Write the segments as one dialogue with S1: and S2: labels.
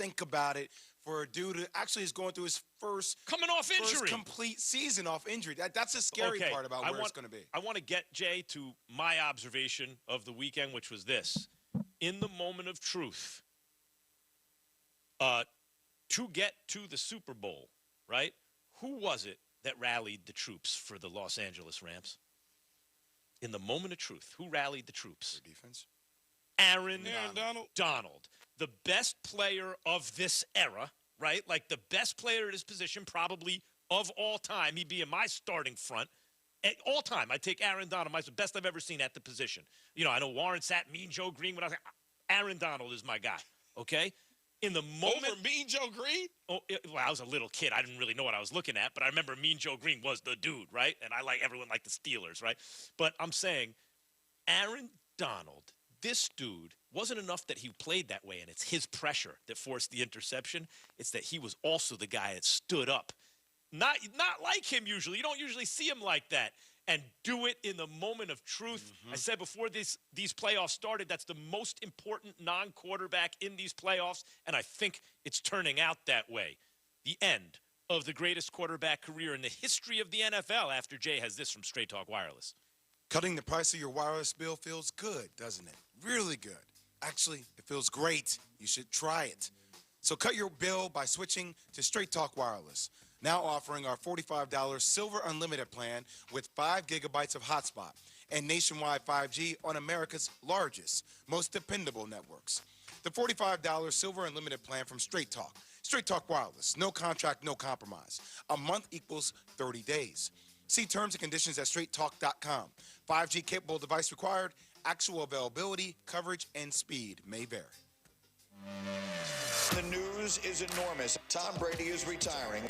S1: think about it for a dude who actually is going through his first
S2: coming off injury,
S1: first complete season off injury. That's a scary part about where it's going to be.
S2: I want to get, Jay, to my observation of the weekend, which was this. In the moment of truth, to get to the Super Bowl, right, who was it that rallied the troops for the Los Angeles Rams? In the moment of truth, who rallied the troops?
S1: Their defense?
S2: Aaron Donald, the best player of this era, right? Like the best player at his position probably of all time. He'd be in my starting front. At all time, I take Aaron Donald, the best I've ever seen at the position. You know, I know Warren sat Mean Joe Green when I was like, Aaron Donald is my guy, okay? In the moment.
S3: Over Mean Joe Green?
S2: Oh, well, I was a little kid. I didn't really know what I was looking at, but I remember Mean Joe Green was the dude, right? And everyone liked the Steelers, right? But I'm saying Aaron Donald, this dude, wasn't enough that he played that way, and it's his pressure that forced the interception. It's that he was also the guy that stood up. Not like him usually. You don't usually see him like that. And do it in the moment of truth. Mm-hmm. I said before these playoffs started, that's the most important non-quarterback in these playoffs, and I think it's turning out that way. The end of the greatest quarterback career in the history of the NFL after Jay has this from Straight Talk Wireless.
S1: Cutting the price of your wireless bill feels good, doesn't it? Really good. Actually, it feels great. You should try it. So cut your bill by switching to Straight Talk Wireless. Now offering our $45 Silver Unlimited plan with 5 gigabytes of hotspot and nationwide 5G on America's largest, most dependable networks. The $45 Silver Unlimited plan from Straight Talk. Straight Talk Wireless. No contract, no compromise. A month equals 30 days. See terms and conditions at straighttalk.com. 5G capable device required. Actual availability, coverage, and speed may vary.
S4: The news is enormous. Tom Brady is retiring.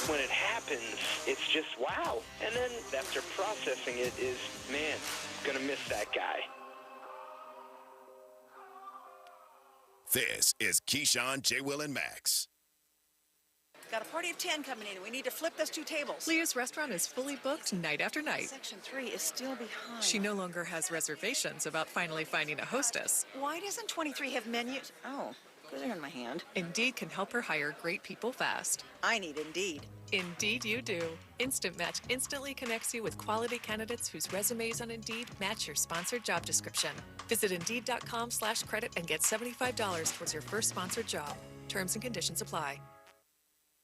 S5: When it happens, it's just wow. And then after processing it is, man, gonna miss that guy.
S6: This is Keyshawn, J. Will, and Max.
S7: Got a party of 10 coming in. We need to flip those 2 tables.
S8: Leah's restaurant is fully booked night after night.
S7: Section 3 is still behind.
S8: She no longer has reservations about finally finding a hostess.
S7: Why doesn't 23 have menus? Oh, because they're in my hand.
S8: Indeed can help her hire great people fast.
S7: I need Indeed.
S8: Indeed you do. Instant Match instantly connects you with quality candidates whose resumes on Indeed match your sponsored job description. Visit Indeed.com/credit and get $75 towards your first sponsored job. Terms and conditions apply.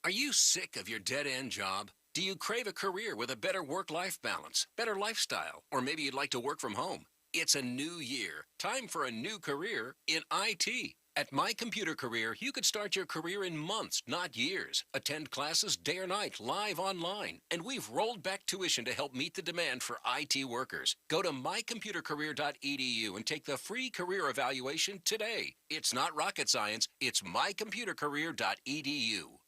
S9: Are you sick of your dead-end job? Do you crave a career with a better work-life balance, better lifestyle, or maybe you'd like to work from home? It's a new year. Time for a new career in IT. At My Computer Career, you could start your career in months, not years. Attend classes day or night, live online. And we've rolled back tuition to help meet the demand for IT workers. Go to mycomputercareer.edu and take the free career evaluation today. It's not rocket science. It's mycomputercareer.edu.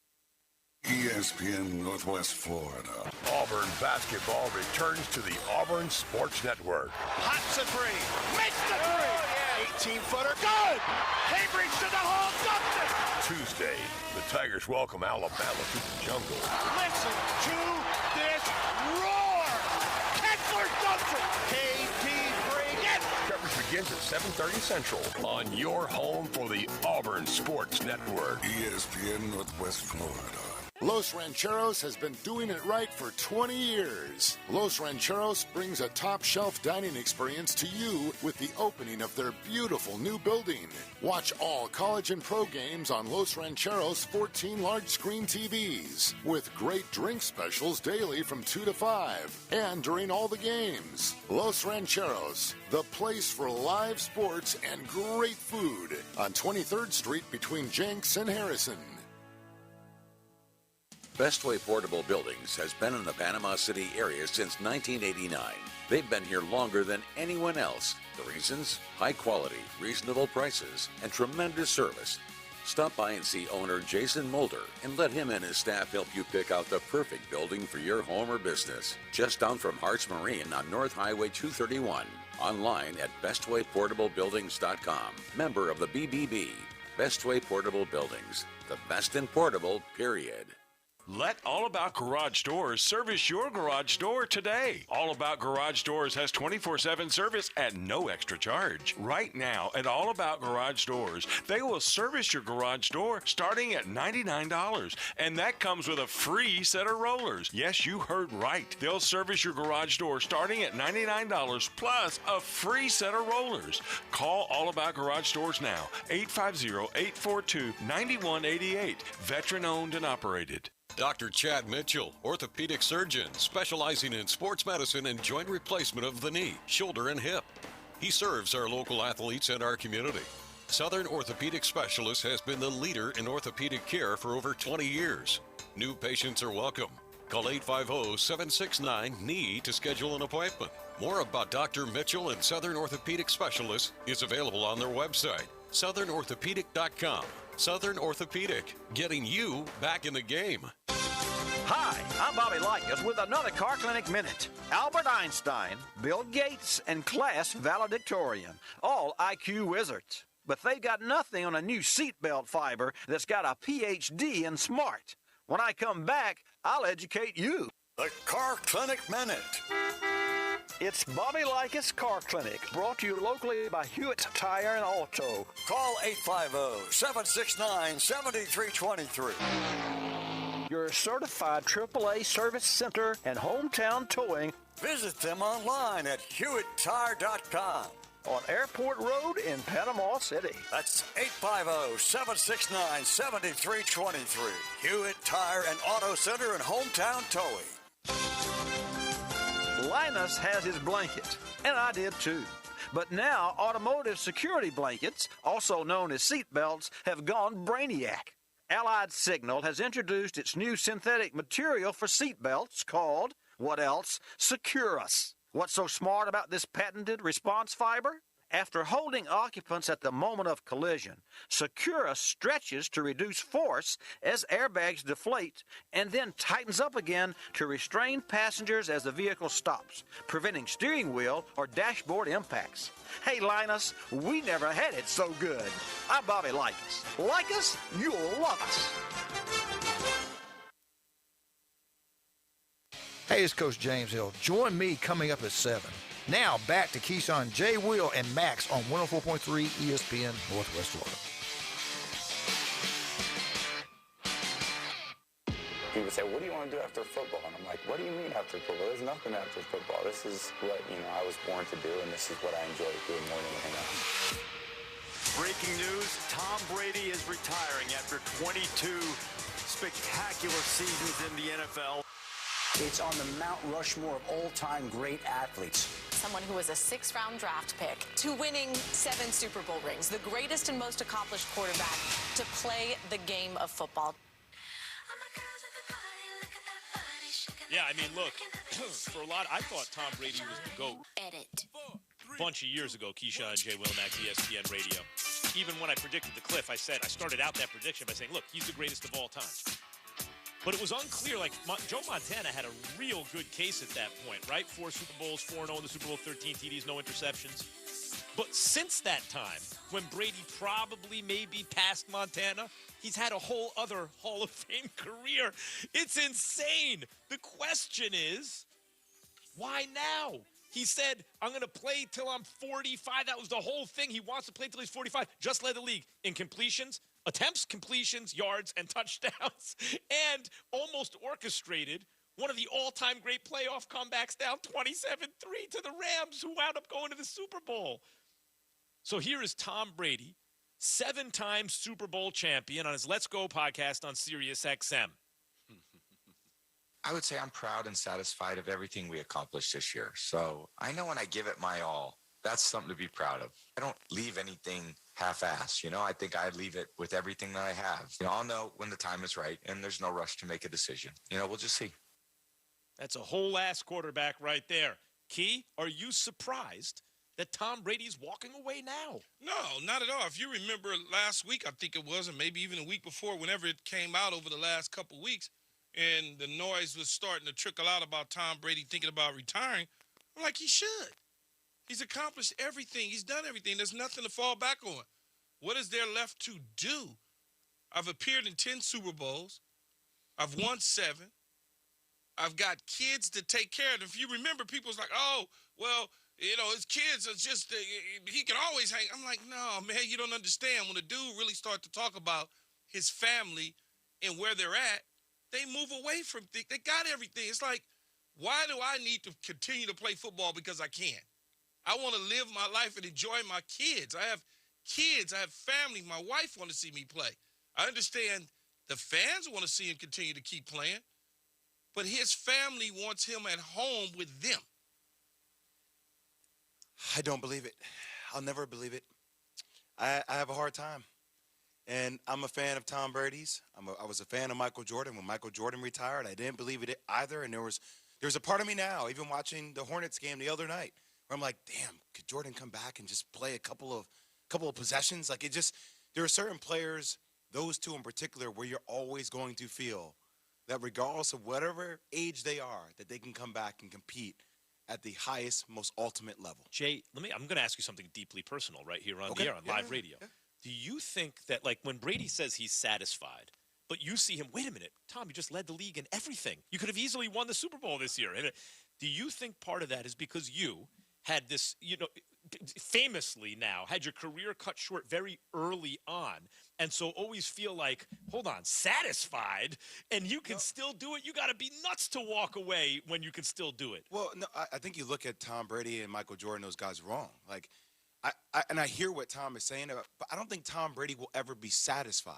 S10: ESPN Northwest Florida.
S11: Auburn basketball returns to the Auburn Sports Network.
S3: Hots a three. Makes the three. 18-footer. Good. Cambridge to the hole. Dumped it.
S11: Tuesday, the Tigers welcome Alabama to the jungle.
S3: Listen to this roar. Kessler dumps it. KT bring it.
S11: Coverage begins at 7:30 Central on your home for the Auburn Sports Network.
S10: ESPN Northwest Florida. Los Rancheros has been doing it right for 20 years. Los Rancheros brings a top-shelf dining experience to you with the opening of their beautiful new building. Watch all college and pro games on Los Rancheros' 14 large-screen TVs with great drink specials daily from 2 to 5 and during all the games. Los Rancheros, the place for live sports and great food on 23rd Street between Jenks and Harrison.
S12: Bestway Portable Buildings has been in the Panama City area since 1989. They've been here longer than anyone else. The reasons? High quality, reasonable prices, and tremendous service. Stop by and see owner Jason Mulder and let him and his staff help you pick out the perfect building for your home or business. Just down from Harts Marine on North Highway 231. Online at bestwayportablebuildings.com. Member of the BBB. Bestway Portable Buildings. The best in portable, period.
S11: Let All About Garage Doors service your garage door today. All About Garage Doors has 24/7 service at no extra charge. Right now at All About Garage Doors, they will service your garage door starting at $99, and that comes with a free set of rollers. Yes, you heard right. They'll service your garage door starting at $99 plus a free set of rollers. Call All About Garage Doors now, 850-842-9188. Veteran owned and operated.
S13: Dr. Chad Mitchell, orthopedic surgeon specializing in sports medicine and joint replacement of the knee, shoulder, and hip. He serves our local athletes and our community. Southern Orthopedic Specialist has been the leader in orthopedic care for over 20 years. New patients are welcome. Call 850-769-KNEE to schedule an appointment. More about Dr. Mitchell and Southern Orthopedic Specialist is available on their website, southernorthopedic.com. Southern Orthopedic, getting you back in the game.
S14: Hi, I'm Bobby Likas with another Car Clinic Minute. Albert Einstein, Bill Gates, and class valedictorian, all IQ wizards. But they've got nothing on a new seatbelt fiber that's got a PhD in smart. When I come back, I'll educate you.
S4: The Car Clinic Minute.
S14: It's Bobby Likas Car Clinic, brought to you locally by Hewitt Tire and Auto.
S4: Call 850-769-7323.
S14: Your certified AAA service center and hometown towing.
S4: Visit them online at HewittTire.com.
S14: On Airport Road in Panama City.
S4: That's 850-769-7323. Hewitt Tire and Auto Center and hometown towing.
S14: Linus has his blanket, and I did too. But now automotive security blankets, also known as seat belts, have gone brainiac. Allied Signal has introduced its new synthetic material for seat belts called, what else? Securus. What's so smart about this patented response fiber? After holding occupants at the moment of collision, Securus stretches to reduce force as airbags deflate and then tightens up again to restrain passengers as the vehicle stops, preventing steering wheel or dashboard impacts. Hey, Linus, we never had it so good. I'm Bobby Likas. Like us, you'll love us.
S15: Hey, it's Coach James Hill. Join me coming up at 7. Now back to Keyshawn, J. Will, and Max on 104.3 ESPN Northwest Florida.
S16: He would say, what do you want to do after football? And I'm like, what do you mean after football? There's nothing after football. This is what, I was born to do, and this is what I enjoy doing more than anything else.
S3: Breaking news, Tom Brady is retiring after 22 spectacular seasons in the NFL.
S17: It's on the Mount Rushmore of all-time great athletes.
S18: Someone who was a 6th-round draft pick to winning 7 Super Bowl rings, the greatest and most accomplished quarterback to play the game of football.
S2: Yeah, I mean, look, for a lot, I thought Tom Brady was the GOAT.
S18: Edit.
S2: A bunch of years ago, Keyshawn, J. Will, Max, ESPN Radio. Even when I predicted the cliff, I started out that prediction by saying, look, he's the greatest of all time. But it was unclear, Joe Montana had a real good case at that point, right? 4 Super Bowls, 4-0 in the Super Bowl, 13 TDs, no interceptions. But since that time, when Brady probably maybe passed Montana, he's had a whole other Hall of Fame career. It's insane. The question is, why now? He said, I'm going to play till I'm 45. That was the whole thing. He wants to play till he's 45. Just led the league in completions, attempts, completions, yards, and touchdowns, and almost orchestrated one of the all-time great playoff comebacks down 27-3 to the Rams, who wound up going to the Super Bowl. So here is Tom Brady, 7-time Super Bowl champion, on his Let's Go podcast on Sirius XM.
S19: I would say I'm proud and satisfied of everything we accomplished this year. So I know when I give it my all, that's something to be proud of. I don't leave anything half-assed, I think I leave it with everything that I have. I'll know when the time is right, and there's no rush to make a decision. We'll just see.
S2: That's a whole ass quarterback right there. Key, are you surprised that Tom Brady's walking away now?
S20: No, not at all. If you remember last week, I think it was, and maybe even a week before, whenever it came out over the last couple weeks, and the noise was starting to trickle out about Tom Brady thinking about retiring, I'm like, he should. He's accomplished everything. He's done everything. There's nothing to fall back on. What is there left to do? I've appeared in 10 Super Bowls. I've won 7. I've got kids to take care of. If you remember, people was like, oh, well, his kids are just, he can always hang. I'm like, no, man, you don't understand. When a dude really starts to talk about his family and where they're at, they move away from things. They got everything. It's like, why do I need to continue to play football because I can? I want to live my life and enjoy my kids. I have kids. I have family. My wife want to see me play. I understand the fans want to see him continue to keep playing, but his family wants him at home with them.
S1: I don't believe it. I'll never believe it. I have a hard time. And I'm a fan of Tom Brady's. I was a fan of Michael Jordan. When Michael Jordan retired, I didn't believe it either. And there's a part of me now, even watching the Hornets game the other night, where I'm like, damn, could Jordan come back and just play a couple of possessions? Like, there are certain players, those two in particular, where you're always going to feel that regardless of whatever age they are, that they can come back and compete at the highest, most ultimate level.
S2: Jay, I'm going to ask you something deeply personal right here on the air, on live radio.
S1: Yeah.
S2: Do you think that, like, when Brady says he's satisfied, but you see him, wait a minute, Tom, you just led the league in everything. You could have easily won the Super Bowl this year. And do you think part of that is because you had this, famously now, had your career cut short very early on, and so always feel like, hold on, satisfied, and you can still do it? You got to be nuts to walk away when you can still do it.
S1: Well, no, I think you look at Tom Brady and Michael Jordan, those guys, wrong. Like, I hear what Tom is saying, but I don't think Tom Brady will ever be satisfied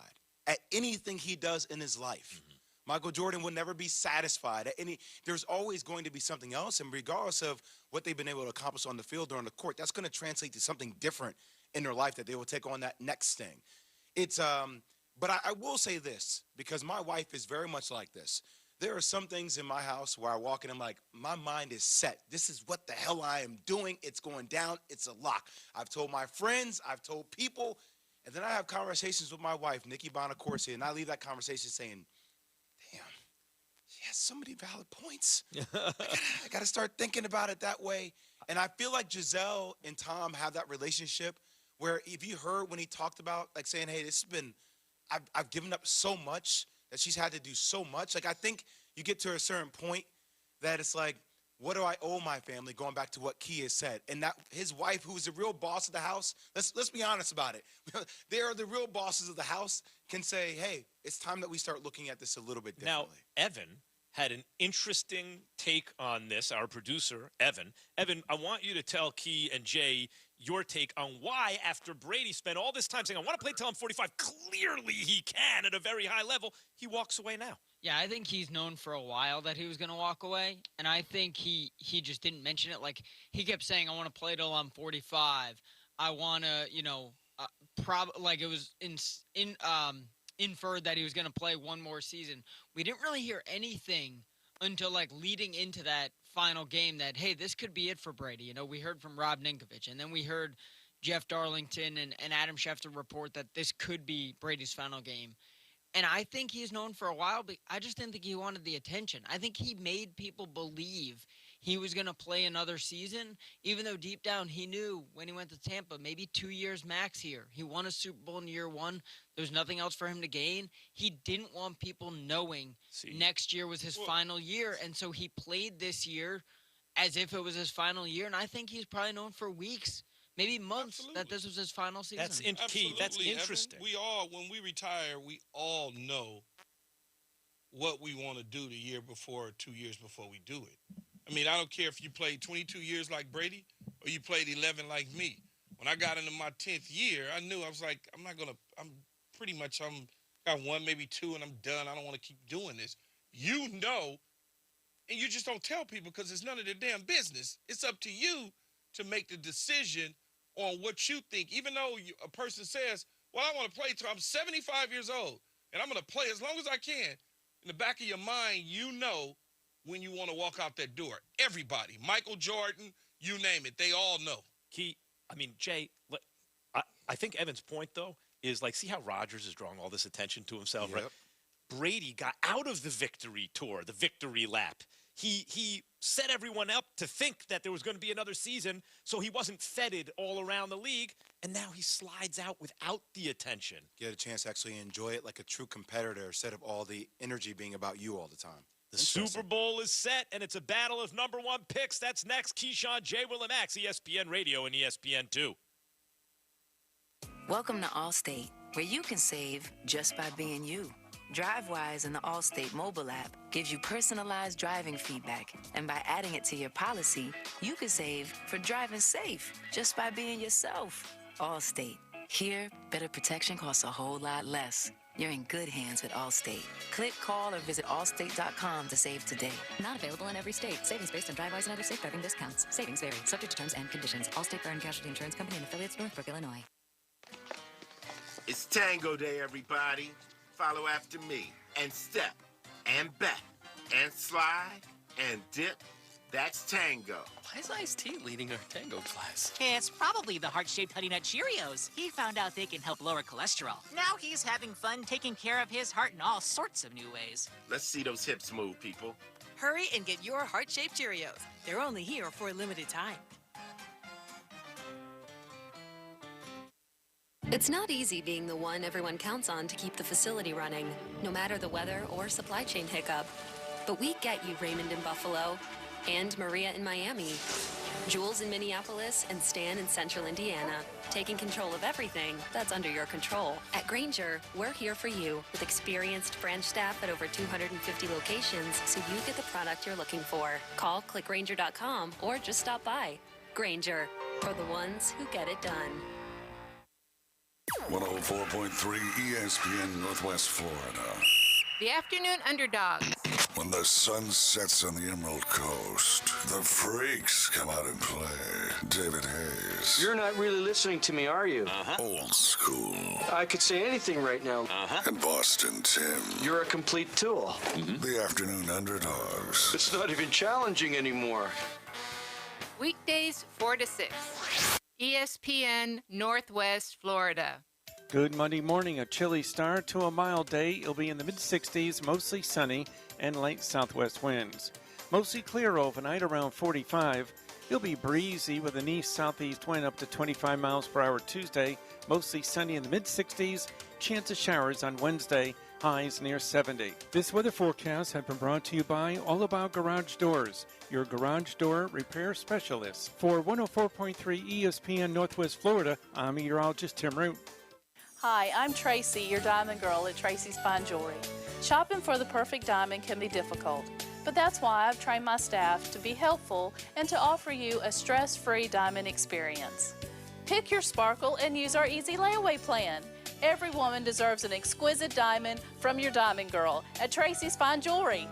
S1: at anything he does in his life. Mm-hmm. Michael Jordan will never be satisfied at any. There's always going to be something else, and regardless of what they've been able to accomplish on the field or on the court, that's going to translate to something different in their life that they will take on that next thing. But I will say this, because my wife is very much like this. There are some things in my house where I walk in, I'm like, my mind is set. This is what the hell I am doing. It's going down. It's a lock. I've told my friends. I've told people. And then I have conversations with my wife, Nikki Bonacorsi, and I leave that conversation saying, damn, she has so many valid points. I got to start thinking about it that way. And I feel like Giselle and Tom have that relationship where if you heard when he talked about, like, saying, hey, this has been, I've given up so much that she's had to do so much. Like, I think you get to a certain point that it's like, what do I owe my family, going back to what Key has said? And that his wife, who is the real boss of the house, let's be honest about it. They are the real bosses of the house, can say, hey, it's time that we start looking at this a little bit differently.
S2: Now, Evan had an interesting take on this, our producer, Evan. Evan, I want you to tell Key and Jay your take on why, after Brady spent all this time saying, I want to play till I'm 45, clearly he can at a very high level, he walks away now.
S21: Yeah, I think he's known for a while that he was going to walk away, and I think he just didn't mention it. Like, he kept saying, I want to play till I'm 45. I want to, like, it was inferred that he was going to play one more season. We didn't really hear anything until, like, leading into that final game that, hey, this could be it for Brady. We heard from Rob Ninkovich, and then we heard Jeff Darlington and Adam Schefter report that this could be Brady's final game. And I think he's known for a while, but I just didn't think he wanted the attention. I think he made people believe he was going to play another season, even though deep down he knew when he went to Tampa, maybe 2 years max here. He won a Super Bowl in year one. There's nothing else for him to gain. He didn't want people knowing next year was his final year, and so he played this year as if it was his final year, and I think he's probably known for weeks, maybe months, that this was his final season.
S2: That's key. That's interesting.
S20: Evan, we all, when we retire, we all know what we want to do the year before or 2 years before we do it. I mean, I don't care if you played 22 years like Brady or you played 11 like me. When I got into my 10th year, I knew, I was like, I'm got one, maybe two, and I'm done. I don't want to keep doing this. And you just don't tell people because it's none of their damn business. It's up to you to make the decision on what you think. Even though a person says, well, I want to play till I'm 75 years old, and I'm going to play as long as I can, in the back of your mind, when you want to walk out that door. Everybody, Michael Jordan, you name it, they all know.
S2: Jay, I think Evan's point, though, is like, see how Rodgers is drawing all this attention to himself, right? Brady got out of the victory tour, the victory lap. He set everyone up to think that there was going to be another season, so he wasn't feted all around the league, and now he slides out without the attention.
S1: Get a chance to actually enjoy it like a true competitor instead of all the energy being about you all the time.
S2: The Super Bowl is set, and it's a battle of number one picks. That's next. Keyshawn, J. Will, and Max, ESPN Radio and ESPN2.
S5: Welcome to Allstate, where you can save just by being you. DriveWise in the Allstate mobile app gives you personalized driving feedback, and by adding it to your policy, you can save for driving safe just by being yourself. Allstate. Here, better protection costs a whole lot less. You're in good hands with Allstate. Click, call, or visit allstate.com to save today.
S22: Not available in every state. Savings based on DriveWise and other safe driving discounts. Savings vary. Subject to terms and conditions. Allstate Fire and Casualty Insurance Company and affiliates, Northbrook, Illinois.
S23: It's Tango Day, everybody. Follow after me. And step. And back. And slide. And dip. That's tango.
S24: Why is Ice-T leading our tango class?
S25: It's probably the heart-shaped Honey Nut Cheerios. He found out they can help lower cholesterol. Now he's having fun taking care of his heart in all sorts of new ways.
S23: Let's see those hips move, people.
S26: Hurry and get your heart-shaped Cheerios. They're only here for a limited time.
S27: It's not easy being the one everyone counts on to keep the facility running, no matter the weather or supply chain hiccup. But we get you, Raymond in Buffalo, and Maria in Miami, Jules in Minneapolis, and Stan in Central Indiana, taking control of everything that's under your control. At Grainger, we're here for you with experienced branch staff at over 250 locations, so you get the product you're looking for. Call clickgrainger.com or just stop by. Grainger, for the ones who get it done.
S10: 104.3 ESPN Northwest Florida.
S28: The afternoon underdogs.
S10: When the sun sets on the Emerald Coast, the freaks come out and play. David Hayes.
S29: You're not really listening to me, are you?
S10: Old school.
S29: I could say anything right now.
S10: And Boston Tim.
S29: You're a complete tool.
S10: The afternoon underdogs.
S29: It's not even challenging anymore.
S28: Weekdays 4 to 6. ESPN Northwest Florida.
S30: Good Monday morning. A chilly start to a mild day. It'll be in the mid-60s, mostly sunny, and light southwest winds. Mostly clear overnight, around 45. It'll be breezy with an east-southeast wind up to 25 miles per hour Tuesday. Mostly sunny in the mid-60s. Chance of showers on Wednesday. Highs near 70. This weather forecast has been brought to you by All About Garage Doors, your garage door repair specialist. For 104.3 ESPN Northwest Florida, I'm meteorologist Tim Root.
S31: Hi, I'm Tracy, your diamond girl at Tracy's Fine Jewelry. Shopping for the perfect diamond can be difficult, but that's why I've trained my staff to be helpful and to offer you a stress-free diamond experience. Pick your sparkle and use our easy layaway plan. Every woman deserves an exquisite diamond from your diamond girl at Tracy's Fine Jewelry.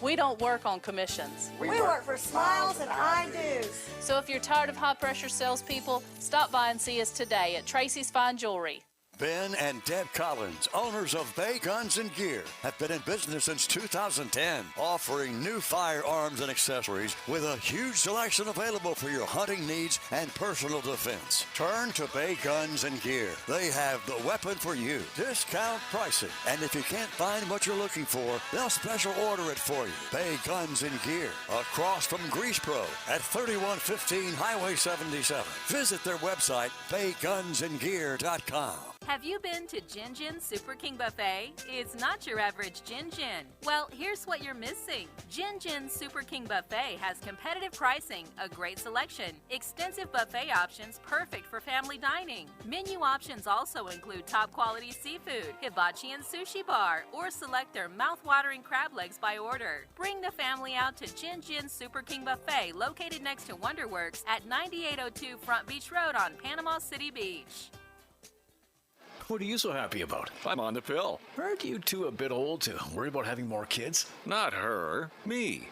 S31: We don't work on commissions.
S7: We work for smiles and I-dos.
S31: So if you're tired of high-pressure salespeople, stop by and see us today at Tracy's Fine Jewelry.
S4: Ben and Deb Collins, owners of Bay Guns and Gear, have been in business since 2010, offering new firearms and accessories with a huge selection available for your hunting needs and personal defense. Turn to Bay Guns and Gear. They have the weapon for you. Discount pricing. And if you can't find what you're looking for, they'll special order it for you. Bay Guns and Gear, across from Grease Pro at 3115 Highway 77. Visit their website, baygunsandgear.com.
S28: Have you been to Gin Gin Super King Buffet? It's not your average Gin Gin. Well, here's what you're missing. Gin Gin Super King Buffet has competitive pricing, a great selection, extensive buffet options perfect for family dining. Menu options also include top quality seafood, hibachi and sushi bar, or select their mouth-watering crab legs by order. Bring the family out to Gin Gin Super King Buffet, located next to Wonderworks at 9802 Front Beach Road on Panama City Beach.
S32: What are you so happy about? I'm on the pill. Aren't you two a bit old to worry about having more kids? Not her. Me.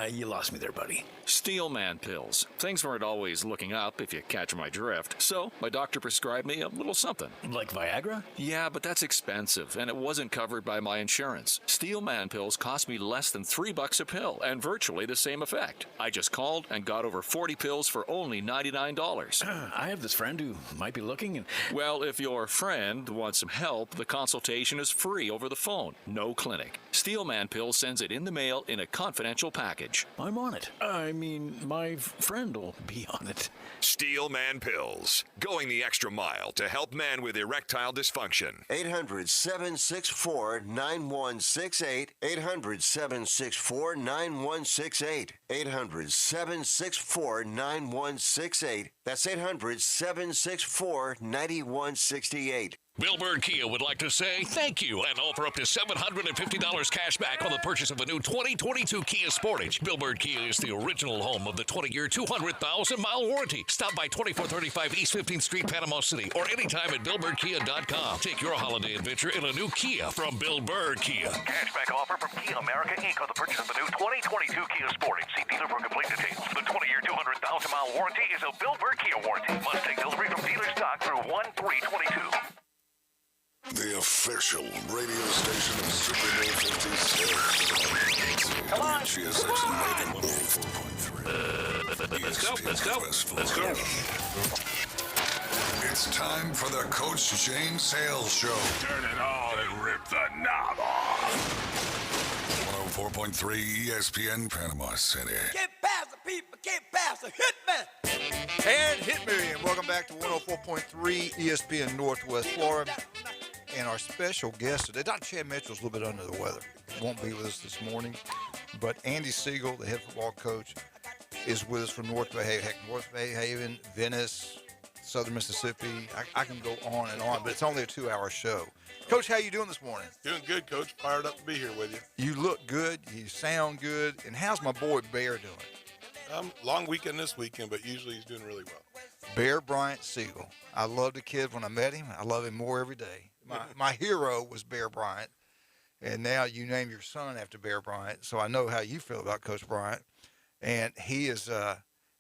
S32: You lost me there, buddy. Steelman pills. Things weren't always looking up, if you catch my drift. So, my doctor prescribed me a little something. Like Viagra? Yeah, but that's expensive, and it wasn't covered by my insurance. Steelman pills cost me less than $3 a pill, and virtually the same effect. I just called and got over 40 pills for only $99. I have this friend who might be looking and... Well, if your friend Want some help? The consultation is free over the phone. No clinic. Steelman Pill sends it in the mail in a confidential package.
S4: I'm on it. I mean, my friend will be on it.
S3: Steelman Pills. Going the extra mile to help men with erectile dysfunction.
S6: 800-764-9168. 800-764-9168. 800-764-9168. That's 800-764-9168.
S8: Bill Bird Kia would like to say thank you and offer up to $750 cash back on the purchase of a new 2022 Kia Sportage. Bill Bird Kia is the original home of the 20-year, 200,000-mile warranty. Stop by 2435 East 15th Street, Panama City, or anytime at BillBirdKia.com. Take your holiday adventure in a new Kia from Bill Bird Kia. Cashback offer from Kia America Inc. on the purchase of the new 2022 Kia Sportage. See dealer for complete details. The 20-year, 200,000-mile warranty is a Bill Bird Kia warranty. Must take delivery from dealer stock through 1/3/22.
S10: The official radio station of Super Bowl 56.
S8: Come on.
S10: WGSX and Megan 104.3.
S8: Let's go.
S10: It's time for the Coach James Hale Show.
S8: Turn it on and rip the knob off.
S10: 104.3 ESPN Panama City.
S9: Get past the people, get past the hitman.
S11: And hit me, and welcome back to 104.3 ESPN Northwest Florida. And our special guest today, Dr. Chad Mitchell's a little bit under the weather. He won't be with us this morning. But Andy Siegel, the head football coach, is with us from North Bay Haven, Venice, Southern Mississippi. I can go on and on, but it's only a 2-hour show. Coach, how you doing this morning?
S12: Doing good, Coach. Fired up to be here with you.
S11: You look good. You sound good. And how's my boy Bear doing?
S12: Long weekend this weekend, but usually he's doing really well.
S11: Bear Bryant Siegel. I loved the kid when I met him. I love him more every day. My hero was Bear Bryant, and now you name your son after Bear Bryant, so I know how you feel about Coach Bryant. And he is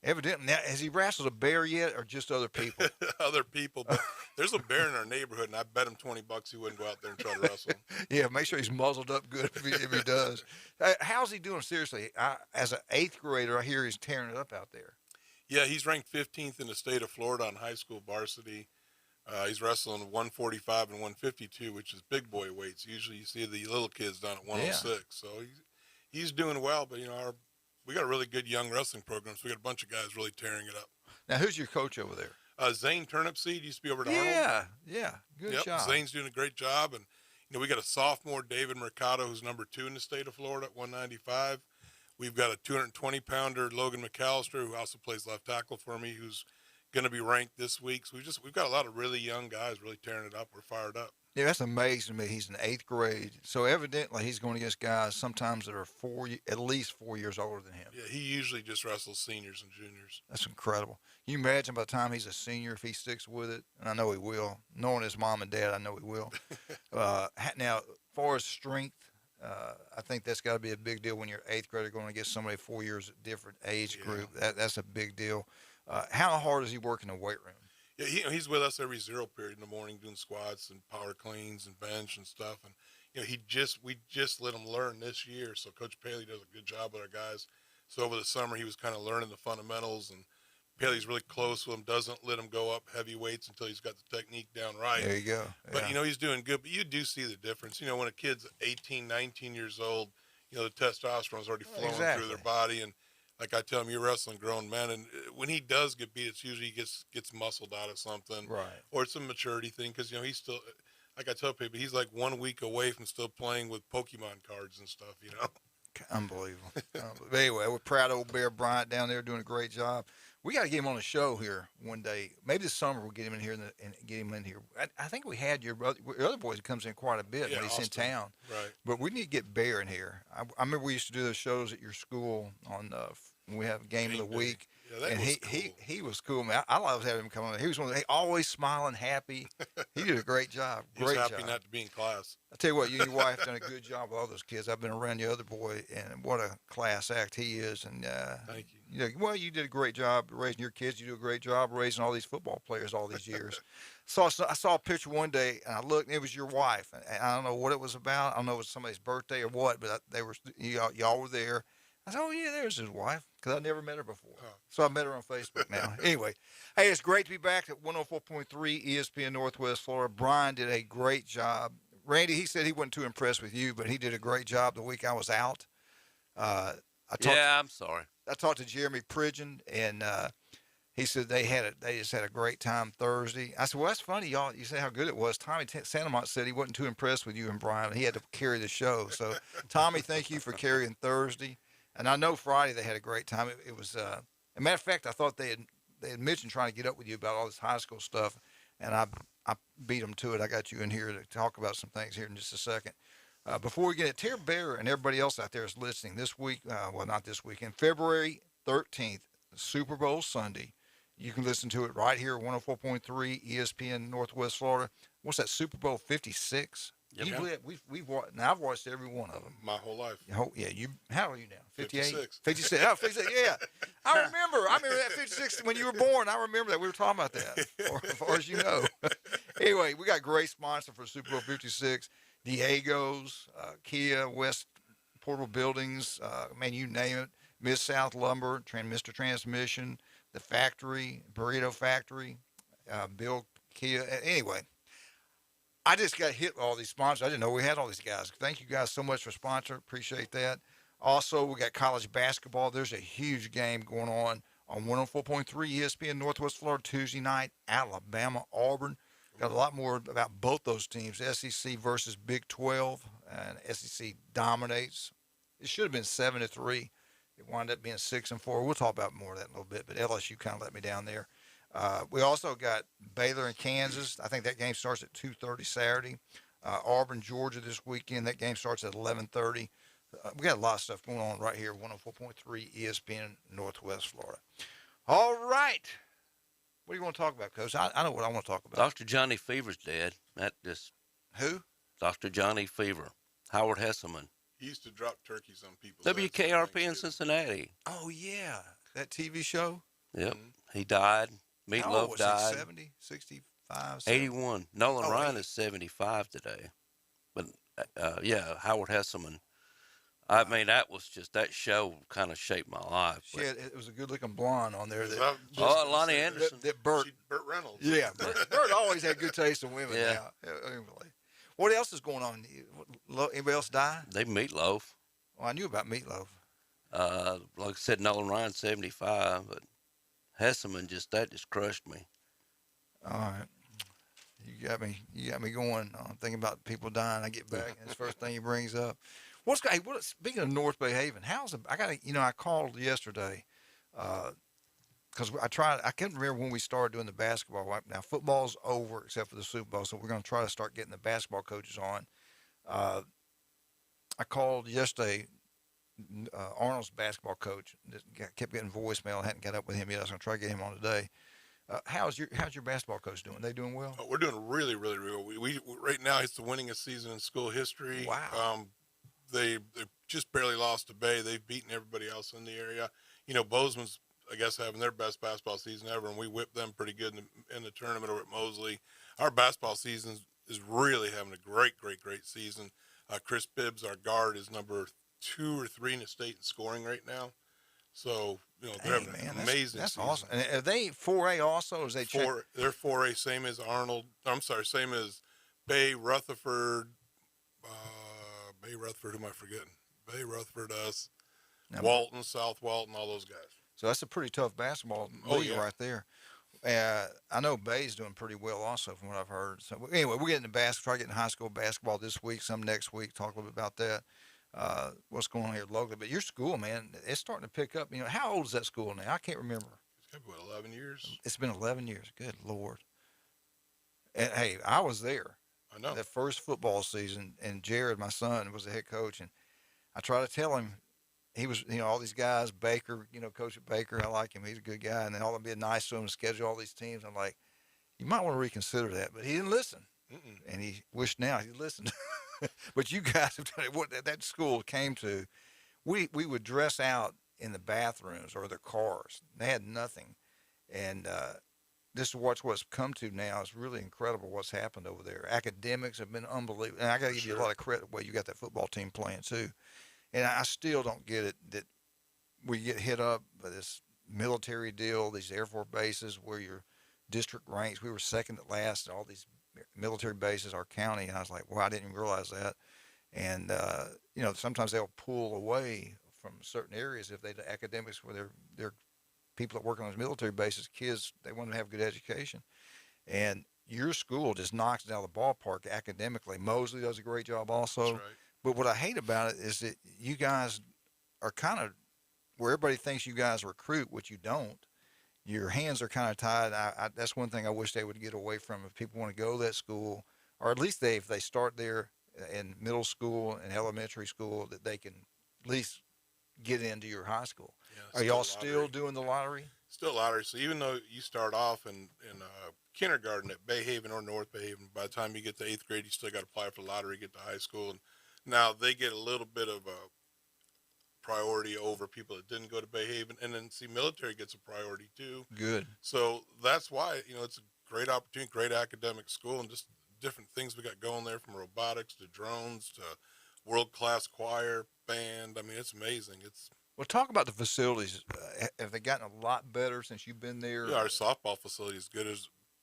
S11: evidently, now, has he wrestled a bear yet, or just other people?
S12: Other people, but there's a bear in our neighborhood, and I bet him $20 he wouldn't go out there and try to wrestle him.
S11: Yeah, make sure he's muzzled up good if he does. How's he doing, seriously? As an 8th grader, I hear he's tearing it up out there.
S12: Yeah, he's ranked 15th in the state of Florida on high school varsity. He's wrestling 145 and 152, which is big boy weights. Usually you see the little kids down at 106. Yeah. So he's doing well, but, we got a really good young wrestling program, so we got a bunch of guys really tearing it up.
S11: Now, who's your coach over there?
S12: Zane Turnipseed used to be over at Arnold.
S11: Yeah, good job.
S12: Zane's doing a great job, and, we got a sophomore, David Mercado, who's number 2 in the state of Florida at 195. We've got a 220-pounder, Logan McAllister, who also plays left tackle for me, who's going to be ranked this week. So we've got a lot of really young guys really tearing it up. We're fired up.
S11: Yeah, that's amazing to me. He's in 8th grade. So evidently he's going against guys sometimes that are at least 4 years older than him.
S12: Yeah, he usually just wrestles seniors and juniors.
S11: That's incredible. Can you imagine by the time he's a senior, if he sticks with it? And I know he will. Knowing his mom and dad, I know he will. Now, as far as strength, I think that's got to be a big deal when you're 8th grader going against somebody 4 years different age group. That's a big deal. How hard is he working in the weight room?
S12: Yeah, he's with us every zero period in the morning doing squats and power cleans and bench and stuff. And we just let him learn this year. So Coach Paley does a good job with our guys. So over the summer he was kind of learning the fundamentals, and Paley's really close with him. Doesn't let him go up heavy weights until he's got the technique down right.
S11: There you go.
S12: But he's doing good. But you do see the difference. When a kid's 18, 19 years old, the testosterone's already flowing through their body, and like I tell him, you're wrestling grown men, and when he does get beat, it's usually he gets muscled out of something,
S11: right? Or
S12: it's a maturity thing, because he's still, like I tell people, he's like 1 week away from still playing with Pokemon cards and stuff.
S11: Unbelievable. But anyway, we're proud of old Bear Bryant down there doing a great job. We got to get him on the show here one day. Maybe this summer we'll get him in here and get him in here. I think we had your other boys who comes in quite a bit when he's
S12: Austin.
S11: in town.
S12: Right.
S33: But we need to get Bear in here. I remember we used to do those shows at your school on when we have game of the week.
S12: Yeah, that
S4: and
S12: was cool.
S4: he was cool, man. I loved having him come on. He was always smiling, happy. He did a great job.
S12: He was happy not to be in class.
S4: I tell you what, you and your wife done a good job with all those kids. I've been around the other boy, and what a class act he is. And
S12: thank you.
S4: Well, you did a great job raising your kids. You do a great job raising all these football players all these years. So I saw a picture one day, and I looked, and it was your wife. And I don't know what it was about. I don't know if it was somebody's birthday or what, but y'all were there.
S11: I said, oh, yeah, there's his wife, because I never met her before. So I met her on Facebook now. Anyway, hey, it's great to be back at 104.3 ESPN Northwest Florida. Brian did a great job. Randy, he said he wasn't too impressed with you, but he did a great job the week I was out.
S1: I'm sorry.
S11: I talked to Jeremy Pridgeon, and he said they just had a great time Thursday. I said, well, that's funny, y'all. You say how good it was. Tommy Santamont said he wasn't too impressed with you and Brian. He had to carry the show. So, Tommy, thank you for carrying Thursday. And I know Friday they had a great time. It was, as a matter of fact, I thought they had mentioned trying to get up with you about all this high school stuff, and I beat them to it. I got you in here to talk about some things here in just a second. Before we get it, Tara Bear and everybody else out there is listening this week. Well, not this weekend, February 13th, Super Bowl Sunday. You can listen to it right here at 104.3 ESPN Northwest Florida. What's that, Super Bowl 56?
S1: Yep.
S11: You believe we've watched, now I've watched every one of them.
S12: My whole life.
S11: Yeah, how old are you now? 58?
S12: 56.
S11: 56. Oh, 56, yeah. I remember that 56 when you were born. I remember that. We were talking about that, as far as you know. Anyway, we got great sponsor for Super Bowl 56. Diego's, Kia, West Portal Buildings, man, you name it. Mid-South Lumber, Mr. Transmission, The Factory, Burrito Factory, Bill Kia. Anyway, I just got hit with all these sponsors. I didn't know we had all these guys. Thank you guys so much for sponsoring. Appreciate that. Also, we got college basketball. There's a huge game going on 104.3 ESPN Northwest Florida Tuesday night, Alabama, Auburn. Got a lot more about both those teams, SEC versus Big 12, and SEC dominates. It should have been 7-3. It wound up being 6-4. We'll talk about more of that in a little bit, but LSU kind of let me down there. We also got Baylor and Kansas. I think that game starts at 2:30 Saturday. Auburn, Georgia this weekend. That game starts at 11:30. We got a lot of stuff going on right here, 104.3 ESPN Northwest Florida. All right. What do you want to talk about, Coach? I know what I want to talk about.
S1: Dr. Johnny Fever's dead. That just.
S11: Who?
S1: Dr. Johnny Fever. Howard Hesselman.
S12: He used to drop turkeys on people.
S1: WKRP in Cincinnati.
S11: Oh, yeah. That TV show?
S1: Yep. He died. Meatloaf died.
S11: 70, 65, 70?
S1: 81. Nolan Ryan is 75 today. But, yeah, Howard Hesselman. I mean, that show kind of shaped my life.
S11: Yeah, it was a good-looking blonde on there.
S1: Lonnie Anderson.
S12: Burt Reynolds.
S11: Yeah, Burt always had good taste in women.
S1: Yeah.
S11: What else is going on? Anybody else die?
S1: They Meatloaf.
S11: Well, I knew about Meatloaf.
S1: Like I said, Nolan Ryan 75, but Hesselman that just crushed me.
S11: All right. You got me going. Thinking about people dying. I get back, and it's the first thing he brings up. Speaking of North Bay Haven, I called yesterday because I can't remember when we started doing the basketball. Right now, football's over except for the Super Bowl, so we're going to try to start getting the basketball coaches on. I called yesterday, Arnold's basketball coach. Kept getting voicemail. I hadn't got up with him yet. I was going to try to get him on today. How's your basketball coach doing? They doing well?
S12: We're doing really, really, really well. We right now it's the winningest season in school history.
S11: Wow.
S12: They just barely lost to Bay. They've beaten everybody else in the area. Bozeman's, I guess, having their best basketball season ever, and we whipped them pretty good in the tournament over at Mosley. Our basketball season is really having a great, great, great season. Chris Bibbs, our guard, is number 2 or 3 in the state in scoring right now. So, they're having an amazing
S11: That's
S12: season.
S11: awesome. And are they 4A also? Or is they
S12: They're 4A, same as Arnold. I'm sorry, same as Bay, Rutherford. Bay, Rutherford, who am I forgetting? Bay, Rutherford, us, Walton, South Walton, all those guys.
S11: So that's a pretty tough basketball league right there. I know Bay's doing pretty well also from what I've heard. So anyway, we're getting to try getting high school basketball this week, some next week, talk a little bit about that. What's going on here locally. But your school, man, it's starting to pick up. How old is that school now? I can't remember.
S12: It's got, 11 years?
S11: It's been 11 years. Good Lord. And, hey, I was there.
S12: I know.
S11: That first football season, and Jared, my son, was the head coach. And I try to tell him, he was, all these guys, Baker, Coach Baker, I like him. He's a good guy. And then all of them being nice to him to schedule all these teams. I'm like, you might want to reconsider that. But he didn't listen. And he wished now he'd listened. But you guys have done it. What that school came to, we would dress out in the bathrooms or their cars. They had nothing. And just to watch what's come to now is really incredible what's happened over there. Academics have been unbelievable. And I got to give you a lot of credit. Well, you got that football team playing too. And I still don't get it that we get hit up by this military deal, these Air Force bases where your district ranks. We were second to last at all these military bases, our county. And I was like, wow, I didn't even realize that. And, sometimes they'll pull away from certain areas if they do academics where they're people that work on those military bases, kids, they want to have good education. And your school just knocks it out of the ballpark academically. Mosley does a great job also.
S12: That's right.
S11: But what I hate about it is that you guys are kind of where everybody thinks you guys recruit, which you don't. Your hands are kind of tied. That's one thing I wish they would get away from. If people want to go to that school, or at least if they start there in middle school and elementary school, that they can at least get into your high school.
S12: Yeah,
S11: are y'all still doing the lottery?
S12: Still lottery. So even though you start off in kindergarten at Bay Haven or North Bay Haven, by the time you get to 8th grade, you still got to apply for the lottery, get to high school. And now they get a little bit of a priority over people that didn't go to Bay Haven. And then, military gets a priority too.
S11: Good.
S12: So that's why, it's a great opportunity, great academic school, and just different things we got going there, from robotics to drones to world-class choir, band. I mean, it's amazing.
S11: Well, talk about the facilities. Have they gotten a lot better since you've been there?
S12: Yeah, our softball facility is good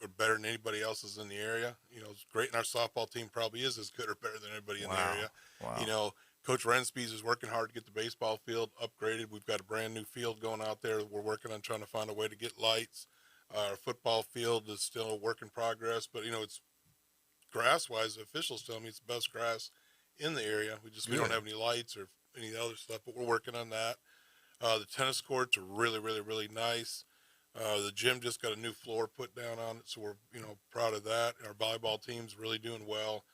S12: or better than anybody else's in the area. It's great, and our softball team probably is as good or better than anybody in the area.
S11: Wow.
S12: Coach Renspees is working hard to get the baseball field upgraded. We've got a brand new field going out there. We're working on trying to find a way to get lights. Our football field is still a work in progress, but it's grass-wise, the officials tell me it's the best grass in the area. We don't have any lights or any other stuff, but we're working on that. The tennis courts are really, really, really nice. The gym just got a new floor put down on it, so we're proud of that. Our volleyball team's really doing well.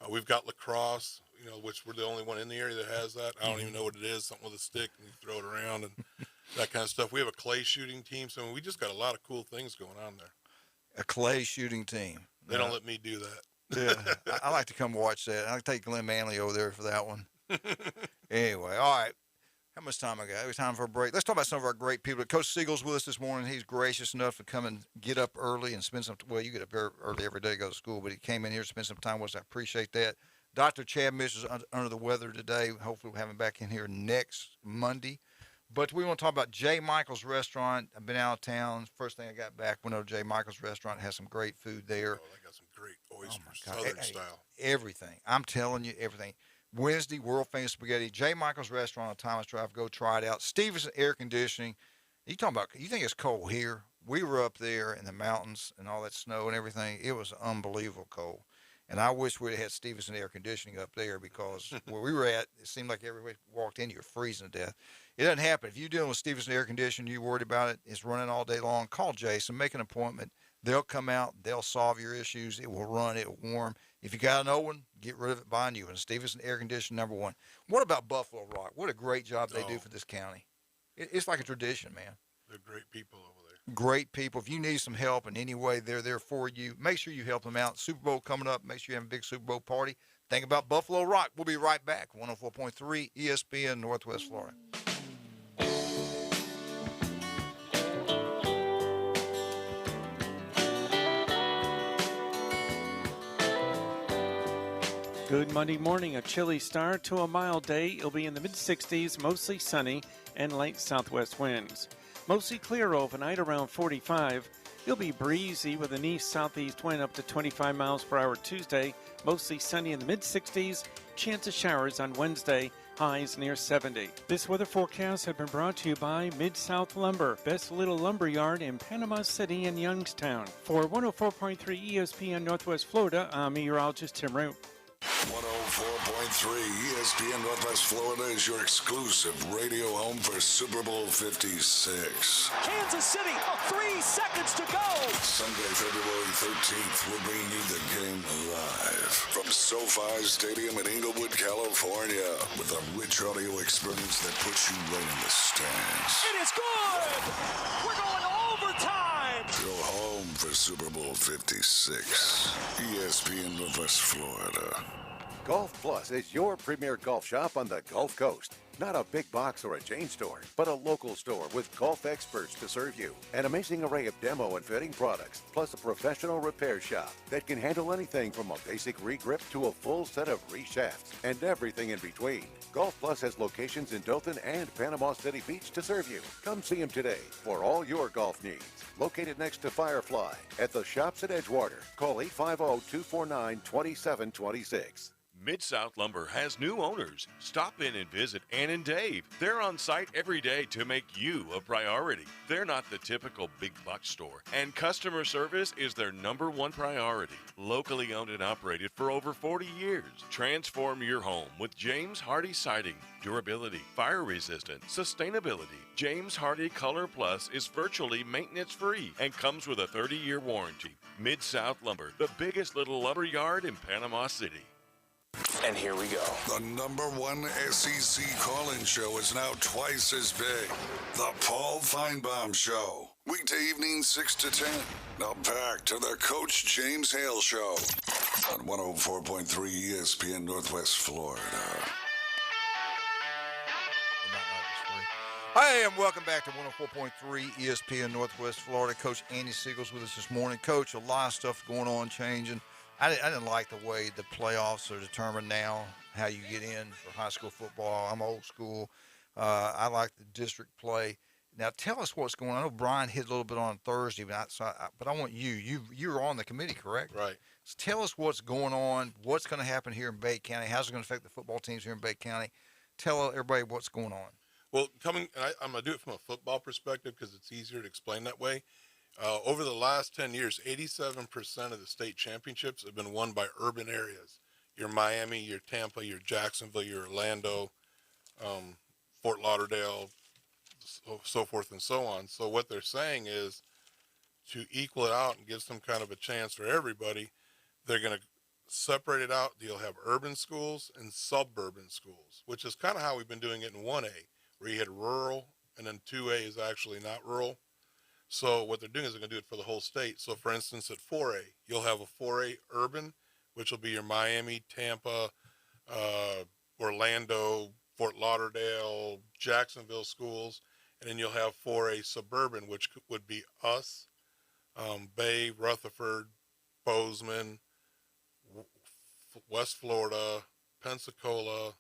S12: We've got lacrosse, which we're the only one in the area that has that. I don't even know what it is, something with a stick and you throw it around and that kind of stuff. We have a clay shooting team, so we just got a lot of cool things going on there.
S11: A clay shooting team.
S12: They don't let me do that.
S11: Yeah, I like to come watch that. I take Glenn Manley over there for that one. Anyway, all right. How much time I got? It was time for a break. Let's talk about some of our great people. Coach Siegel's with us this morning. He's gracious enough to come and get up early and spend some – well, you get up early every day to go to school, but he came in here to spend some time with us. I appreciate that. Dr. Chad Mitchell is under the weather today. Hopefully we'll have him back in here next Monday. But we want to talk about J. Michael's Restaurant. I've been out of town. First thing I got back, went over to J. Michael's Restaurant. Has some great food there.
S12: Oh, they got some great oysters, Southern style.
S11: Everything. I'm telling you, everything. Wednesday, world famous spaghetti. J. Michael's Restaurant on Thomas Drive. Go try it out. Stevenson Air Conditioning. You talking about? You think it's cold here? We were up there in the mountains and all that snow and everything. It was unbelievable cold. And I wish we'd had Stevenson Air Conditioning up there, because where we were at, it seemed like everybody walked in, you're freezing to death. It doesn't happen. If you're dealing with Stevenson Air Conditioning, you're worried about it, it's running all day long, call Jason, make an appointment. They'll come out, they'll solve your issues. It will run, it will warm. If you got an old one, get rid of it, buy a new one. Stevenson Air Conditioning, #1. What about Buffalo Rock? What a great job they do for this county. It's like a tradition, man.
S12: They're great people over there.
S11: Great people. If you need some help in any way, they're there for you. Make sure you help them out. Super Bowl coming up. Make sure you have a big Super Bowl party. Think about Buffalo Rock. We'll be right back. 104.3 ESPN Northwest Florida.
S30: Good Monday morning. A chilly start to a mild day. It'll be in the mid-60s, mostly sunny, and light southwest winds. Mostly clear overnight around 45. It'll be breezy with an east-southeast wind up to 25 miles per hour Tuesday. Mostly sunny in the mid-60s. Chance of showers on Wednesday. Highs near 70. This weather forecast has been brought to you by Mid-South Lumber, best little lumber yard in Panama City and Youngstown. For 104.3 ESPN Northwest Florida, I'm meteorologist Tim Root.
S10: 104.3 ESPN Northwest Florida is your exclusive radio home for Super Bowl 56.
S9: Kansas City, 3 seconds to go.
S10: Sunday, February 13th, we'll bring you the game live from SoFi Stadium in Inglewood, California, with a rich audio experience that puts you right in the stands.
S9: It is good. We're going overtime.
S10: Go home for Super Bowl 56. ESPN Northwest Florida.
S2: Golf Plus is your premier golf shop on the Gulf Coast. Not a big box or a chain store, but a local store with golf experts to serve you. An amazing array of demo and fitting products, plus a professional repair shop that can handle anything from a basic re-grip to a full set of re-shafts and everything in between. Golf Plus has locations in Dothan and Panama City Beach to serve you. Come see them today for all your golf needs. Located next to Firefly at the shops at Edgewater. Call 850-249-2726.
S5: Mid-South Lumber has new owners. Stop in and visit Ann and Dave. They're on site every day to make you a priority. They're not the typical big box store, and customer service is their #1 priority. Locally owned and operated for over 40 years. Transform your home with James Hardy Siding. Durability, fire resistant, sustainability. James Hardy Color Plus is virtually maintenance-free and comes with a 30-year warranty. Mid-South Lumber, the biggest little lumber yard in Panama City.
S13: And here we go.
S14: The #1 SEC call-in show is now twice as big. The Paul Feinbaum Show. Weekday evenings 6 to 10. Now back to the Coach James Hale Show on 104.3 ESPN Northwest Florida.
S11: Hi, and welcome back to 104.3 ESPN Northwest Florida. Coach Andy Siegel's with us this morning. Coach, a lot of stuff going on, changing. I didn't like the way the playoffs are determined now, how you get in for high school football. I'm old school. I like the district play. Now, tell us what's going on. I know Brian hit a little bit on Thursday, but I want you're on the committee, correct?
S12: Right.
S11: So tell us what's going on, what's going to happen here in Bay County, how's it going to affect the football teams here in Bay County. Tell everybody what's going on.
S12: Well, I'm going to do it from a football perspective because it's easier to explain that way. Over the last 10 years, 87% of the state championships have been won by urban areas. Your Miami, your Tampa, your Jacksonville, your Orlando, Fort Lauderdale, so forth and so on. So what they're saying is to equal it out and give some kind of a chance for everybody, they're going to separate it out. You'll have urban schools and suburban schools, which is kind of how we've been doing it in 1A, where you had rural, and then 2A is actually not rural. So what they're doing is they're going to do it for the whole state. So, for instance, at 4A, you'll have a 4A urban, which will be your Miami, Tampa, Orlando, Fort Lauderdale, Jacksonville schools. And then you'll have 4A suburban, which would be us, Bay, Rutherford, Bozeman, West Florida, Pensacola,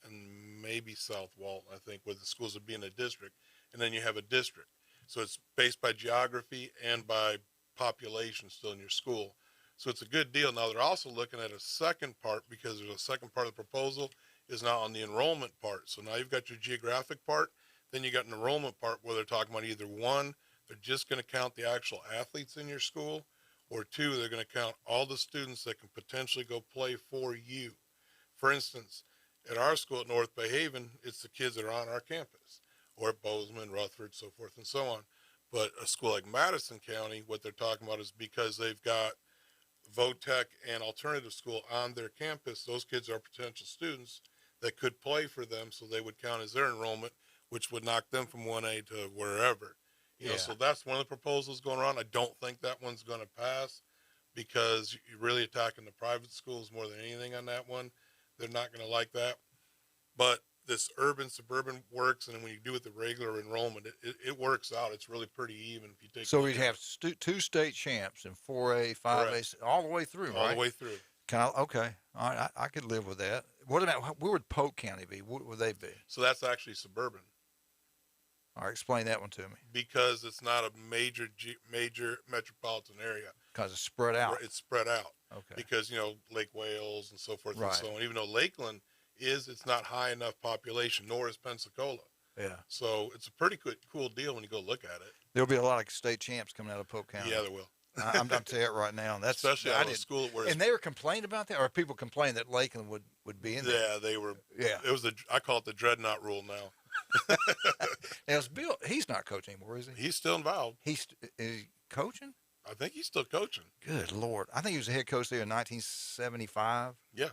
S12: and maybe South Walton, I think, where the schools would be in a district. And then you have a district. So it's based by geography and by population still in your school. So it's a good deal. Now they're also looking at a second part, because there's a second part of the proposal is now on the enrollment part. So now you've got your geographic part, then you got an enrollment part where they're talking about either one, they're just going to count the actual athletes in your school, or two, they're going to count all the students that can potentially go play for you. For instance, at our school at North Bay Haven, it's the kids that are on our campus, or at Bozeman, Rutherford, so forth and so on. But a school like Madison County, what they're talking about is because they've got VOTEC and alternative school on their campus, those kids are potential students that could play for them, so they would count as their enrollment, which would knock them from 1A to wherever. You know, so that's one of the proposals going around. I don't think that one's going to pass because you're really attacking the private schools more than anything on that one. They're not going to like that. But this urban suburban works, and then when you do it the regular enrollment, it works out. It's really pretty even if you take.
S11: So we'd have two state champs in 4A, 5A, all the way through, right?
S12: All the way through.
S11: Okay, all right, I could live with that. What about where would Polk County be? What would they be?
S12: So that's actually suburban.
S11: All right, explain that one to me.
S12: Because it's not a major metropolitan area.
S11: Because it's spread out.
S12: It's spread out.
S11: Okay.
S12: Because Lake Wales and so forth
S11: right.
S12: and so on. Even though Lakeland it's not high enough population, nor is Pensacola.
S11: Yeah.
S12: So it's a pretty cool deal when you go look at it.
S11: There'll be a lot of state champs coming out of Polk County.
S12: Yeah, there will.
S11: I'm telling you it right now. That's
S12: especially out of school where.
S11: And they were complaining about that, or people complaining that Lakeland would be in there.
S12: Yeah, they were.
S11: Yeah.
S12: It was I call it the dreadnought rule now.
S11: Now, Bill, he's not coaching anymore, is he?
S12: He's still involved.
S11: Is he coaching?
S12: I think he's still coaching.
S11: Good Lord. I think he was the head coach there in 1975.
S12: Yeah.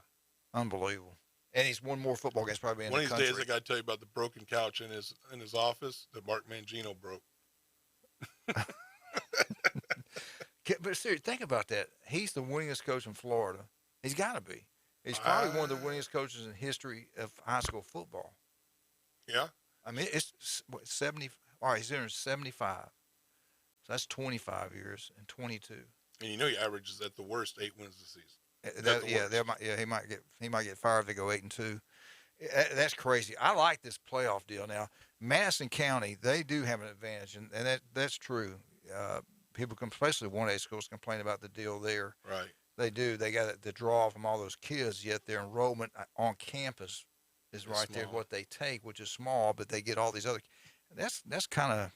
S11: Unbelievable. And he's won more football games probably in
S12: one
S11: the
S12: of these
S11: country.
S12: days, I got to tell you about the broken couch in his office that Mark Mangino broke.
S11: But seriously, think about that. He's the winningest coach in Florida. He's got to be. He's probably one of the winningest coaches in history of high school football.
S12: Yeah.
S11: I mean, it's what, 70. All right, he's in 75. So that's 25 years and 22.
S12: And you know he averages at the worst 8 wins this season.
S11: He might get fired if they go 8-2. That's crazy. I like this playoff deal. Now, Madison County, they do have an advantage, and that's true. People, especially 1A schools, complain about the deal there.
S12: Right.
S11: They do. They got the draw from all those kids, yet their enrollment on campus is right there what they take, which is small, but they get all these other. That's kind of.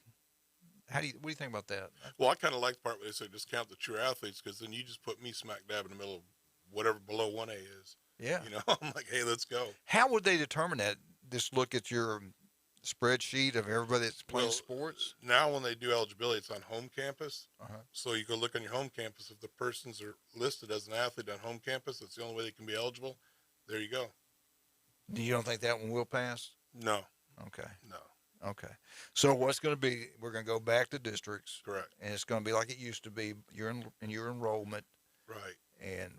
S11: What do you think about that?
S12: Well, I kind of like the part where they say just count the true athletes, because then you just put me smack dab in the middle of whatever below 1A is.
S11: Yeah.
S12: You know, I'm like, hey, let's go.
S11: How would they determine that? Just look at your spreadsheet of everybody that's playing sports?
S12: Now when they do eligibility, it's on home campus. So you go look on your home campus. If the persons are listed as an athlete on home campus, that's the only way they can be eligible. There you go.
S11: You don't think that one will pass?
S12: No.
S11: Okay.
S12: No.
S11: Okay. So what's going to be, we're going to go back to districts.
S12: Correct.
S11: And it's going to be like it used to be, your enrollment.
S12: Right.
S11: And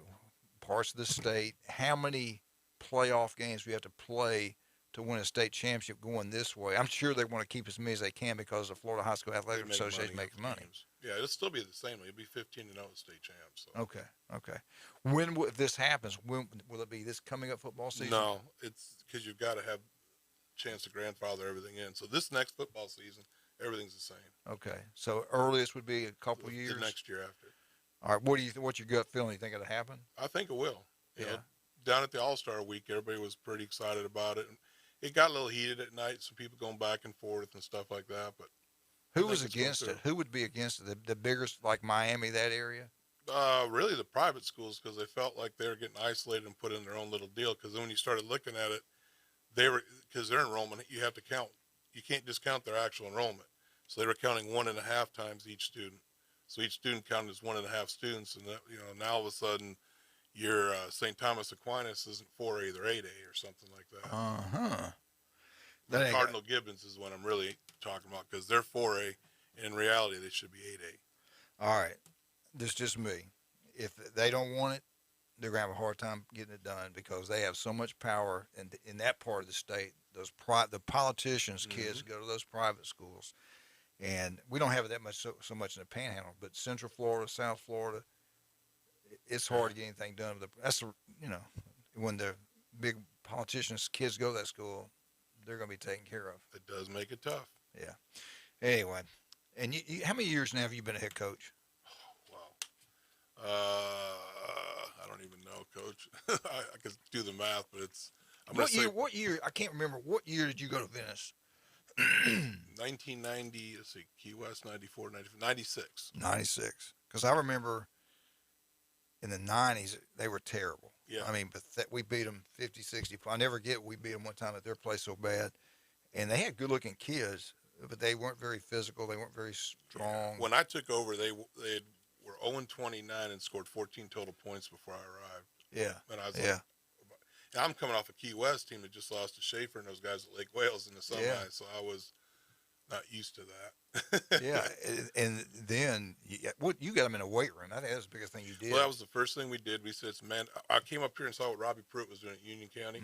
S11: parts of the state. How many playoff games we have to play to win a state championship going this way? I'm sure they want to keep as many as they can because the Florida High School Athletic Association makes money.
S12: Yeah, it'll still be the same. It'll be 15-0 state champs. So.
S11: Okay. When if this happens, when will it be? This coming up football season?
S12: No, it's because you've got to have a chance to grandfather everything in. So this next football season, everything's the same.
S11: Okay. So earliest would be a couple years?
S12: The next year after.
S11: All right. What's your gut feeling? You think it'll happen?
S12: I think it will. You know, down at the All-Star week, everybody was pretty excited about it. And it got a little heated at night, some people going back and forth and stuff like that. But
S11: who was against it? Who would be against it? The biggest, like Miami, that area?
S12: Really the private schools, because they felt like they were getting isolated and put in their own little deal. Because then when you started looking at it, because their enrollment, you have to count. You can't just count their actual enrollment. So they were counting 1.5 times each student. So each student counted as 1.5 students. And that, now all of a sudden, your St. Thomas Aquinas isn't 4A, they're 8A or something like that. Cardinal Gibbons is what I'm really talking about, because they're 4A. In reality, they should be 8A.
S11: All right. This is just me. If they don't want it, they're going to have a hard time getting it done, because they have so much power in that part of the state. The politicians' kids go to those private schools. And we don't have it that much so much in the Panhandle, but Central Florida, South Florida, it's hard to get anything done. That's when the big politicians' kids go to that school, they're going to be taken care of.
S12: It does make it tough.
S11: Yeah. Anyway, and how many years now have you been a head coach?
S12: Wow. I don't even know, Coach. I could do the math, but it's.
S11: What year? I can't remember. What year did you go to Venice?
S12: 1990. Let's see, Key West 94, 96.
S11: 96. Because I remember in the 90s they were terrible.
S12: Yeah.
S11: I mean, but we beat them 50, 60. I never get we beat them one time at their place so bad, and they had good-looking kids, but they weren't very physical. They weren't very strong.
S12: When I took over, they were 0-29 and scored 14 total points before I arrived.
S11: Yeah.
S12: And I was and I'm coming off a Key West team that just lost to Schaefer and those guys at Lake Wales in the semi, so I was not used to that.
S11: Yeah, and then you got them in a weight room. I think that was the biggest thing you did.
S12: Well, that was the first thing we did. We said, man, I came up here and saw what Robbie Pruitt was doing at Union County,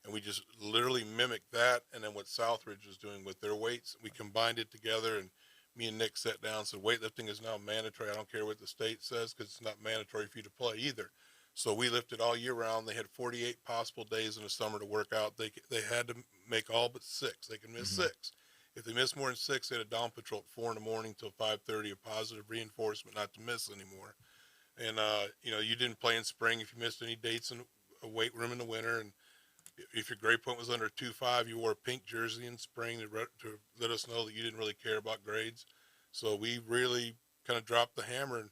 S12: and we just literally mimicked that, and then what Southridge was doing with their weights. We combined it together, and me and Nick sat down and said, weightlifting is now mandatory. I don't care what the state says, because it's not mandatory for you to play either. So we lifted all year round. They had 48 possible days in the summer to work out. They had to make all but 6. They could miss 6. If they missed more than 6, they had a dawn patrol at 4 in the morning till 5:30, a positive reinforcement not to miss anymore. And you didn't play in spring if you missed any dates in a weight room in the winter. And if your grade point was under 2.5, you wore a pink jersey in spring to let us know that you didn't really care about grades. So we really kind of dropped the hammer and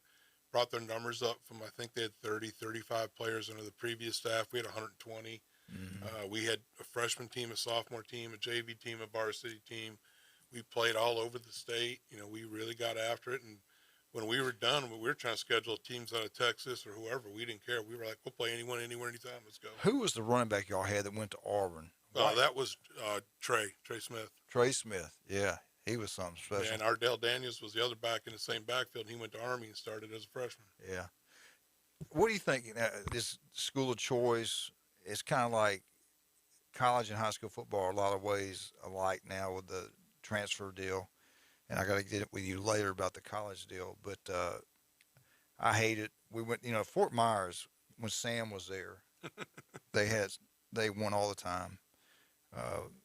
S12: brought their numbers up from, I think they had 30, 35 players under the previous staff. We had 120. We had a freshman team, a sophomore team, a JV team, a varsity team. We played all over the state. We really got after it. And when we were done, we were trying to schedule teams out of Texas or whoever. We didn't care. We were like, we'll play anyone, anywhere, anytime. Let's go.
S11: Who was the running back y'all had that went to Auburn?
S12: That was Trey Smith.
S11: Trey Smith, yeah. He was something special.
S12: Yeah, and Ardell Daniels was the other back in the same backfield. He went to Army and started as a freshman.
S11: Yeah. What do you think? This school of choice is kind of like college and high school football are a lot of ways alike now with the transfer deal. And I got to get it with you later about the college deal. But I hate it. We went, Fort Myers, when Sam was there, they won all the time.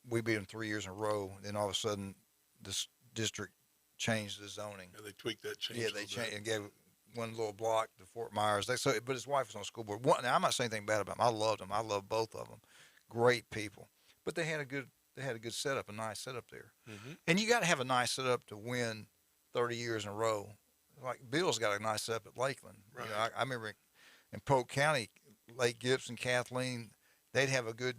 S11: We beat them 3 years in a row. Then all of a sudden, this district changed the zoning.
S12: Yeah, they tweaked that change.
S11: Yeah, they changed and gave one little block to Fort Myers. But his wife was on the school board. Now, I'm not saying anything bad about them. I loved them. I love both of them. Great people. But they had a good setup, a nice setup there.
S12: Mm-hmm.
S11: And you got to have a nice setup to win 30 years in a row. Like Bill's got a nice setup at Lakeland.
S12: Right.
S11: I remember in Polk County, Lake Gibson, Kathleen, they'd have a good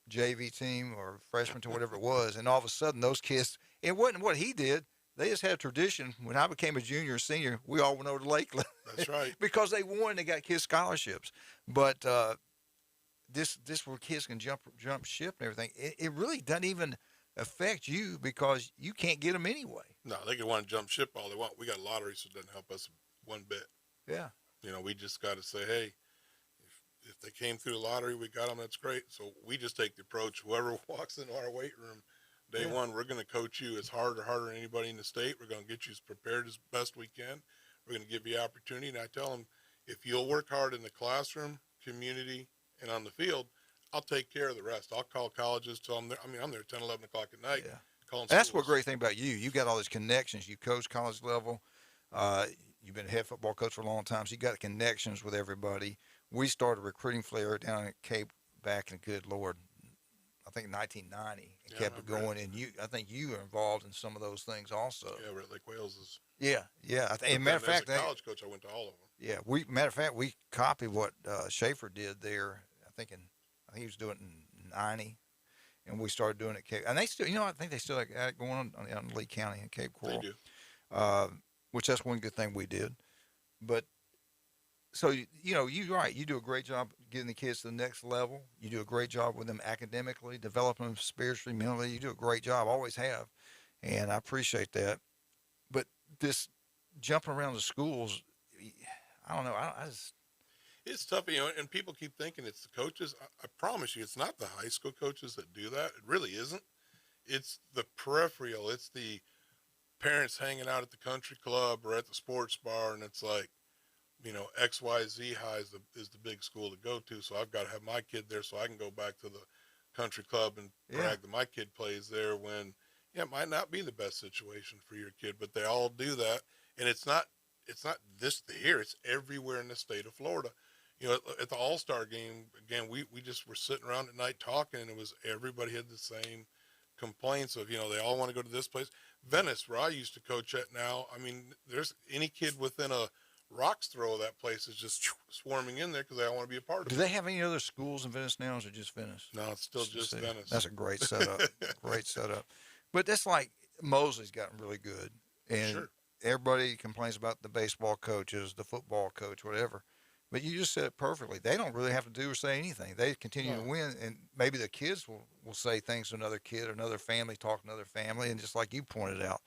S11: JV team or freshman to whatever it was, and all of a sudden those kids, it wasn't what he did. They just had a tradition. When I became a junior or senior, we all went over to Lakeland.
S12: That's right.
S11: Because they won, they got kids scholarships. But this where kids can jump ship and everything. It really doesn't even affect you because you can't get them anyway.
S12: No, they can want to jump ship all they want. We got lottery, so it doesn't help us one bit.
S11: Yeah.
S12: We just got to say, hey, if they came through the lottery, we got them, that's great. So we just take the approach, whoever walks into our weight room, day one, we're going to coach you as hard or harder than anybody in the state. We're going to get you as prepared as best we can. We're going to give you opportunity. And I tell them, if you'll work hard in the classroom, community, and on the field, I'll take care of the rest. I'll call colleges, tell them, I'm there 10, 11 o'clock at night.
S11: Yeah.
S12: Calling
S11: That's
S12: schools.
S11: what great thing about you. You got all these connections. You coach college level. You've been a head football coach for a long time, so you got connections with everybody. We started a recruiting flare down at Cape back in, good Lord, I think 1990, and kept it going. And I think you were involved in some of those things also.
S12: Yeah, we're at Lake Wales.
S11: Yeah. And matter of fact,
S12: as a college coach, I went to all of them.
S11: Yeah, matter of fact, we copied what Schaefer did there. I think he was doing it in 90, and we started doing it at Cape. And they still, I think they still got it going on in Lee County in Cape Coral.
S12: They do.
S11: Which that's one good thing we did. But so you're right. You do a great job getting the kids to the next level. You do a great job with them academically, developing them spiritually, mentally. You do a great job, always have, and I appreciate that. But this jumping around the schools, I don't know.
S12: It's tough, and people keep thinking it's the coaches. I promise you, it's not the high school coaches that do that. It really isn't. It's the peripheral. It's the parents hanging out at the country club or at the sports bar, and it's like, XYZ High is the big school to go to, so I've got to have my kid there so I can go back to the country club and brag that my kid plays there when, it might not be the best situation for your kid, but they all do that, and it's not this here, it's everywhere in the state of Florida. At the All-Star game, again, we just were sitting around at night talking, and it was everybody had the same complaints of, they all want to go to this place. Venice, where I used to coach at now, there's any kid within a rock's throw of that place is just swarming in there because they all want to be a part of it.
S11: Do they have any other schools in Venice now, or is it just Venice?
S12: No, it's still just Venice.
S11: That's a great setup. Great setup. But that's like Mosley's gotten really good. And everybody complains about the baseball coaches, the football coach, whatever. But you just said it perfectly. They don't really have to do or say anything. They continue to win, and maybe the kids will say things to another kid or another family, talk to another family, and just like you pointed out,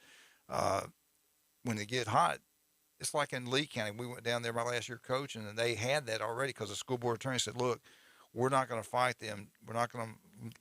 S11: when they get hot, it's like in Lee County. We went down there my last year coaching, and they had that already because the school board attorney said, look, we're not going to fight them. We're not going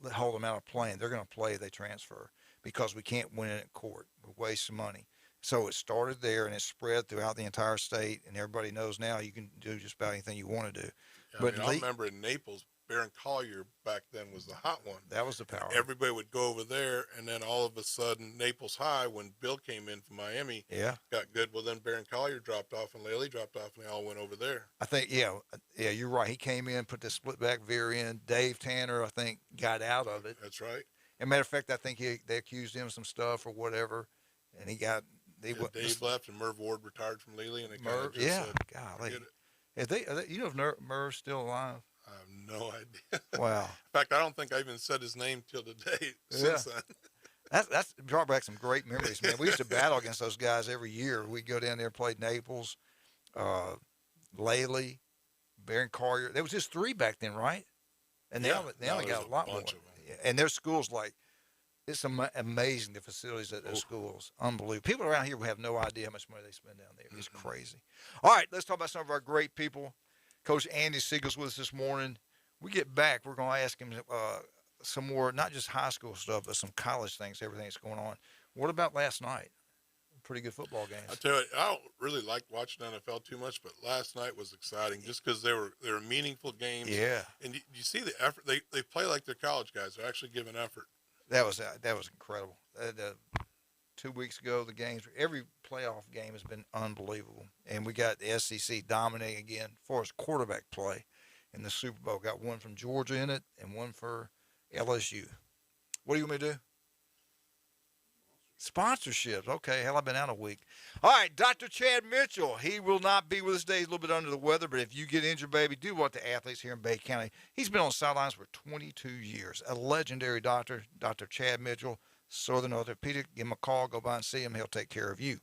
S11: to hold them out of playing. They're going to play if they transfer because we can't win it in court. We waste money. So it started there, and it spread throughout the entire state, and everybody knows now you can do just about anything you want to do.
S12: Yeah, but I remember in Naples, Baron Collier back then was the hot one.
S11: That was the power.
S12: Everybody would go over there, and then all of a sudden, Naples High, when Bill came in from Miami, got good. Well, then Baron Collier dropped off, and Laley dropped off, and they all went over there.
S11: I think, you're right. He came in, put the split back veer in. Dave Tanner, I think, got out of it.
S12: That's right.
S11: As a matter of fact, I think they accused him of some stuff or whatever, and he got.
S12: Dave left, and Merv Ward retired from Lely, and they kind of just said,
S11: golly. You know if Merv's still alive?
S12: I have no idea.
S11: Wow.
S12: In fact, I don't think I even said his name till today since then.
S11: That's brought back some great memories, man. We used to battle against those guys every year. We'd go down there and play Naples, Laley, Baron Collier. There was just 3 back then, right? And now they got a lot more. And there's schools like, it's amazing, the facilities at those schools. Unbelievable. People around here will have no idea how much money they spend down there. It's crazy. All right, let's talk about some of our great people. Coach Andy Siegel's with us this morning. We get back, we're going to ask him some more, not just high school stuff, but some college things, everything that's going on. What about last night? Pretty good football games.
S12: I tell you, I don't really like watching NFL too much, but last night was exciting just because they were meaningful games.
S11: Yeah.
S12: And you see the effort. They play like they're college guys. They're actually giving effort.
S11: That was incredible. 2 weeks ago, the games, every playoff game has been unbelievable. And we got the SEC dominating again for its quarterback play in the Super Bowl. Got one from Georgia in it and one for LSU. What do you want me to do? Sponsorships. Okay, hell, I've been out a week. All right, Dr. Chad Mitchell. He will not be with us today. He's a little bit under the weather, but if you get injured, baby, do what the athletes here in Bay County. He's been on the sidelines for 22 years. A legendary doctor, Dr. Chad Mitchell, Southern Orthopedic. Give him a call. Go by and see him. He'll take care of you.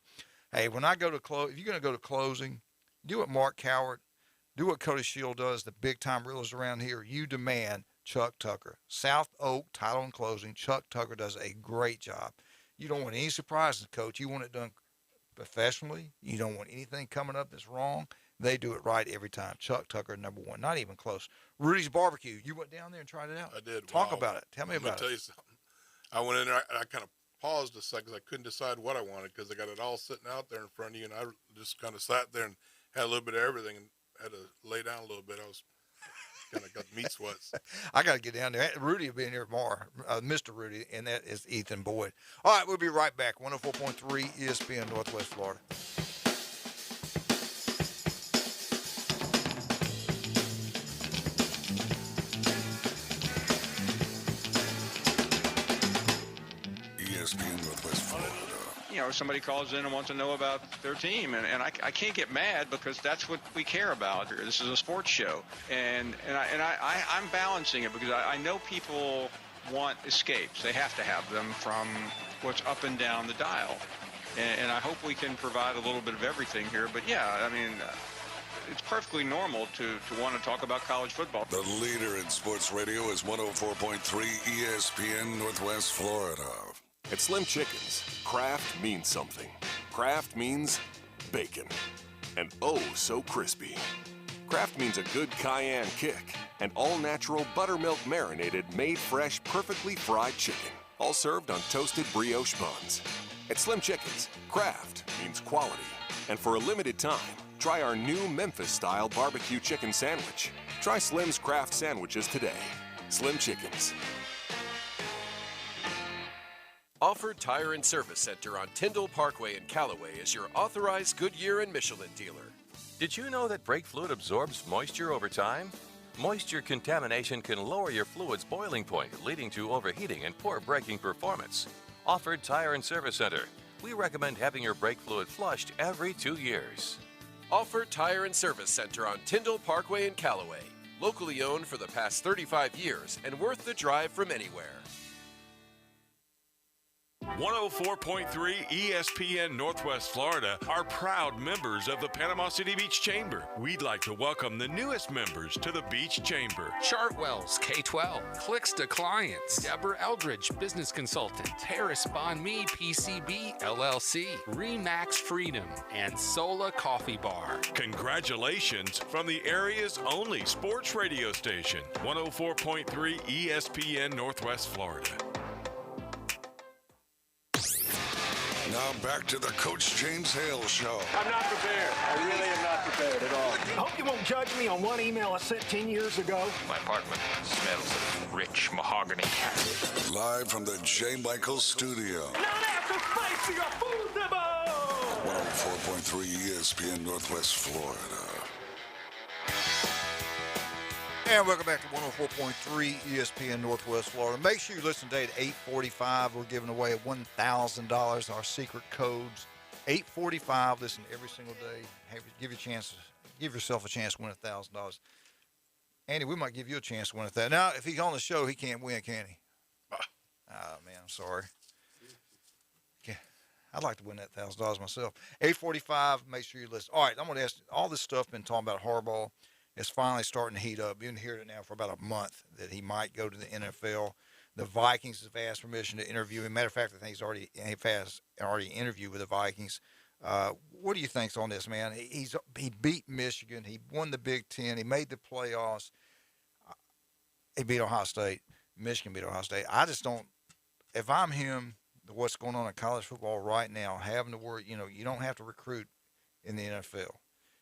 S11: Hey, when I go to if you're going to go to closing, do what Mark Coward, do what Cody Shield does, the big-time realtors around here. You demand Chuck Tucker. South Oak Title and Closing. Chuck Tucker does a great job. You don't want any surprises, Coach. You want it done professionally. You don't want anything coming up that's wrong. They do it right every time. Chuck Tucker, number one. Not even close. Rudy's Barbecue. You went down there and tried it out?
S12: I did.
S11: Talk about it. Tell me about it.
S12: Let me tell you something. I went in there, I kind of paused a second because I couldn't decide what I wanted because they got it all sitting out there in front of you, and I just kind of sat there and had a little bit of everything and had to lay down a little bit. I was kind of got meat sweats.
S11: I got to get down there. Rudy will be in here tomorrow, Mr. Rudy, and that is Ethan Boyd. All right, we'll be right back. 104.3 ESPN Northwest Florida.
S14: ESPN Northwest Florida.
S15: You know, somebody calls in and wants to know about their team, and I can't get mad because that's what we care about. This is a sports show, and I'm balancing it because I know people want escapes. They have to have them from what's up and down the dial, and I hope we can provide a little bit of everything here. But yeah, I mean, it's perfectly normal to want to talk about college football.
S14: The leader in sports radio is 104.3 ESPN Northwest Florida.
S16: At Slim Chickens, craft means something. Craft means bacon. And oh, so crispy. Craft means a good cayenne kick. And all-natural buttermilk marinated, made fresh, perfectly fried chicken. All served on toasted brioche buns. At Slim Chickens, craft means quality. And for a limited time, try our new Memphis-style barbecue chicken sandwich. Try Slim's Craft sandwiches today. Slim Chickens.
S17: Offered Tire and Service Center on Tyndall Parkway in Callaway is your authorized Goodyear and Michelin dealer.
S18: Did you know that brake fluid absorbs moisture over time? Moisture contamination can lower your fluid's boiling point, leading to overheating and poor braking performance. Offered Tire and Service Center. We recommend having your brake fluid flushed every 2 years.
S17: Offered Tire and Service Center on Tyndall Parkway in Callaway. Locally owned for the past 35 years and worth the drive from anywhere.
S5: 104.3 ESPN Northwest Florida are proud members of the Panama City Beach Chamber. We'd like to welcome the newest members to the Beach Chamber.
S19: Chartwell's K-12, Clicks to Clients, Deborah Eldridge, Business Consultant, Harris Bond Me PCB LLC, Remax Freedom, and Sola Coffee Bar.
S5: Congratulations from the area's only sports radio station, 104.3 ESPN Northwest Florida.
S14: Now back to the Coach James Hale Show.
S9: I'm not prepared. I really am not prepared at all. I hope you won't judge me on one email I sent 10 years ago.
S13: My apartment smells of rich mahogany.
S14: Live from the J. Michael Studio.
S9: Not after spicy or food
S14: 104.3 ESPN Northwest Florida.
S11: And welcome back to 104.3 ESPN Northwest Florida. Make sure you listen today at 8:45. We're giving away $1,000, our secret codes. 8:45. Listen every single day. Give yourself a chance to win $1,000. Andy, we might give you a chance to win $1,000. Now, if he's on the show, he can't win, can he? Oh, man, I'm sorry. I'd like to win that $1,000 myself. 8:45. Make sure you listen. All right, I'm going to ask you, all this stuff been talking about Harbaugh. It's finally starting to heat up. You've been hearing it now for about a month that he might go to the NFL. The Vikings have asked permission to interview him. Matter of fact, I think he's already interviewed with the Vikings. What do you think's on this, man? He beat Michigan. He won the Big Ten. He made the playoffs. He beat Ohio State. Michigan beat Ohio State. I just don't. If I'm him, what's going on in college football right now, having to worry, you don't have to recruit in the NFL.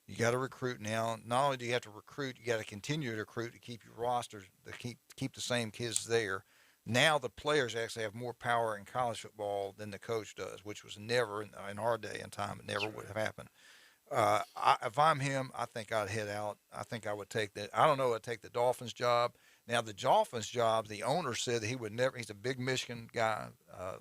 S11: You got to recruit now. Not only do you have to recruit, you got to continue to recruit to keep your rosters, to keep the same kids there. Now the players actually have more power in college football than the coach does, which was never in our day and time. It never would have happened. If I'm him, I think I'd head out. I think I would take that. I don't know. I'd take the Dolphins job. Now the Dolphins job, the owner said that he would never. He's a big Michigan guy,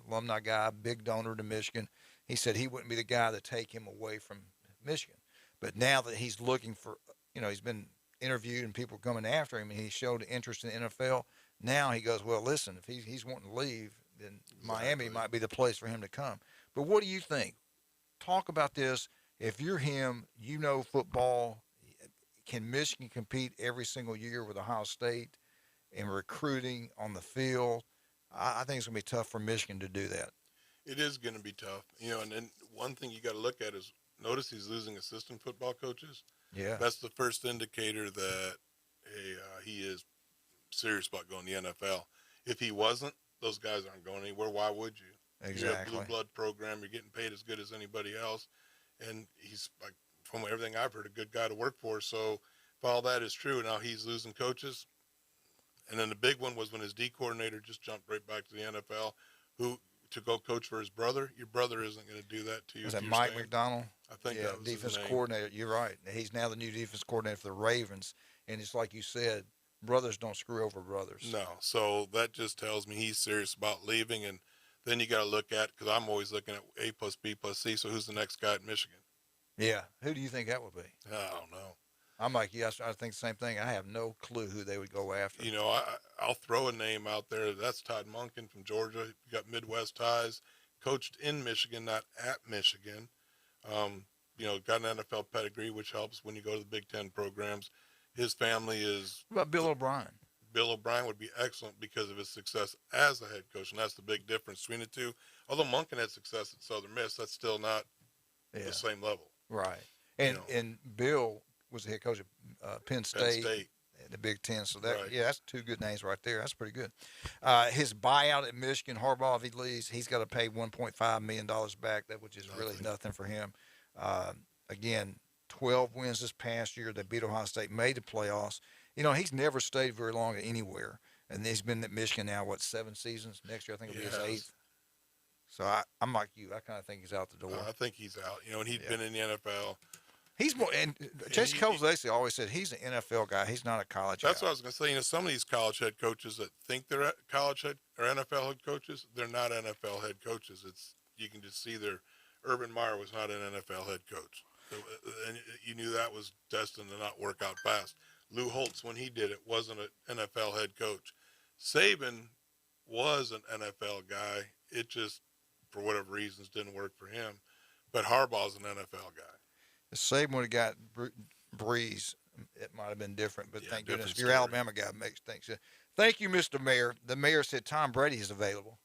S11: alumni guy, big donor to Michigan. He said he wouldn't be the guy to take him away from Michigan. But now that he's looking for, he's been interviewed and people coming after him, and he showed interest in the NFL. Now he goes, well, listen, if he's wanting to leave, then Miami might be the place for him to come. But what do you think? Talk about this. If you're him, football. Can Michigan compete every single year with Ohio State in recruiting on the field? I think it's going to be tough for Michigan to do that.
S12: It is going to be tough. And then one thing you got to look at is notice he's losing assistant football coaches.
S11: Yeah.
S12: That's the first indicator that he is serious about going to the NFL. If he wasn't, those guys aren't going anywhere. Why would you?
S11: Exactly.
S12: You're a blue blood program. You're getting paid as good as anybody else. And he's, like, from everything I've heard, a good guy to work for. So if all that is true, now he's losing coaches. And then the big one was when his D coordinator just jumped right back to the NFL, to go coach for his brother. Your brother isn't going to do that to you.
S11: Was that Mike McDonald?
S12: I think
S11: yeah,
S12: that was
S11: defense
S12: his name.
S11: coordinator. You're right. He's now the new defense coordinator for the Ravens. And it's like you said, brothers don't screw over brothers.
S12: No. So that just tells me he's serious about leaving. And then you got to look at, because I'm always looking at A plus B plus C. So who's the next guy at Michigan?
S11: Yeah. Who do you think that would be?
S12: I don't know.
S11: I'm like, yes, I think the same thing. I have no clue who they would go after.
S12: I'll throw a name out there. That's Todd Monken from Georgia. You got Midwest ties. Coached in Michigan, not at Michigan. Got an NFL pedigree, which helps when you go to the Big Ten programs. His family is.
S11: What about Bill O'Brien?
S12: Bill O'Brien would be excellent because of his success as a head coach, and that's the big difference between the two. Although Monken had success at Southern Miss, that's still not the same level.
S11: Right. And Bill was the head coach of Penn State. In the Big Ten. So that's two good names right there. That's pretty good. His buyout at Michigan, Harbaugh, if he leaves, he's got to pay $1.5 million back, which is really nothing for him. Again, 12 wins this past year. They beat Ohio State, made the playoffs. He's never stayed very long anywhere. And he's been at Michigan now, 7 seasons? Next year, I think it'll be his 8th. So I'm like you. I kind of think he's out the door.
S12: I think he's out. And he'd been in the NFL.
S11: He's more, and Jason Kozlowski always said he's an NFL guy. He's not a college guy.
S12: That's what I was going to say. Some of these college head coaches that think they're college head or NFL head coaches, they're not NFL head coaches. You can just see Urban Meyer was not an NFL head coach. And you knew that was destined to not work out fast. Lou Holtz, when he did it, wasn't an NFL head coach. Saban was an NFL guy. It just, for whatever reasons, didn't work for him. But Harbaugh's an NFL guy.
S11: If Saban would have got Breeze, it might have been different. But thank goodness, if you're
S12: story.
S11: Alabama guy, makes things. Thank you, Mr. Mayor. The mayor said Tom Brady is available.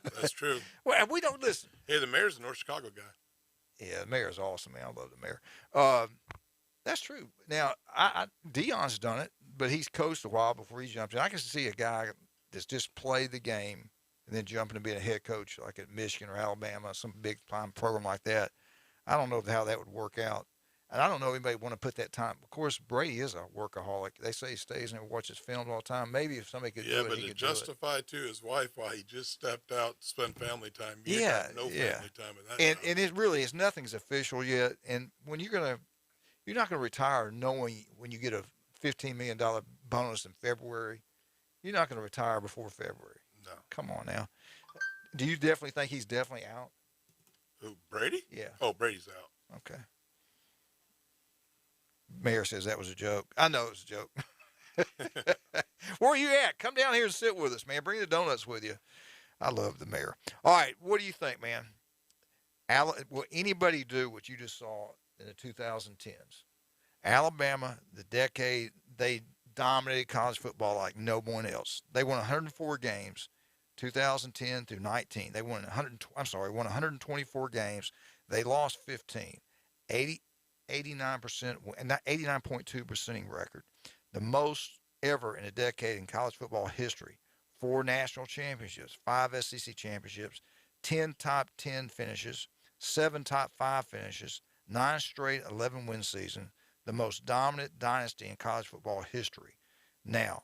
S12: That's true.
S11: Well, we don't listen.
S12: Hey, the mayor's a North Chicago guy.
S11: Yeah, the mayor's awesome, man. I love the mayor. That's true. Now, Deion's done it, but he's coached a while before he jumped in. I can see a guy that's just played the game and then jumping to being a head coach like at Michigan or Alabama, some big-time program like that. I don't know how that would work out. And I don't know if anybody want to put that time. Of course, Brady is a workaholic. They say he stays and watches films all the time. Maybe if somebody could do it, he could do it.
S12: Yeah, but to justify to his wife why he just stepped out to spend family time. Got no family time in that.
S11: And it really is, nothing's official yet. And when you're not gonna retire knowing when you get a $15 million bonus in February, you're not gonna retire before February.
S12: No.
S11: Come on now. Do you definitely think he's definitely out?
S12: Who, Brady?
S11: Yeah.
S12: Oh, Brady's out.
S11: Okay. Mayor says that was a joke. I know it was a joke. Where are you at? Come down here and sit with us, man. Bring the donuts with you. I love the mayor. All right, what do you think, man? Will anybody do what you just saw in the 2010s? Alabama, the decade, they dominated college football like no one else. They won 104 games. 2010 through 19, they won 124 games. They lost 15. 89%, and that 89.2% record, the most ever in a decade in college football history. 4 national championships, 5 SEC championships, 10 top 10 finishes, 7 top 5 finishes, 9 straight 11-win season, the most dominant dynasty in college football history. Now,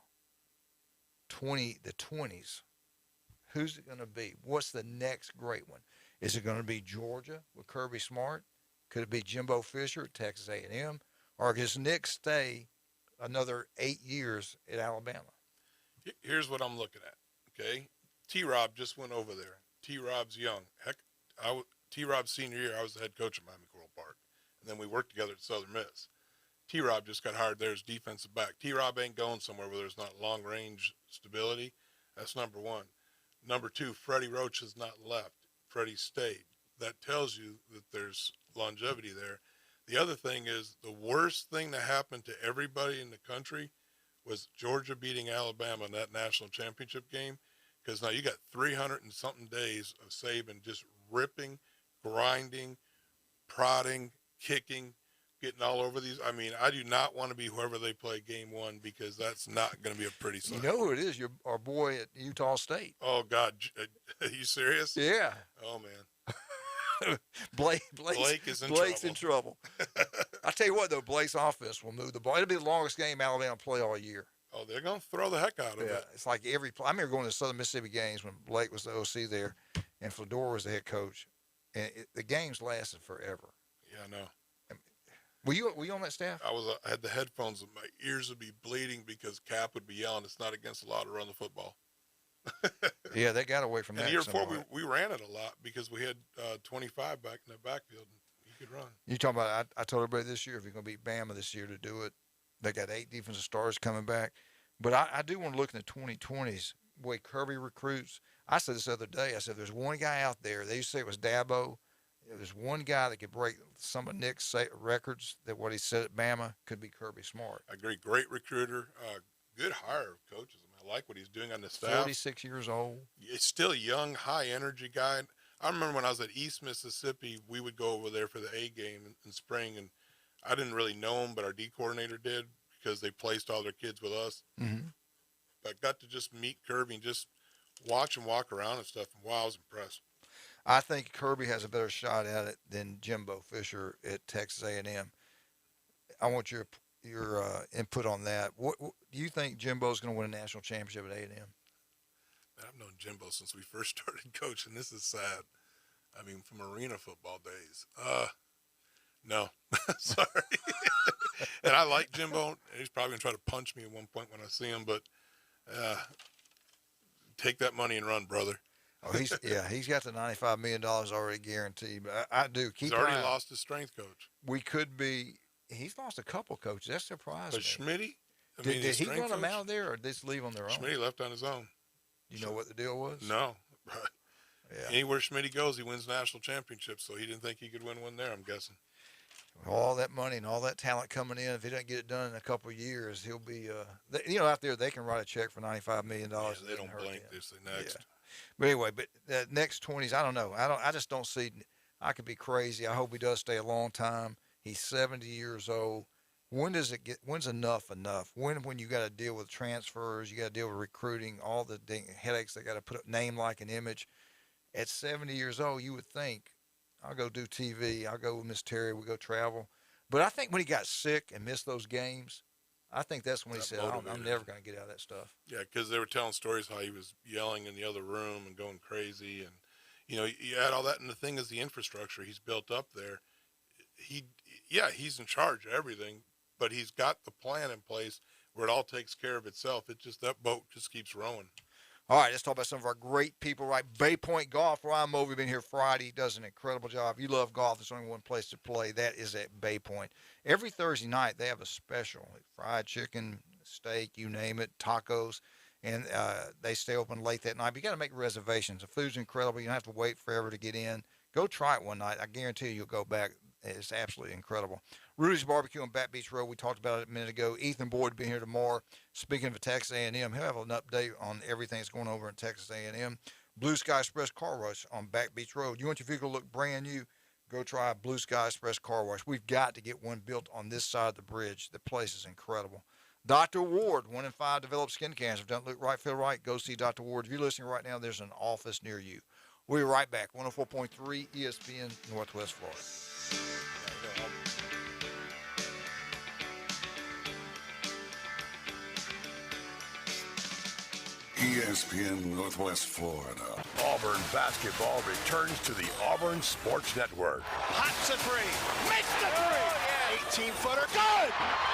S11: the 20s, who's it going to be? What's the next great one? Is it going to be Georgia with Kirby Smart? Could it be Jimbo Fisher at Texas A&M? Or does Nick stay another 8 years at Alabama?
S12: Here's what I'm looking at, okay? T-Rob just went over there. T-Rob's young. Heck, T-Rob's senior year, I was the head coach at Miami Coral Park. And then we worked together at Southern Miss. T-Rob just got hired there as defensive back. T-Rob ain't going somewhere where there's not long-range stability. That's number one. Number two, Freddie Roach has not left. Freddie stayed. That tells you that there's longevity there. The other thing is the worst thing that happened to everybody in the country was Georgia beating Alabama in that national championship game, because now you got 300 and something days of Saban just ripping, grinding, prodding, kicking, getting all over these. I mean, I do not want to be whoever they play game one, because that's not going to be a pretty sight.
S11: You know who it is? Our boy at Utah State.
S12: Oh, God. Are you serious?
S11: Yeah.
S12: Oh, man.
S11: Blake
S12: is in
S11: Blake's
S12: trouble.
S11: in trouble. I tell you what, though, Blake's offense will move the ball. It'll be the longest game Alabama play all year.
S12: Oh, they're going to throw the heck out of it.
S11: It's like I remember going to Southern Mississippi games when Blake was the OC there and Fedora was the head coach. And the games lasted forever.
S12: Yeah, I know.
S11: Were you on that staff?
S12: I had the headphones and my ears would be bleeding because Cap would be yelling, "It's not against the law to run the football."
S11: Yeah, they got away from that.
S12: And the year before, we ran it a lot because we had 25 back in the backfield, and he could run.
S11: You talking about? I told everybody this year, if you're going to beat Bama this year, to do it. They got 8 defensive stars coming back, but I do want to look in the 2020s way Kirby recruits. I said this the other day. I said there's one guy out there. They used to say it was Dabo. There's one guy that could break some of Nick's records. That what he said at Bama could be Kirby Smart.
S12: I agree. Great recruiter. Good hire of coaches. I like what he's doing on the staff.
S11: 46 years old.
S12: He's still a young, high-energy guy. I remember when I was at East Mississippi, we would go over there for the A game in spring, and I didn't really know him, but our D coordinator did because they placed all their kids with us.
S11: Mm-hmm.
S12: I got to just meet Kirby and just watch him walk around and stuff, and wow, I was impressed.
S11: I think Kirby has a better shot at it than Jimbo Fisher at Texas A&M. I want your input on that. What do you think Jimbo's going to win a national championship at A&M?
S12: I've known Jimbo since we first started coaching. This is sad. I mean, from arena football days. No, sorry. And I like Jimbo. He's probably going to try to punch me at one point when I see him, but take that money and run, brother.
S11: Oh, he's got the $95 million already guaranteed. But I do keep.
S12: He's already lost his strength coach.
S11: We could be. He's lost a couple coaches. That surprised
S12: me.
S11: But
S12: Schmitty?
S11: Did he run them out of there, or did they just leave on their own?
S12: Schmitty left on his own.
S11: You know what the deal was?
S12: No.
S11: Yeah.
S12: Anywhere Schmitty goes, he wins national championships, so he didn't think he could win one there, I'm guessing.
S11: All that money and all that talent coming in, if he doesn't get it done in a couple of years, he'll be, out there, they can write a check for $95 million.
S12: Yeah, they don't blink. They say next.
S11: Yeah. But anyway, next 20s, I don't know. I just don't see, I could be crazy. I hope he does stay a long time. He's 70 years old. When's enough? When you got to deal with transfers, you got to deal with recruiting, all the headaches they got to put up, name, like, and image. At 70 years old, you would think, I'll go do TV. I'll go with Miss Terry. We go travel. But I think when he got sick and missed those games, I think that's when he said, I'm never going to get out of that stuff.
S12: Yeah, because they were telling stories how he was yelling in the other room and going crazy. And, you add all that. And the thing is the infrastructure he's built up there. He's in charge of everything, but he's got the plan in place where it all takes care of itself. That boat just keeps rowing.
S11: All right, let's talk about some of our great people, right? Bay Point Golf, Ryan Mulvey, been here Friday. He does an incredible job. If you love golf, there's only one place to play. That is at Bay Point. Every Thursday night, they have a special, like fried chicken, steak, you name it, tacos, and they stay open late that night. But you got to make reservations. The food's incredible. You don't have to wait forever to get in. Go try it one night. I guarantee you'll go back. It's absolutely incredible. Rudy's Barbecue on Back Beach Road. We talked about it a minute ago. Ethan Boyd will be here tomorrow. Speaking of Texas A&M, he'll have an update on everything that's going over in Texas A&M. Blue Sky Express Car Wash on Back Beach Road. You want your vehicle to look brand new? Go try Blue Sky Express Car Wash. We've got to get one built on this side of the bridge. The place is incredible. Dr. Ward, 1 in 5 develop skin cancer. If it doesn't look right, feel right, go see Dr. Ward. If you're listening right now, there's an office near you. We'll be right back. 104.3 ESPN Northwest Florida.
S14: ESPN Northwest Florida.
S7: Auburn basketball returns to the Auburn Sports Network.
S9: Hots a three. Makes the three. 18-footer. Good.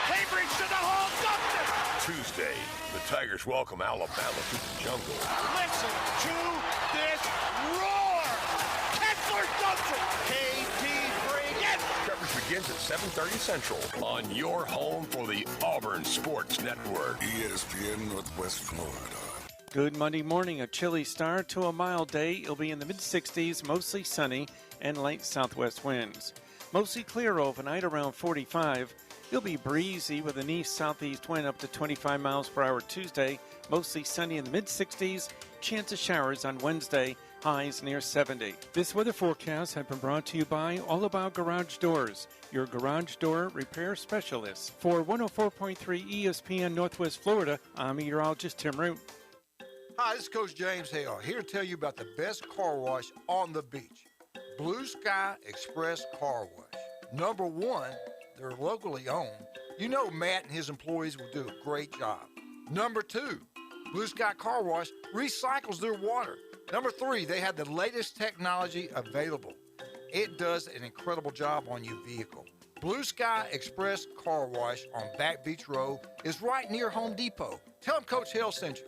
S9: Cambridge to the hole. Dunked it.
S7: Tuesday, the Tigers welcome Alabama to the jungle.
S9: Listen to this roar. Kessler dunks it. KP3 gets it.
S7: Coverage begins at 7:30 Central on your home for the Auburn Sports Network.
S14: ESPN Northwest Florida.
S30: Good Monday morning. A chilly start to a mild day. It'll be in the mid-60s, mostly sunny, and light southwest winds. Mostly clear overnight around 45. It'll be breezy with an east-southeast wind up to 25 miles per hour Tuesday. Mostly sunny in the mid-60s. Chance of showers on Wednesday. Highs near 70. This weather forecast has been brought to you by All About Garage Doors, your garage door repair specialists. For 104.3 ESPN Northwest Florida, I'm meteorologist Tim Root.
S11: Hi, this is Coach James Hale, here to tell you about the best car wash on the beach. Blue Sky Express Car Wash. Number one, they're locally owned. You know Matt and his employees will do a great job. Number two, Blue Sky Car Wash recycles their water. Number three, they have the latest technology available. It does an incredible job on your vehicle. Blue Sky Express Car Wash on Back Beach Road is right near Home Depot. Tell them Coach Hale sent you.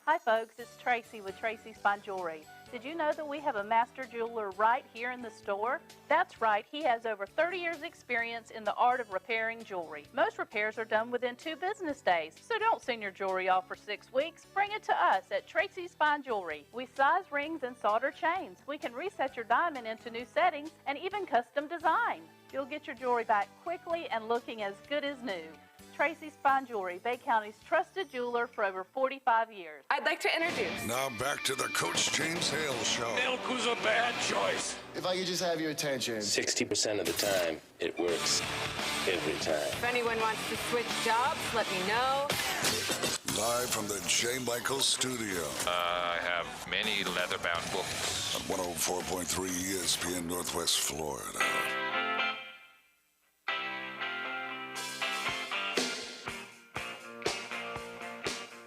S20: Hi folks, it's Tracy with Tracy's Fine Jewelry. Did you know that we have a master jeweler right here in the store? That's right, he has over 30 years experience in the art of repairing jewelry. Most repairs are done within 2 business days, so don't send your jewelry off for 6 weeks. Bring it to us at Tracy's Fine Jewelry. We size rings and solder chains. We can reset your diamond into new settings and even custom design. You'll get your jewelry back quickly and looking as good as new. Tracy's Fine Jewelry, Bay County's trusted jeweler for over 45 years.
S21: I'd like to introduce.
S14: Now back to the Coach James Hale Show.
S7: Milk was a bad choice.
S22: If I could just have your attention. 60% of the time, it works every time.
S21: If anyone wants to switch jobs, let me know.
S14: Live from the J. Michael Studio.
S13: I have many leather-bound books.
S14: On 104.3 ESPN Northwest Florida.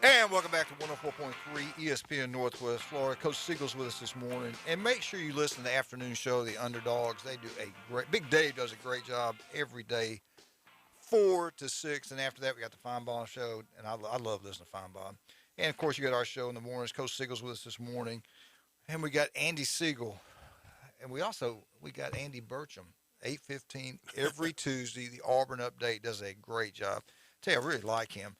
S11: And welcome back to 104.3 ESPN Northwest Florida. Coach Siegel's with us this morning. And make sure you listen to the afternoon show, The Underdogs. They do a great, Big Dave does a great job every day, 4 to 6. And after that, we got the Feinbaum show. And I love listening to Feinbaum. And, of course, you got our show in the mornings. Coach Siegel's with us this morning. And we got Andy Siegel. And we got Andy Burcham, 8:15 every Tuesday. The Auburn Update does a great job. Tell you, I really like him.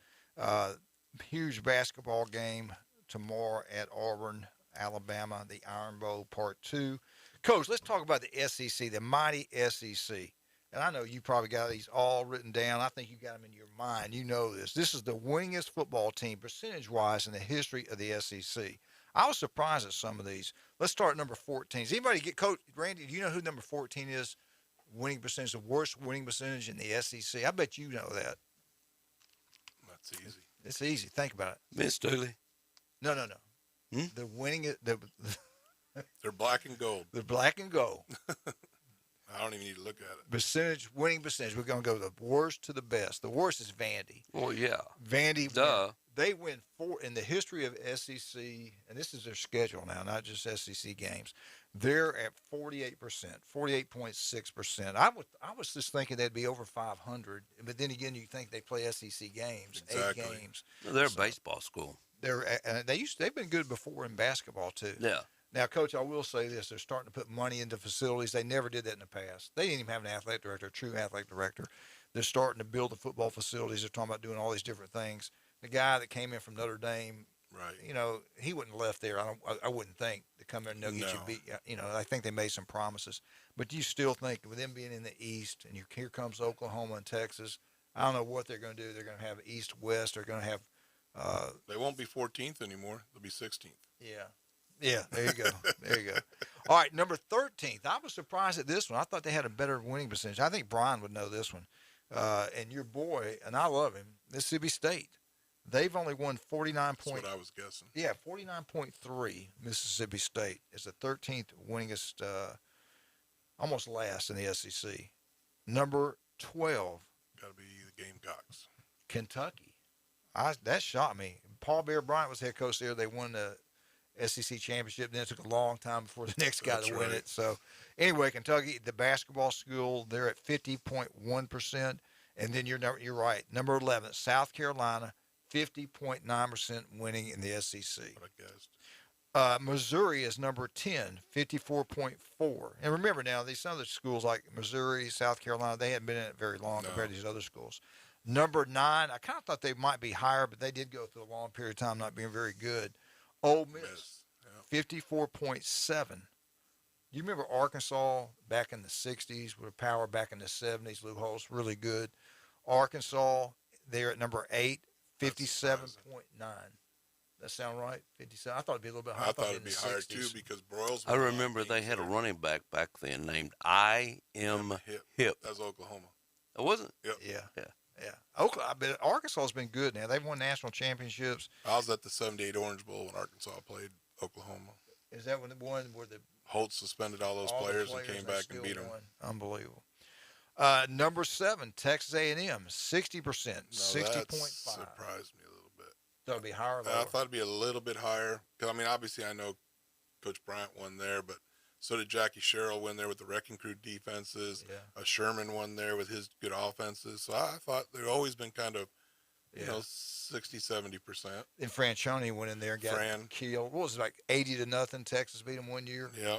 S11: Huge basketball game tomorrow at Auburn, Alabama, the Iron Bowl Part 2. Coach, let's talk about the SEC, the mighty SEC. And I know you probably got these all written down. I think you got them in your mind. You know this. This is the winningest football team, percentage-wise, in the history of the SEC. I was surprised at some of these. Let's start at number 14. Does anybody get, Coach Randy, do you know who number 14 is? Winning percentage, the worst winning percentage in the SEC. I bet you know that.
S12: That's easy.
S11: It's easy. Think about it.
S1: Miss Dooley.
S11: No. The winning,
S12: They're black and gold.
S11: They're black and gold.
S12: I don't even need to look at it.
S11: Winning percentage. We're going to go the worst to the best. The worst is Vandy.
S1: Well, yeah.
S11: Vandy.
S1: Duh.
S11: They win 4 in the history of SEC, and this is their schedule now, not just SEC games. They're at 48%, 48.6%. I was just thinking they'd be over 500, but then again, you think they play SEC games,
S12: exactly.
S11: 8 games.
S1: They're a baseball school.
S11: They've been good before in basketball too.
S1: Yeah.
S11: Now, Coach, I will say this: they're starting to put money into facilities. They never did that in the past. They didn't even have an athletic director, a true athletic director. They're starting to build the football facilities. They're talking about doing all these different things. The guy that came in from Notre Dame,
S12: right?
S11: You know, he wouldn't have left there. I wouldn't think to come there and they'll get you beat. You know, I think they made some promises, but you still think with them being in the East, and here comes Oklahoma and Texas. I don't know what they're going to do. They're going to have East West. They're going to have.
S12: They won't be 14th anymore. They'll be 16th.
S11: Yeah. There you go. All right, number 13th. I was surprised at this one. I thought they had a better winning percentage. I think Brian would know this one. And your boy, and I love him, Mississippi State. They've only won 49
S12: That's what I was guessing.
S11: Yeah, 49.3. Mississippi State is the 13th winningest, almost last in the SEC. Number 12.
S12: Got to be the Gamecocks.
S11: Kentucky. That shocked me. Paul Bear Bryant was head coach there. They won the SEC championship. Then it took a long time before the next guy to win it. So, anyway, Kentucky, the basketball school, they're at 50.1%. And then you're right. Number 11, South Carolina, 50.9% winning in the SEC.
S12: What I guessed.
S11: Missouri is number 10, 54.4. And remember now, these other schools like Missouri, South Carolina, they hadn't been in it very long compared to these other schools. Number 9, I kind of thought they might be higher, but they did go through a long period of time not being very good. Ole Miss, 54.7. You remember Arkansas back in the 60s with power back in the 70s, Lou Holtz, really good. Arkansas, they're at number 8, 57.9. That sound right? 57. I thought it'd be a little bit higher.
S12: I thought it'd be higher too because Broyles.
S1: I remember they had a running back then named I M Hip.
S12: That's Oklahoma.
S1: It wasn't.
S12: Yep.
S11: Yeah. Oklahoma, but Arkansas has been good now. They've won national championships.
S12: I was at the '78 Orange Bowl when Arkansas played Oklahoma.
S11: Is that when the one where the
S12: Holtz suspended all those players and came back and beat them?
S11: Unbelievable. Number 7, Texas A&M, 60%, 60.5.
S12: Surprised me a little bit.
S11: Thought it'd be higher. Or lower?
S12: I thought it'd be a little bit higher. Because I mean, obviously, I know Coach Bryant won there, but so did Jackie Sherrill win there with the Wrecking Crew defenses. Yeah. Sherman won there with his good offenses. So I thought they've always been kind of, you know, 60, 70%.
S11: And Franchione went in there and got killed. What was it, like 80-0? Texas beat them one year.
S12: Yeah.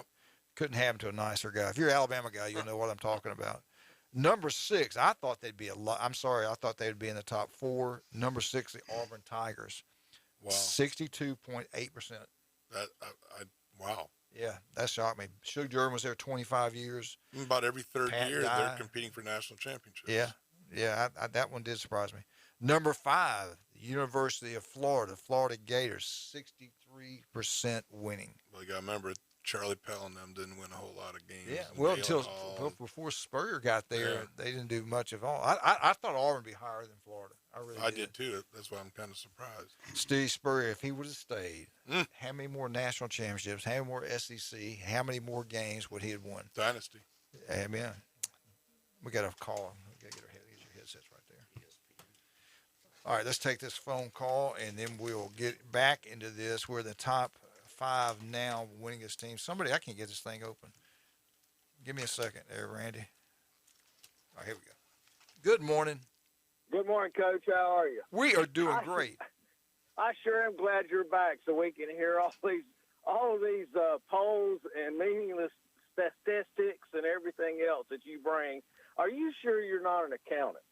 S11: Couldn't happen to a nicer guy. If you're an Alabama guy, you'll know what I'm talking about. Number 6, I thought they'd be I thought they'd be in the top 4. Number 6, the Auburn Tigers.
S12: Wow.
S11: 62.8%.
S12: Wow.
S11: Yeah, that shocked me. Suge Jordan was there 25 years.
S12: About every third
S11: Pat
S12: year,
S11: Dye.
S12: they're competing for national championships.
S11: Yeah, that one did surprise me. Number 5, University of Florida, Florida Gators, 63% winning.
S12: Well, you got to remember, Charlie Pell and them didn't win a whole lot of games.
S11: Yeah, well, before Spurrier got there, they didn't do much of all. I thought Auburn would be higher than Florida. I did
S12: too. That's why I'm kind of surprised.
S11: Steve Spurrier, if he would have stayed, how many more national championships, how many more SEC, how many more games would he have won?
S12: Dynasty.
S11: Amen. We got to call him. We got to get your headsets right there. All right, let's take this phone call, and then we'll get back into this. We're the top 5 now winningest team. Somebody, I can't get this thing open. Give me a second there, Randy. All right, here we go. Good morning.
S3: Good morning, Coach. How are you?
S11: We are doing great.
S3: I sure am glad you're back so we can hear all of these polls and meaningless statistics and everything else that you bring. Are you sure you're not an accountant?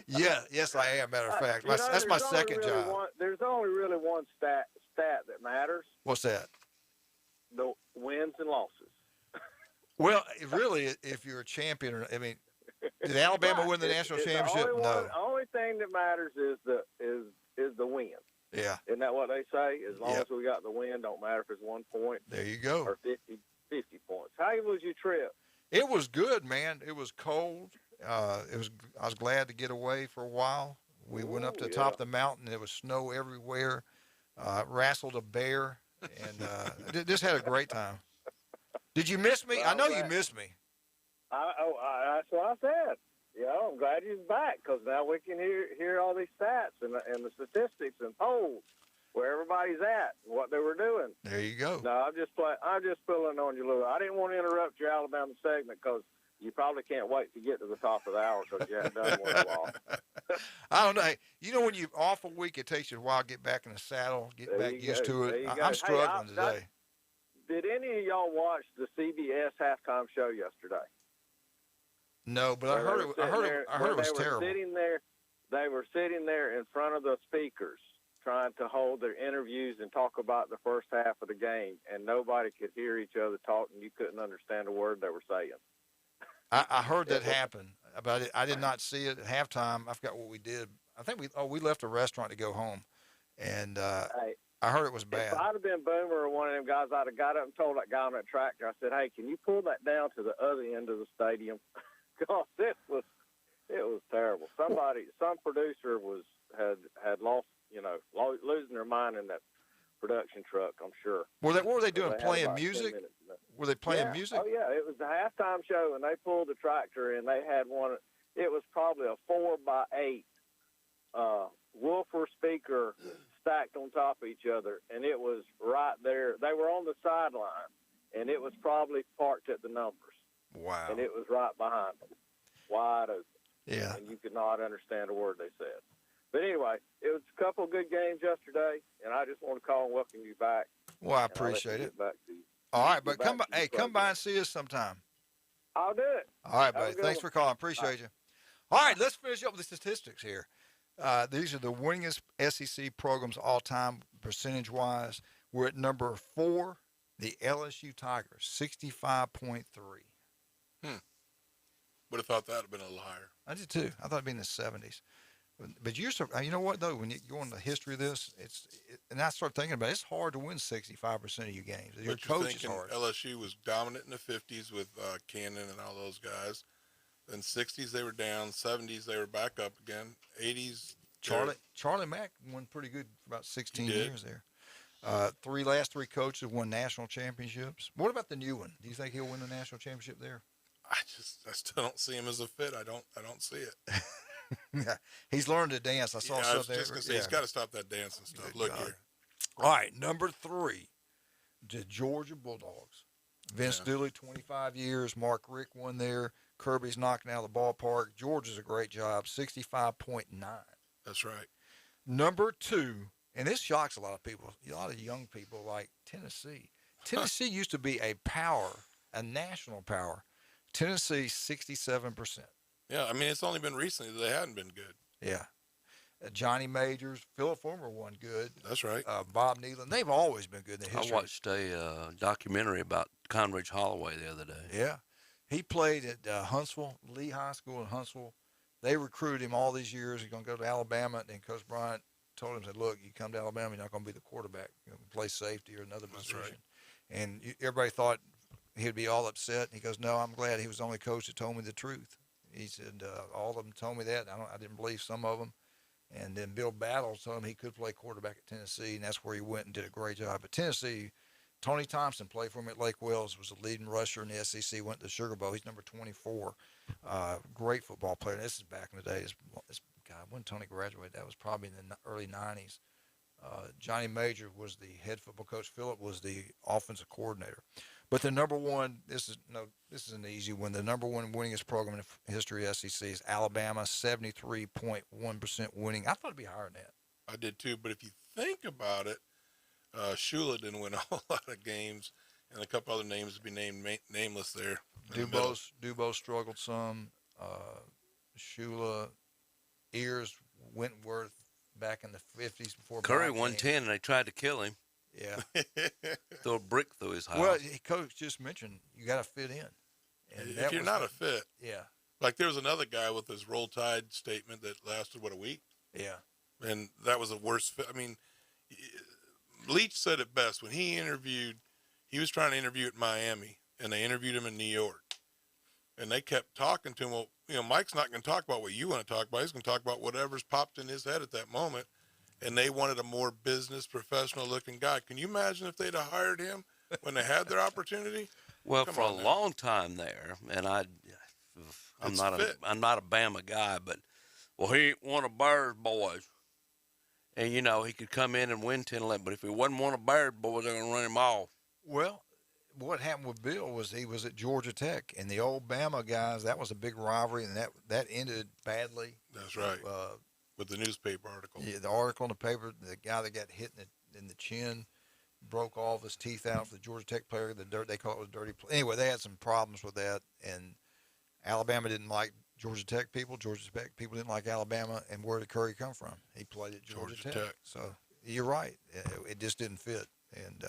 S11: Yes, I am. Matter of fact, that's my second job.
S3: There's only really one stat that matters.
S11: What's that?
S3: The wins and losses.
S11: Well, really, if you're a champion, did Alabama win the national championship? No.
S3: The only thing that matters is the win.
S11: Yeah.
S3: Isn't that what they say? As long as we got the win, don't matter if it's 1 point.
S11: There you go.
S3: Or 50 points. How was your trip?
S11: It was good, man. It was cold. I was glad to get away for a while. We went up to the top of the mountain. There was snow everywhere. Wrestled a bear, and just had a great time. Did you miss me?
S3: Well,
S11: I know you missed me.
S3: That's what I said. I'm glad you're back because now we can hear all these stats and the statistics and polls where everybody's at and what they were doing.
S11: There you go.
S3: No, I'm just pulling on you, Lou. I didn't want to interrupt your Alabama segment because you probably can't wait to get to the top of the hour because you haven't done one in a while.
S11: I don't know. Hey, when you're off a week, it takes you a while to get back in the saddle, get back used to it. I'm struggling today.
S3: Did any of y'all watch the CBS halftime show yesterday?
S11: No, but I heard it was terrible.
S3: They were sitting there in front of the speakers trying to hold their interviews and talk about the first half of the game, and nobody could hear each other talk, and you couldn't understand a word they were saying.
S11: I heard that happen, but I did not see it at halftime. I forgot what we did. I think we left a restaurant to go home, and I heard it was bad.
S3: If I'd have been Boomer or one of them guys, I'd have got up and told that guy on that tractor, I said, hey, can you pull that down to the other end of the stadium? because it was terrible. Some producer had lost, losing their mind in that production truck, I'm sure.
S11: What were they doing?
S3: They had
S11: Playing
S3: about 10
S11: music?
S3: minutes.
S11: Were they playing
S3: Yeah.
S11: music?
S3: Oh yeah, it was the halftime show, and they pulled the tractor, and they had one. It was probably a 4x8 woofer speaker stacked on top of each other, and it was right there. They were on the sideline, and it was probably parked at the numbers.
S11: Wow.
S3: And it was right behind them, wide open.
S11: Yeah.
S3: And you could not understand a word they said. But anyway, it was a couple of good games yesterday, and I just want to call and welcome you back.
S11: Well, I
S3: And I'll let
S11: appreciate
S3: you
S11: it.
S3: get back to you.
S11: All right,
S3: Get
S11: but
S3: back
S11: come by.
S3: to the
S11: Hey, come
S3: program.
S11: by and see us sometime.
S3: I'll do it.
S11: All right,
S3: Have a
S11: buddy.
S3: good
S11: Thanks
S3: one.
S11: for calling. Appreciate you. All right, let's finish up with the statistics here. These are the winningest SEC programs all time, percentage-wise. We're at number 4, the LSU Tigers, 65.3.
S12: Would have thought that would have been a little higher.
S11: I did too. I thought it'd be in the 70s. But you know what though? When you go on the history of this, and I start thinking about it, it's hard to win 65% of your games. Your
S12: But you're
S11: coach is
S12: thinking
S11: hard.
S12: LSU was dominant in the 50s with Cannon and all those guys. Then 60s they were down. 70s they were back up again. 80s
S11: Charlie Mack won pretty good for about 16
S12: He did.
S11: years there. Last three coaches have won national championships. What about the new one? Do you think he'll win the national championship there?
S12: I still don't see him as a fit. I don't see it.
S11: Yeah, he's learned to dance. I saw
S12: I was
S11: something
S12: just
S11: there.
S12: gonna say he's got to stop that dancing stuff.
S11: Good
S12: Look
S11: God.
S12: here.
S11: All right, number 3, the Georgia Bulldogs. Vince Dooley, 25 years. Mark Rick won there. Kirby's knocking out of the ballpark. Georgia's a great job, 65.9.
S12: That's right.
S11: Number 2, and this shocks a lot of people, a lot of young people like Tennessee. Tennessee used to be a power, a national power. Tennessee, 67%.
S12: Yeah, I mean it's only been recently that they hadn't been good.
S11: Yeah. Johnny Majors, Philip Fulmer won good.
S12: That's right.
S11: Bob Nealon. They've always been good in the history.
S1: I watched a documentary about Conridge Holloway the other day.
S11: Yeah. He played at Huntsville, Lee High School in Huntsville. They recruited him all these years. He's going to go to Alabama. And then Coach Bryant told him, said, look, you come to Alabama, you're not going to be the quarterback. You're going to play safety or another position.
S12: right.
S11: And everybody thought he'd be all upset. And he goes, no, I'm glad he was the only coach that told me the truth. He said, all of them told me that. I didn't believe some of them. And then Bill Battle told him he could play quarterback at Tennessee, and that's where he went and did a great job. At Tennessee, Tony Thompson played for him at Lake Wells, was the leading rusher in the SEC, went to the Sugar Bowl. He's number 24. Great football player. And this is back in the day. God, when Tony graduated, that was probably in the early 90s. Johnny Major was the head football coach. Phillip was the offensive coordinator. But the number one, this is an easy one. The number one winningest program in the history of SEC is Alabama, 73.1% winning. I thought it'd be higher than that.
S12: I did too, but if you think about it, Shula didn't win a whole lot of games, and a couple other names to be named nameless there.
S11: Dubose struggled some. Shula, Ears, Wentworth back in the 50s before
S1: Curry
S11: Brock
S1: won
S11: came.
S1: 10, and they tried to kill him.
S11: Yeah.
S1: Throw a brick through his house.
S11: Well, Coach just mentioned you got to fit in. And
S12: If
S11: that
S12: you're
S11: was
S12: not a fit,
S11: yeah.
S12: Like there was another guy with his Roll Tide statement that lasted a week,
S11: Yeah.
S12: and that was the worst fit. I mean, Leach said it best when he interviewed. He was trying to interview at Miami, and they interviewed him in New York, and they kept talking to him. Well, Mike's not going to talk about what you want to talk about. He's going to talk about whatever's popped in his head at that moment. And they wanted a more business, professional-looking guy. Can you imagine if they'd have hired him when they had their opportunity?
S1: Well,
S12: Come
S1: for a
S12: on now.
S1: long time there, and I'm
S12: It's
S1: not
S12: fit.
S1: I'm not a Bama guy, but he ain't one of Bears boys. And he could come in and win 10-11, but if he wasn't one of Bears boys, they're gonna run him off.
S11: Well, what happened with Bill was he was at Georgia Tech, and the old Bama guys, that was a big rivalry, and that ended badly.
S12: That's right. With the newspaper article.
S11: Yeah, the article in the paper, the guy that got hit in the chin, broke all of his teeth out for the Georgia Tech player. They call it was dirty play. Anyway, they had some problems with that, and Alabama didn't like Georgia Tech people. Georgia Tech people didn't like Alabama. And where did Curry come from? He played at Georgia Tech. So you're right. It just didn't fit. And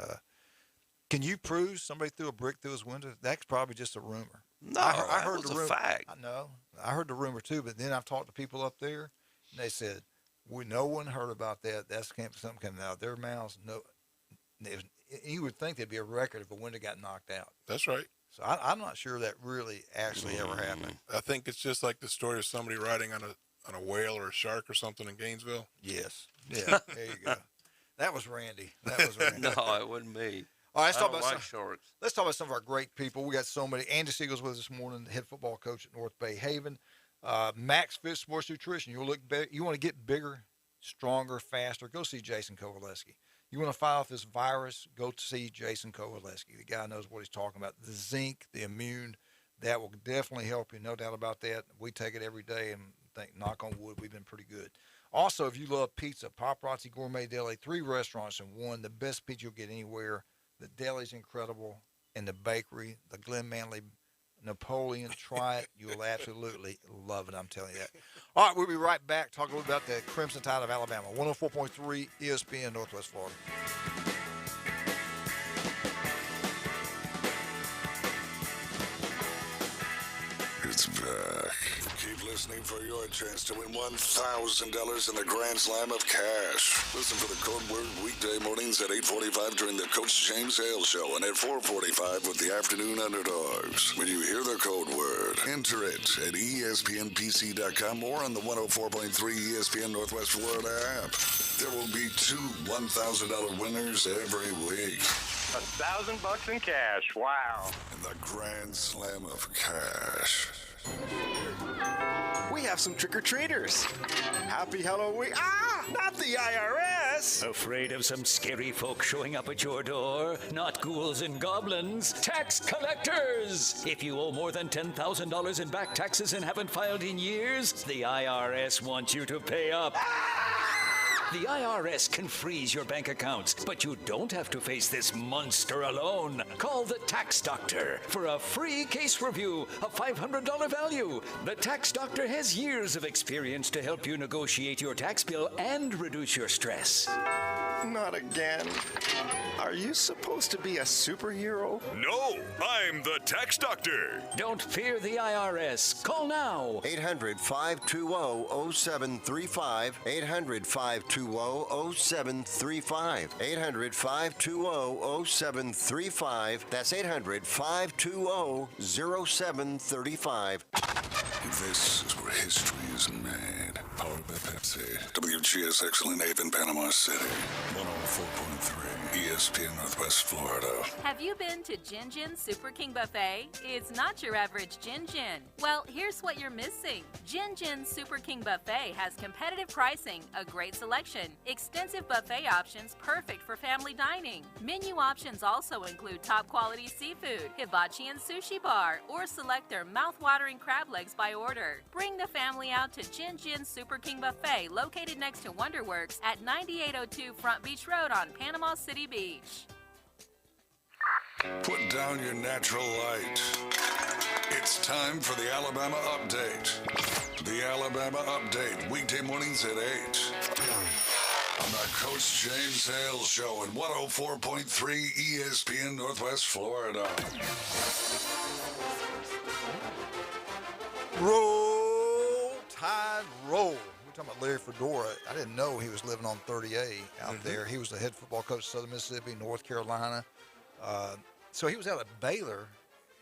S11: can you prove somebody threw a brick through his window? That's probably just a rumor.
S1: No,
S11: I heard
S1: was
S11: the
S1: a
S11: rumor.
S1: fact.
S11: I know. I heard the rumor too, but then I've talked to people up there, and they said, no one heard about that. That's something coming out of their mouths. No, you would think there'd be a record if a window got knocked out.
S12: That's right.
S11: So I'm not sure that really actually ever happened.
S12: I think it's just like the story of somebody riding on a whale or a shark or something in Gainesville.
S11: Yes. Yeah, there you go. That was Randy. That was Randy.
S1: No, it wasn't me.
S11: All right,
S1: I don't like sharks.
S11: Let's talk about some of our great people. We got so many. Andy Siegel's with us this morning, the head football coach at North Bay Haven. Max Fit Sports Nutrition. You want to get bigger, stronger, faster. Go see Jason Kowaleski. You want to fight off this virus? Go see Jason Kowaleski. The guy knows what he's talking about. The zinc, the immune, that will definitely help you. No doubt about that. We take it every day and think, knock on wood, we've been pretty good. Also, if you love pizza, Paparazzi Gourmet Deli, 3 restaurants in one, the best pizza you'll get anywhere. The deli's incredible, and the bakery, the Glen Manley Napoleon, try it. You will absolutely love it, I'm telling you that. All right, we'll be right back talking a little about the Crimson Tide of Alabama, 104.3 ESPN Northwest Florida.
S14: It's back. Keep listening for your chance to win $1,000 in the Grand Slam of cash. Listen for the code word weekday mornings at 8:45 during the Coach James Hale Show and at 4:45 with the Afternoon Underdogs. When you hear the code word, enter it at ESPNPC.com or on the 104.3 ESPN Northwest Florida app. There will be 2 $1,000 winners every week.
S9: $1,000 in cash. Wow.
S14: In the Grand Slam of cash.
S4: We have some trick-or-treaters. Happy Halloween. Ah, not the IRS.
S6: Afraid of some scary folk showing up at your door? Not ghouls and goblins, tax collectors. If you owe more than $10,000 in back taxes and haven't filed in years, the IRS wants you to pay up. The IRS can freeze your bank accounts, but you don't have to face this monster alone. Call the Tax Doctor for a free case review of $500 value. The Tax Doctor has years of experience to help you negotiate your tax bill and reduce your stress.
S4: Not again. Are you supposed to be a superhero?
S5: No, I'm the Tax Doctor.
S6: Don't fear the IRS. Call now.
S8: 800-520-0735. 800-520-0735. 800-520-0735. That's 800-520-0735.
S14: This is where history is made. Powered by Pepsi. WGSX Lynn Haven, Panama City. 104.3 ESPN Northwest Florida.
S23: Have you been to Gin Gin Super King Buffet? It's not your average Gin Gin. Well, here's what you're missing. Gin Gin Super King Buffet has competitive pricing, a great selection, extensive buffet options perfect for family dining. Menu options also include top quality seafood, hibachi and sushi bar, or select their mouth-watering crab legs by order. Bring the family out to Gin Gin Super King Buffet, located next to Wonderworks at 9802 Front Beach Road on Panama City Beach.
S14: Put down your natural light. It's time for the Alabama Update. The Alabama Update, weekday mornings at 8. On the Coach James Hale Show at 104.3 ESPN Northwest Florida.
S11: Roll, Tide, roll. We're talking about Larry Fedora. I didn't know he was living on 30A out there. He was the head football coach of Southern Mississippi, North Carolina. So he was out at Baylor,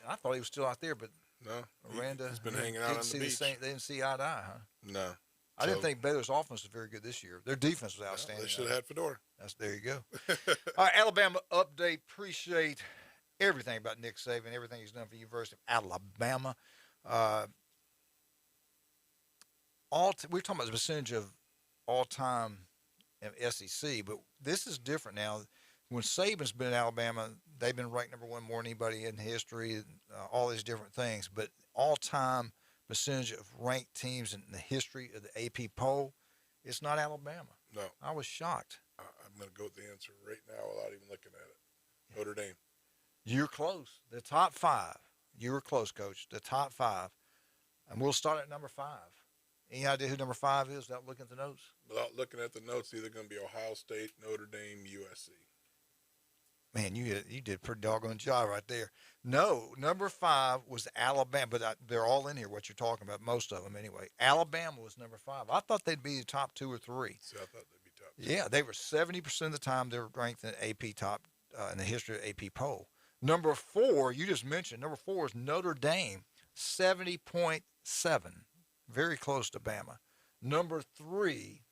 S11: and I thought he was still out there, but
S12: no,
S11: Miranda,
S12: he's been hanging out on the beach.
S11: They didn't see eye to eye, huh?
S12: No.
S11: I didn't think Baylor's offense was very good this year. Their defense was outstanding.
S12: They should have had Fedora.
S11: There you go. All right, Alabama update. Appreciate everything about Nick Saban, everything he's done for the University of Alabama. We're talking about the percentage of all-time SEC, but this is different now. When Saban's been in Alabama, they've been ranked number 1 more than anybody in history, all these different things. But all-time percentage of ranked teams in the history of the AP poll, it's not Alabama.
S12: No.
S11: I was shocked.
S12: I'm going to go with the answer right now without even looking at it. Notre Dame.
S11: You're close. The top 5. You were close, Coach. The top 5. And we'll start at number 5. Any idea who number 5 is without looking at the notes?
S12: Without looking at the notes, either going to be Ohio State, Notre Dame, USC.
S11: Man, you did a pretty doggone job right there. No, number 5 was Alabama, but they're all in here, what you're talking about, most of them anyway. Alabama was number 5. I thought they'd be the top 2 or 3.
S12: See, I thought they'd be top
S11: 2. Yeah, they were 70% of the time they were ranked in AP top in the history of AP poll. Number 4, you just mentioned, number 4 is Notre Dame, 70.7. Very close to Bama. Number 3,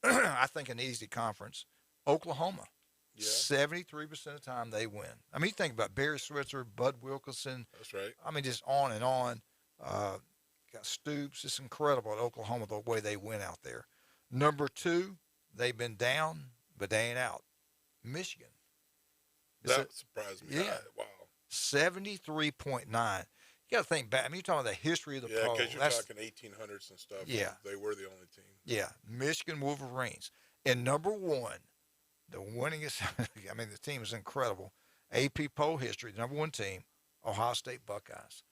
S11: I think an easy conference, Oklahoma. Yeah. 73% of the time they win. I mean, you think about Barry Switzer, Bud Wilkinson.
S12: That's right.
S11: I mean, just on and on. Got Stoops. It's incredible at Oklahoma the way they win out there. Number 2, they've been down, but they ain't out. Michigan.
S12: That surprised me.
S11: Yeah.
S12: Wow.
S11: 73.9. You got to think back. I mean, you're talking about the history of the poll.
S12: Yeah, because you're talking 1800s and stuff.
S11: Yeah.
S12: They were the only team.
S11: Yeah. Michigan Wolverines. And number 1, the winningest, I mean, the team is incredible. AP poll history, the number 1 team, Ohio State Buckeyes.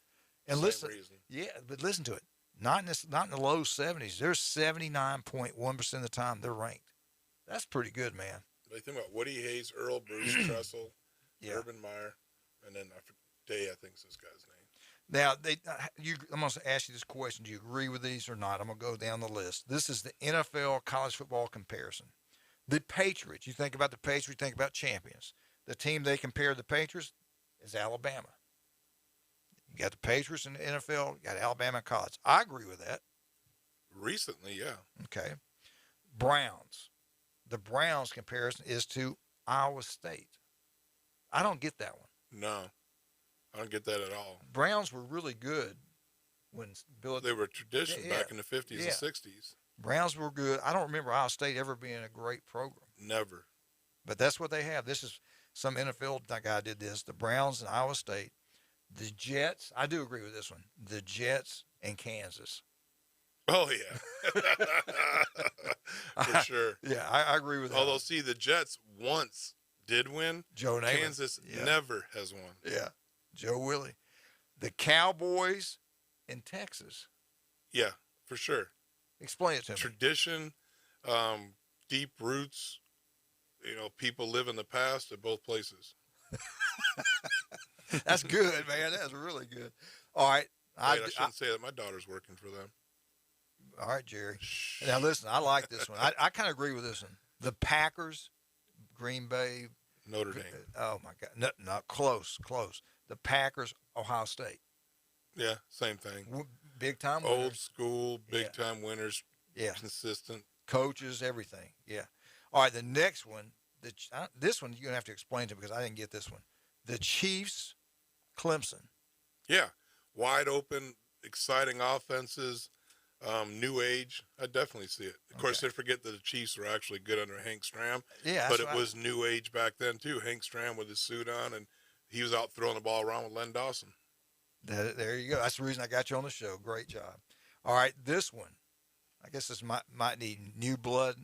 S11: And
S12: Same reason.
S11: Yeah, but listen to it. Not in the low 70s. They're 79.1% of the time they're ranked. That's pretty good, man.
S12: They think about Woody Hayes, Earl Bruce, Tressel, Urban Meyer, and then Day, I think is this guy's name.
S11: Now, I'm going to ask you this question. Do you agree with these or not? I'm going to go down the list. This is the NFL college football comparison. The Patriots, you think about the Patriots, you think about champions. The team they compare the Patriots is Alabama. You got the Patriots in the NFL, you got Alabama in college. I agree with that.
S12: Recently, yeah.
S11: Okay. Browns. The Browns comparison is to Iowa State. I don't get that one.
S12: No, I don't get that at all.
S11: Browns were really good when
S12: they were tradition back in the 50s and 60s.
S11: Browns were good. I don't remember Iowa State ever being a great program.
S12: Never.
S11: But that's what they have. This is some NFL guy did this. The Browns and Iowa State. The Jets. I do agree with this one. The Jets and Kansas.
S12: Oh, yeah. For sure.
S11: Yeah, I agree with that.
S12: Although, see, the Jets once did win.
S11: Joe Namath.
S12: Kansas never has won.
S11: Yeah. Joe Willie. The Cowboys in Texas.
S12: Yeah, for sure.
S11: Explain it to me.
S12: Tradition, deep roots. You know, people live in the past at both places.
S11: That's good, man. That's really good. All right.
S12: I shouldn't say that. My daughter's working for them.
S11: All right, Jerry. Now, listen, I like this one. I kind of agree with this one. The Packers, Green Bay.
S12: Notre Dame.
S11: Oh, my God. No, close. The Packers, Ohio State.
S12: Yeah, same thing.
S11: Big time winners.
S12: Old school, big time winners.
S11: Yeah.
S12: Consistent.
S11: Coaches, everything. Yeah. All right, the next one. This one you're going to have to explain to me because I didn't get this one. The Chiefs, Clemson.
S12: Yeah. Wide open, exciting offenses. New age, I definitely see it. Of course, they forget that the Chiefs were actually good under Hank Stram.
S11: Yeah,
S12: but it was new age back then too. Hank Stram with his suit on, and he was out throwing the ball around with Len Dawson.
S11: There you go. That's the reason I got you on the show. Great job. All right, this one. I guess this might need new blood.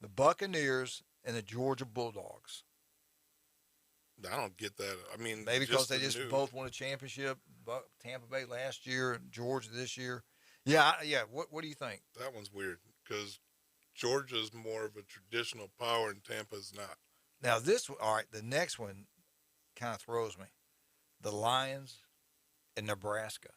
S11: The Buccaneers and the Georgia Bulldogs.
S12: I don't get that. I mean,
S11: maybe because they just both won a championship. Tampa Bay last year, Georgia this year. Yeah. What do you think?
S12: That one's weird because Georgia's more of a traditional power and Tampa's not.
S11: Now this one, all right, the next one kind of throws me. The Lions and Nebraska.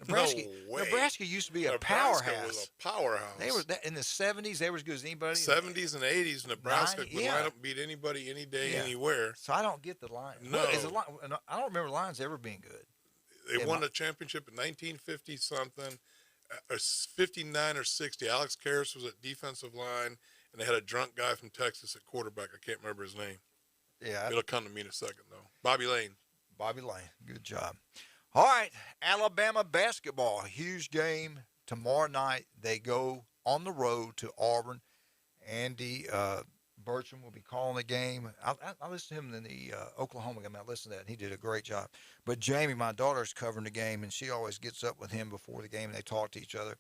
S12: No way.
S11: Nebraska used to be a
S12: Nebraska
S11: powerhouse.
S12: was a powerhouse.
S11: They were in the 70s. They were as good as anybody.
S12: 70s and 80s, Nebraska could line up and beat anybody, any day, anywhere.
S11: So I don't get the Lions.
S12: No,
S11: I don't remember Lions ever being good.
S12: They won a championship in 1950 something, or 59 or 60. Alex Karras was at defensive line, and they had a drunk guy from Texas at quarterback. I can't remember his name.
S11: Yeah,
S12: it'll come to me in a second though. Bobby Lane.
S11: Good job. All right, Alabama basketball, huge game tomorrow night. They go on the road to Auburn. Andy Bertram will be calling the game. I listened to him in the Oklahoma game. I listened to that, and he did a great job. But Jamie, my daughter's covering the game, and she always gets up with him before the game, and they talk to each other.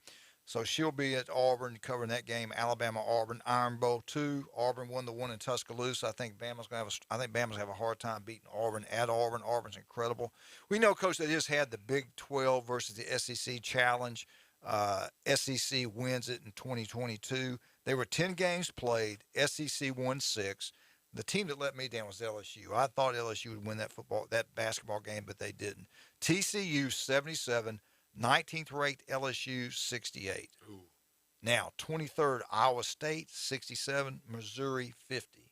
S11: So she'll be at Auburn covering that game. Alabama-Auburn, Iron Bowl 2. Auburn won the one in Tuscaloosa. I think Bama's going to have a hard time beating Auburn at Auburn. Auburn's incredible. We know, Coach, they just had the Big 12 versus the SEC challenge. SEC wins it in 2022. There were 10 games played. SEC won 6. The team that let me down was LSU. I thought LSU would win that basketball game, but they didn't. TCU 77. 19th ranked LSU 68.
S12: Ooh.
S11: Now 23rd Iowa State 67, Missouri 50.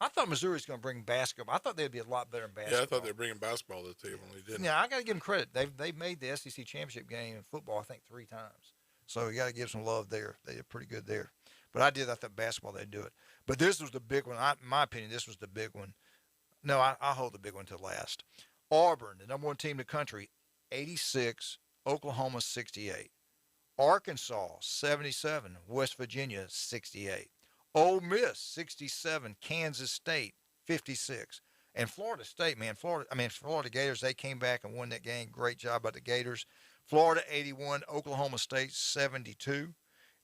S11: I thought Missouri's going to bring basketball. I thought they'd be a lot better in basketball.
S12: Yeah, I thought they were bringing basketball to the table, and they didn't.
S11: Yeah, I got to give them credit. They've made the SEC championship game in football, I think, 3 times. So you got to give some love there. They did pretty good there. But I thought basketball they'd do it. But this was the big one. In my opinion, this was the big one. No, I hold the big one to last. Auburn, the number 1 team in the country, 86. Oklahoma 68. Arkansas 77. West Virginia 68. Ole Miss 67. Kansas State 56. And Florida State, man, Florida Gators, they came back and won that game. Great job by the Gators. Florida 81, Oklahoma State 72.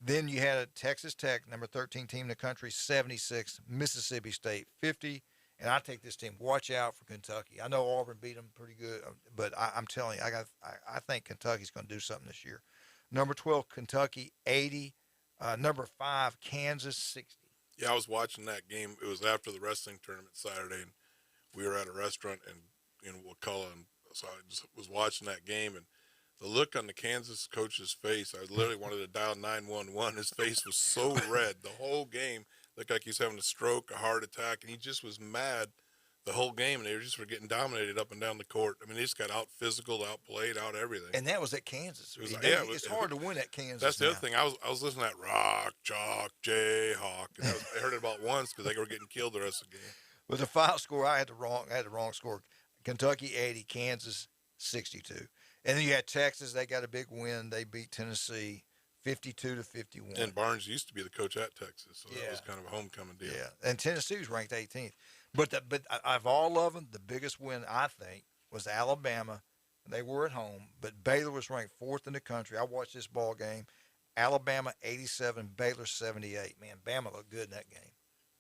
S11: Then you had Texas Tech, number 13 team in the country, 76. Mississippi State 50. And I take this team. Watch out for Kentucky. I know Auburn beat them pretty good, but I'm telling you, I think Kentucky's going to do something this year. Number 12, Kentucky 80. Number 5, Kansas 60.
S12: Yeah, I was watching that game. It was after the wrestling tournament Saturday, and we were at a restaurant in Wakulla, and so I just was watching that game, and the look on the Kansas coach's face, I literally wanted to dial 911. His face was so red the whole game, looked like he was having a stroke, a heart attack, and he just was mad the whole game, and they were getting dominated up and down the court. I mean, they just got out physical, outplayed, out everything.
S11: And that was at Kansas. It's hard to win at Kansas.
S12: That's the other thing. I was listening to that Rock, Chalk, Jayhawk, and I heard it about once because they were getting killed the rest of the game.
S11: With the final score, I had the wrong score. Kentucky 80, Kansas 62. And then you had Texas. They got a big win. They beat Tennessee 52-51.
S12: And Barnes used to be the coach at Texas, so that was kind of a homecoming deal.
S11: Yeah, and Tennessee was ranked 18th. But of all of them, the biggest win, I think, was Alabama. They were at home, but Baylor was ranked 4th in the country. I watched this ball game. Alabama 87, Baylor 78. Man, Bama looked good in that game.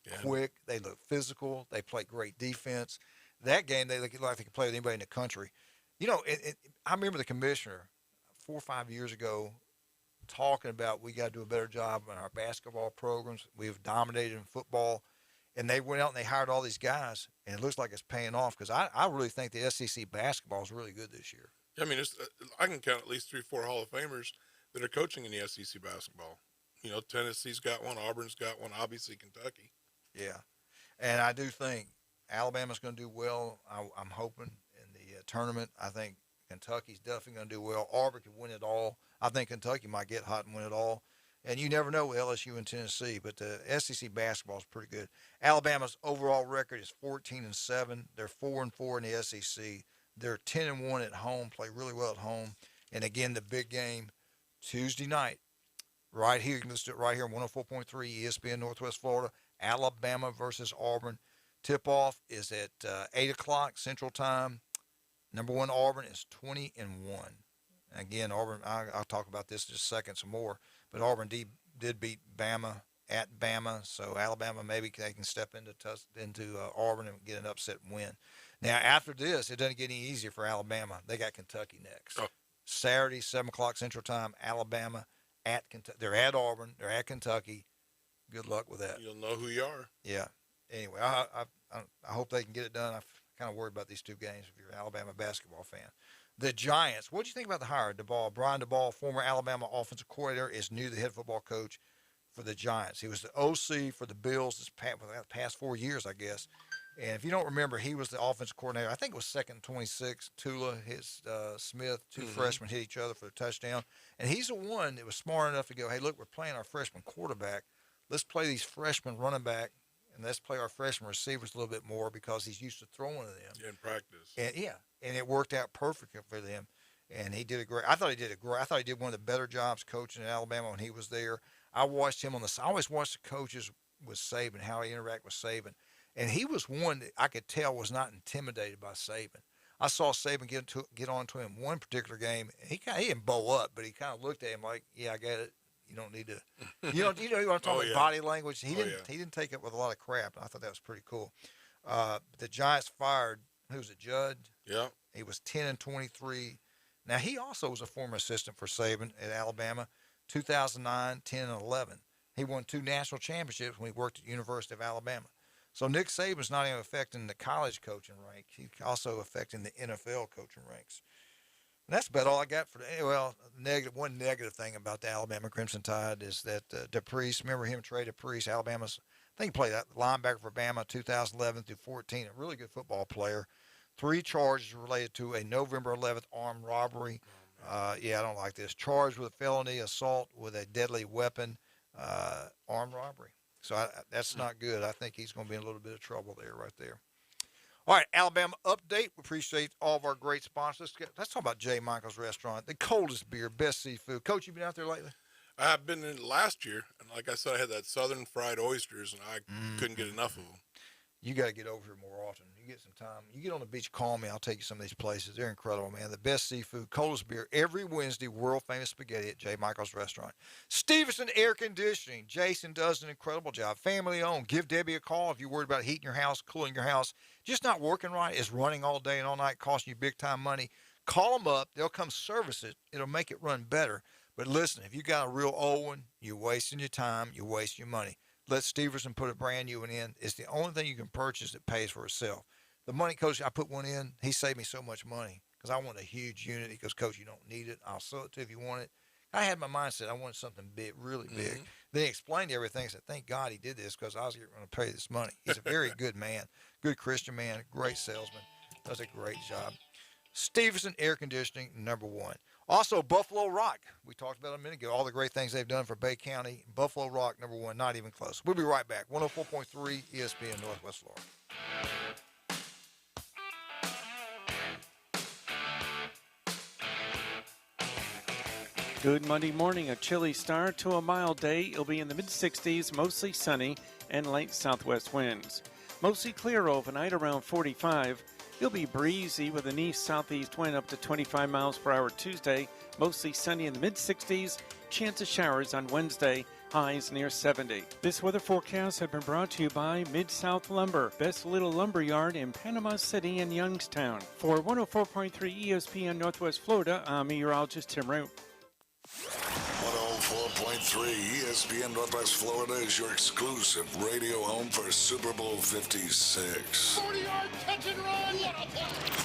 S11: Yeah. Quick, they looked physical. They played great defense. That game, they looked like they could play with anybody in the country. You know, I remember the commissioner 4 or 5 years ago talking about we got to do a better job in our basketball programs. We've dominated in football. And they went out and they hired all these guys, and it looks like it's paying off because I really think the SEC basketball is really good this year.
S12: I mean, I can count at least 3 or 4 Hall of Famers that are coaching in the SEC basketball. You know, Tennessee's got one, Auburn's got one, obviously Kentucky.
S11: Yeah, and I do think Alabama's going to do well. I'm hoping in the tournament. I think Kentucky's definitely going to do well. Auburn could win it all. I think Kentucky might get hot and win it all. And you never know with LSU and Tennessee, but the SEC basketball is pretty good. Alabama's overall record is 14-7. They're 4-4 in the SEC. They're 10-1 at home, play really well at home. And again, the big game Tuesday night, right here. You can listen to it right here on 104.3 ESPN Northwest Florida. Alabama versus Auburn. Tip-off is at 8 o'clock Central Time. Number 1 Auburn is 20-1. Again, Auburn. I'll talk about this in just a second some more. But Auburn did beat Bama at Bama, so Alabama maybe they can step into Auburn and get an upset win. Now, after this, it doesn't get any easier for Alabama. They got Kentucky next. Oh. Saturday, 7 o'clock Central Time, Alabama at Kentucky. They're at Auburn. They're at Kentucky. Good luck with that.
S12: You'll know who you are.
S11: Yeah. Anyway, I hope they can get it done. I'm kind of worried about these 2 games if you're an Alabama basketball fan. The Giants. What do you think about the hire? Brian DeBall, former Alabama offensive coordinator, is new the head football coach for the Giants. He was the OC for the Bills for the past 4 years, I guess. And if you don't remember, he was the offensive coordinator. I think it was 2nd and 26. Tula, Smith, 2 freshmen hit each other for the touchdown. And he's the one that was smart enough to go, hey, look, we're playing our freshman quarterback. Let's play these freshmen running back, and let's play our freshman receivers a little bit more because he's used to throwing to them.
S12: Yeah, in practice.
S11: And it worked out perfectly for them. And he did a great. I thought he did one of the better jobs coaching in Alabama when he was there. I always watched the coaches with Saban, how he interacted with Saban, and he was one that I could tell was not intimidated by Saban. I saw Saban get on to him one particular game. And he didn't bow up, but he kind of looked at him like, "Yeah, I get it. You don't need to." You know what I'm talking about? Body language. He didn't take it with a lot of crap. I thought that was pretty cool. The Giants fired. Who was it? Judd.
S12: Yeah.
S11: He was 10-23. Now, he also was a former assistant for Saban at Alabama, 2009, 10, and 11. He won 2 national championships when he worked at University of Alabama. So Nick Saban's not even affecting the college coaching rank. He's also affecting the NFL coaching ranks. And that's about all I got for today. Well, one negative thing about the Alabama Crimson Tide is that DePriest, remember him, Trey DePriest, Alabama's I think he played that linebacker for Bama 2011 through 14. A really good football player. 3 charges related to a November 11th armed robbery. Yeah, I don't like this. Charged with felony assault with a deadly weapon, armed robbery. So that's not good. I think he's going to be in a little bit of trouble there, right there. All right, Alabama update. We appreciate all of our great sponsors. Let's talk about J. Michael's Restaurant. The coldest beer, best seafood. Coach, you been out there lately?
S12: I've been in last year, and like I said, I had that southern fried oysters, and I couldn't get enough of them.
S11: You got to get over here more often. You get some time. You get on the beach, call me. I'll take you some of these places. They're incredible, man. The best seafood, coldest beer every Wednesday, world-famous spaghetti at J. Michael's Restaurant. Stevenson Air Conditioning. Jason does an incredible job. Family-owned. Give Debbie a call if you're worried about heating your house, cooling your house. Just not working right. It's running all day and all night, costing you big-time money. Call them up. They'll come service it. It'll make it run better. But listen, if you got a real old one, you're wasting your time. You're wasting your money. Let Steverson put a brand new one in. It's the only thing you can purchase that pays for itself. The money, Coach, I put one in, he saved me so much money because I want a huge unit. He goes, Coach, you don't need it. I'll sell it to you if you want it. I had my mindset. I wanted something big, really big. Then he explained everything. I said, thank God he did this because I was going to pay this money. He's a very good man, good Christian man, great salesman, does a great job. Stevenson Air Conditioning, #1. Also, Buffalo Rock. We talked about it a minute ago. All the great things they've done for Bay County. Buffalo Rock, #1. Not even close. We'll be right back. 104.3 ESPN Northwest Florida.
S30: Good Monday morning. A chilly start to a mild day. It'll be in the mid-60s, mostly sunny, and light southwest winds. Mostly clear overnight around 45. It'll be breezy with an east-southeast wind up to 25 miles per hour Tuesday. Mostly sunny in the mid-60s. Chance of showers on Wednesday. Highs near 70. This weather forecast has been brought to you by Mid-South Lumber, best little lumber yard in Panama City and Youngstown. For 104.3 ESPN Northwest Florida, I'm meteorologist Tim Root.
S14: 104.3 ESPN Northwest Florida is your exclusive radio home for Super Bowl 56.
S9: 40-yard catch and run.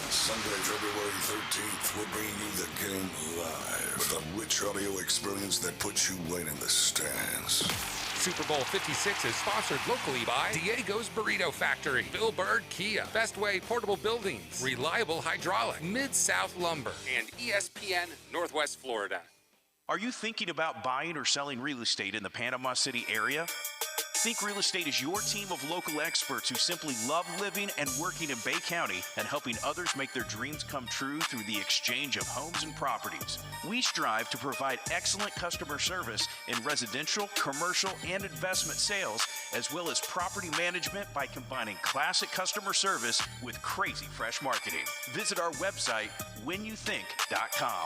S14: Sunday, February 13th, we'll bring you the game live with a rich audio experience that puts you right in the stands.
S19: Super Bowl 56 is sponsored locally by Diego's Burrito Factory, Bill Bird Kia, Bestway Portable Buildings, Reliable Hydraulic, Mid-South Lumber, and ESPN Northwest Florida.
S2: Are you thinking about buying or selling real estate in the Panama City area? Think Real Estate is your team of local experts who simply love living and working in Bay County and helping others make their dreams come true through the exchange of homes and properties. We strive to provide excellent customer service in residential, commercial, and investment sales, as well as property management by combining classic customer service with crazy fresh marketing. Visit our website, whenyouthink.com.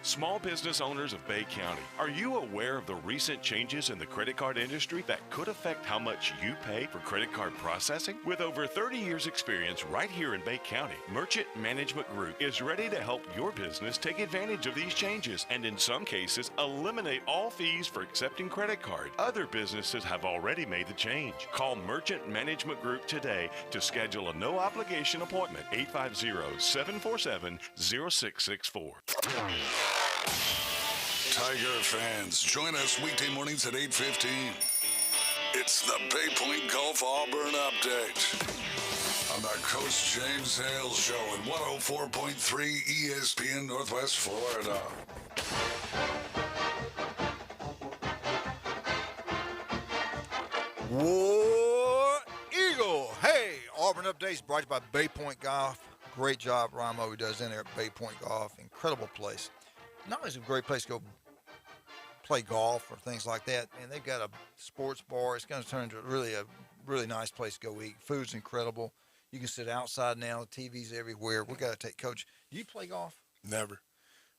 S5: Small business owners of Bay County, are you aware of the recent changes in the credit card industry that could affect how much you pay for credit card processing? With over 30 years experience right here in Bay County, Merchant Management Group is ready to help your business take advantage of these changes and in some cases eliminate all fees for accepting credit card. Other businesses have already made the change. Call Merchant Management Group today to schedule a no obligation appointment. 850-747-0664.
S14: Tiger fans, join us weekday mornings at 8:15. It's the Bay Point Golf Auburn Update on the Coach James Hale Show at 104.3 ESPN Northwest Florida.
S11: War Eagle. Hey, Auburn Updates brought to you by Bay Point Golf. Great job, Ramo, who does in there at Bay Point Golf. Incredible place. Not only is it a great place to go play golf or things like that, and they've got a sports bar. It's going to turn into a really nice place to go eat. Food's incredible. You can sit outside now. The TV's everywhere. We got to take Coach. Do you play golf?
S12: Never.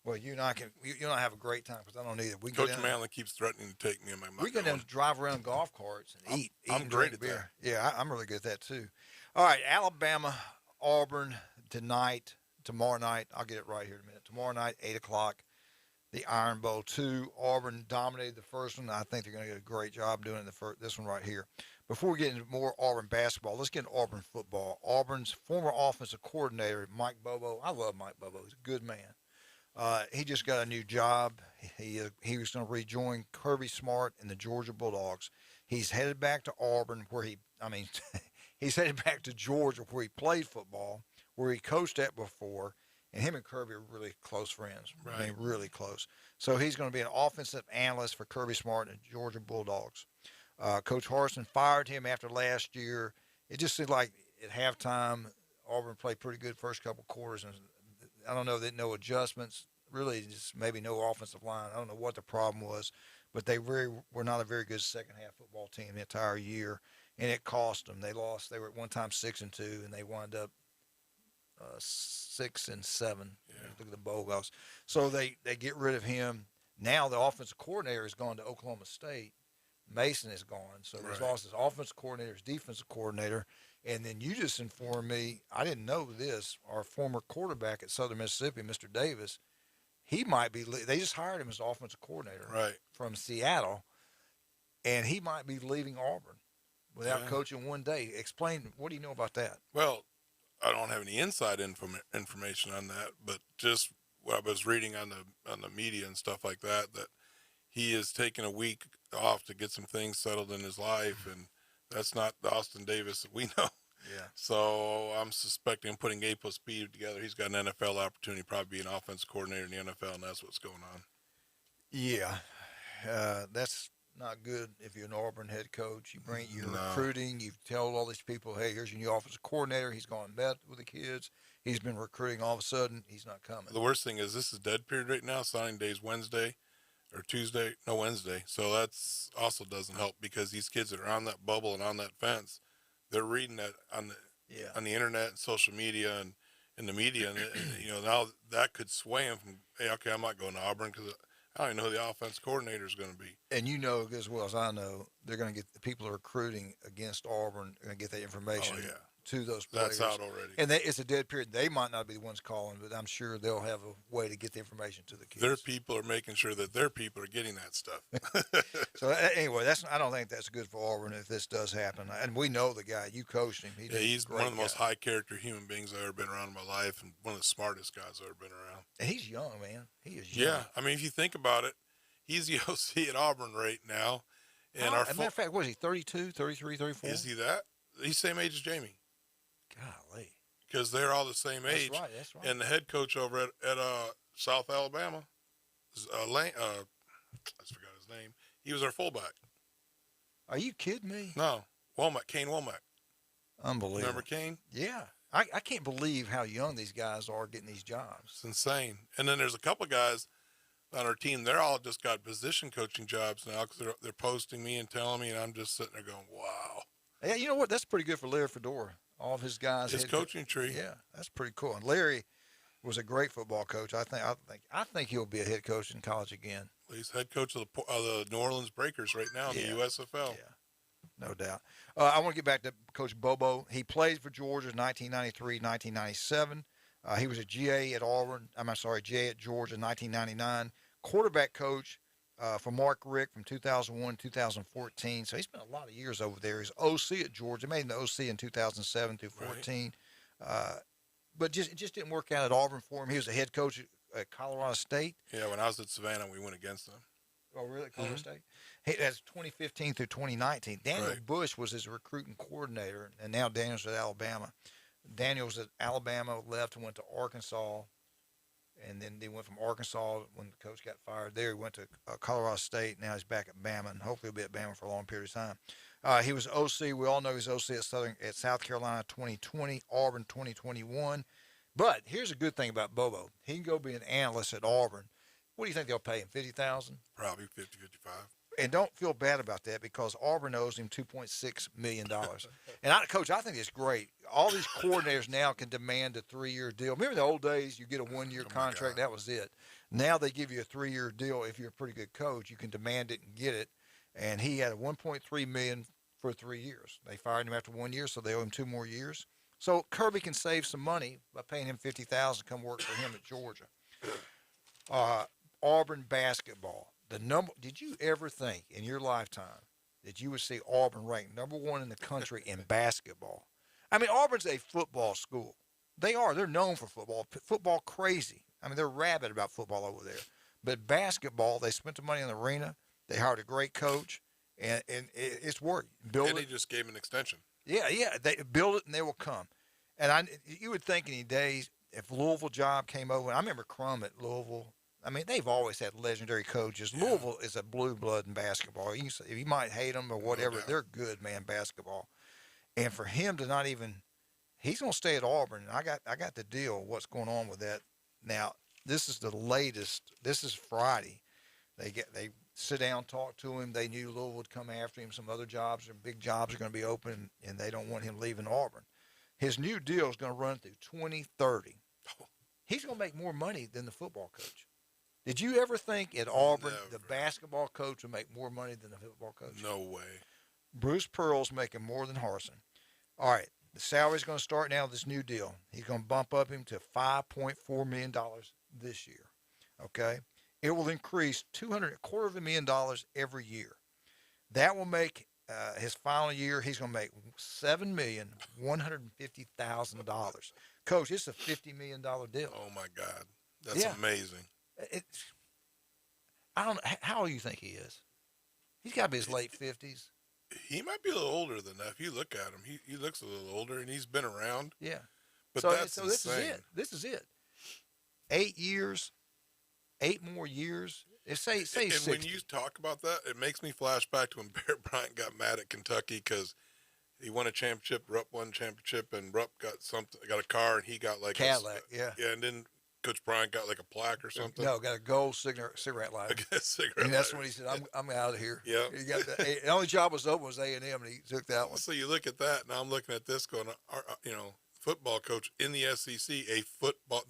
S11: Well, you and I can. You and I have a great time because I don't either. We
S12: Coach Manley keeps threatening to take me in my.
S11: We go down to drive around golf carts and eat.
S12: I'm great at that.
S11: Yeah, I'm really good at that too. All right, Alabama, Auburn tonight, tomorrow night. I'll get it right here in a minute. Tomorrow night, 8 o'clock. The Iron Bowl 2. Auburn dominated the first one. I think they're going to get a great job doing this one right here. Before we get into more Auburn basketball, let's get into Auburn football. Auburn's former offensive coordinator, Mike Bobo. I love Mike Bobo. He's a good man. He just got a new job. He was going to rejoin Kirby Smart and the Georgia Bulldogs. He's headed back to Auburn, he's headed back to Georgia where he played football, where he coached at before, and him and Kirby are really close friends.
S12: Right.
S11: I mean, really close. So he's going to be an offensive analyst for Kirby Smart and the Georgia Bulldogs. Coach Harsin fired him after last year. It just seemed like at halftime, Auburn played pretty good first couple quarters, and I don't know that no adjustments, really just maybe no offensive line. I don't know what the problem was, but they were not a very good second half football team the entire year, and it cost them. They lost. They were at one time 6-2, and they wound up 6-7. Yeah. Look at the bowl goals. So they get rid of him. Now the offensive coordinator has gone to Oklahoma State. Mason is gone, so he's lost his offensive coordinator, his defensive coordinator, and then you just informed me, I didn't know this, our former quarterback at Southern Mississippi, Mr. Davis, he might be, they just hired him as offensive coordinator from Seattle, and he might be leaving Auburn without coaching one day. Explain, what do you know about that?
S12: Well, I don't have any inside information on that, but just what I was reading on the media and stuff like that, that he is taking a week off to get some things settled in his life, and that's not the Austin Davis that we know.
S11: Yeah.
S12: So I'm suspecting putting A plus B together. He's got an NFL opportunity, probably be an offensive coordinator in the NFL, and that's what's going on.
S11: Yeah. That's not good if you're an Auburn head coach. You're recruiting. You tell all these people, hey, here's your new offensive coordinator. He's gone and met with the kids. He's been recruiting. All of a sudden, he's not coming.
S12: The worst thing is this is dead period right now. Signing day is Wednesday. Or Tuesday, no, Wednesday. So that's also doesn't help because these kids that are on that bubble and on that fence, they're reading that on the internet and social media and in the media, and now that could sway them from, hey, okay, I'm not going to Auburn because I don't even know who the offense coordinator is going to be.
S11: And you know as well as I know, they're going to get the people recruiting against Auburn going to get that information to those players.
S12: That's out already.
S11: And it's a dead period. They might not be the ones calling, but I'm sure they'll have a way to get the information to the kids.
S12: Their people are making sure that their people are getting that stuff.
S11: So anyway, I don't think that's good for Auburn if this does happen. And we know the guy. You coached him.
S12: He's one of the most high character human beings I've ever been around in my life, and one of the smartest guys I've ever been around.
S11: And he's young, man. He is young.
S12: Yeah, I mean, if you think about it, he's the OC at Auburn right now. And
S11: as a matter of fact, what is he, 32, 33, 34?
S12: Is he that? He's the same age as Jamie.
S11: Golly.
S12: Because they're all the same age.
S11: That's right.
S12: And the head coach over at South Alabama, I forgot his name. He was our fullback.
S11: Are you kidding me?
S12: No. Kane Womack.
S11: Unbelievable.
S12: Remember Kane?
S11: Yeah. I can't believe how young these guys are getting these jobs.
S12: It's insane. And then there's a couple guys on our team. They're all just got position coaching jobs now because they're posting me and telling me, and I'm just sitting there going, wow.
S11: Yeah, you know what? That's pretty good for Larry Fedora. All of his guys.
S12: His coaching tree.
S11: Yeah, that's pretty cool. And Larry was a great football coach. I think he'll be a head coach in college again.
S12: Well, he's head coach of the New Orleans Breakers right now in the USFL.
S11: Yeah, no doubt. I want to get back to Coach Bobo. He played for Georgia in 1993, 1997. He was a GA at Auburn. GA at Georgia in 1999. Quarterback coach for Mark Richt from 2001 2014. So he spent a lot of years over there. He's OC at Georgia. Made the OC in 2007 through 14. But it just didn't work out at Auburn for him. He was a head coach at Colorado State.
S12: Yeah, when I was at Savannah, we went against them.
S11: Oh, really? Colorado State? That's 2015 through 2019. Daniel Bush was his recruiting coordinator, and now Daniel's at Alabama. Daniel's at Alabama, left and went to Arkansas. And then they went from Arkansas when the coach got fired there. He went to Colorado State. Now he's back at Bama, and hopefully he'll be at Bama for a long period of time. He was OC. We all know he's OC at South Carolina 2020, Auburn 2021. But here's a good thing about Bobo. He can go be an analyst at Auburn. What do you think they'll pay him, $50,000?
S12: Probably 50, 55.
S11: And don't feel bad about that because Auburn owes him $2.6 million. And, Coach, I think it's great. All these coordinators now can demand a 3-year deal. Remember the old days, you get a 1-year contract, that was it. Now they give you a 3-year deal. If you're a pretty good coach, you can demand it and get it. And he had a $1.3 million for 3 years. They fired him after 1 year, so they owe him 2 more years. So Kirby can save some money by paying him $50,000 to come work for him at Georgia. Auburn basketball. Did you ever think in your lifetime that you would see Auburn ranked #1 in the country in basketball? I mean, Auburn's a football school. They are. They're known for football. Football crazy. I mean, they're rabid about football over there. But basketball, they spent the money on the arena. They hired a great coach, and it's worked.
S12: And they just gave him an extension.
S11: Yeah. They build it, and they will come. And you would think any days if Louisville job came over. And I remember Crum at Louisville. I mean, they've always had legendary coaches. Yeah. Louisville is a blue blood in basketball. You might hate them or whatever. No, they're good, man, basketball. And for him to not even, he's going to stay at Auburn. And I got the deal. What's going on with that? Now, this is the latest. This is Friday. They sit down, talk to him. They knew Louisville would come after him. Some other jobs or big jobs are going to be open, and they don't want him leaving Auburn. His new deal is going to run through 2030. He's going to make more money than the football coach. Did you ever think at Auburn the basketball coach would make more money than the football coach?
S12: No way.
S11: Bruce Pearl's making more than Harsin. All right, the salary's going to start now with this new deal. He's going to bump up him to $5.4 million this year. Okay? It will increase $250,000 every year. That will make his final year, he's going to make $7,150,000. Coach, it's a $50 million deal.
S12: Oh, my God. That's amazing.
S11: I don't know. How old do you think he is? He's got to be his late 50s.
S12: He might be a little older than that. If you look at him, he looks a little older, and he's been around.
S11: Yeah.
S12: But
S11: so
S12: this
S11: is it. This is it. 8 years, 8 more years. Say
S12: and
S11: 60.
S12: When you talk about that, it makes me flash back to when Barrett Bryant got mad at Kentucky because he won a championship, Rupp won a championship, and Rupp got a car, and he got like
S11: Cadillac. Yeah,
S12: and then Coach Bryant got like a plaque or something.
S11: No, got a gold cigarette lighter.
S12: And
S11: that's when he said, "I'm out of here."
S12: Yeah.
S11: He got the only job was open was A&M, and he took that one.
S12: So you look at that, and I'm looking at this going, football coach in the SEC, the football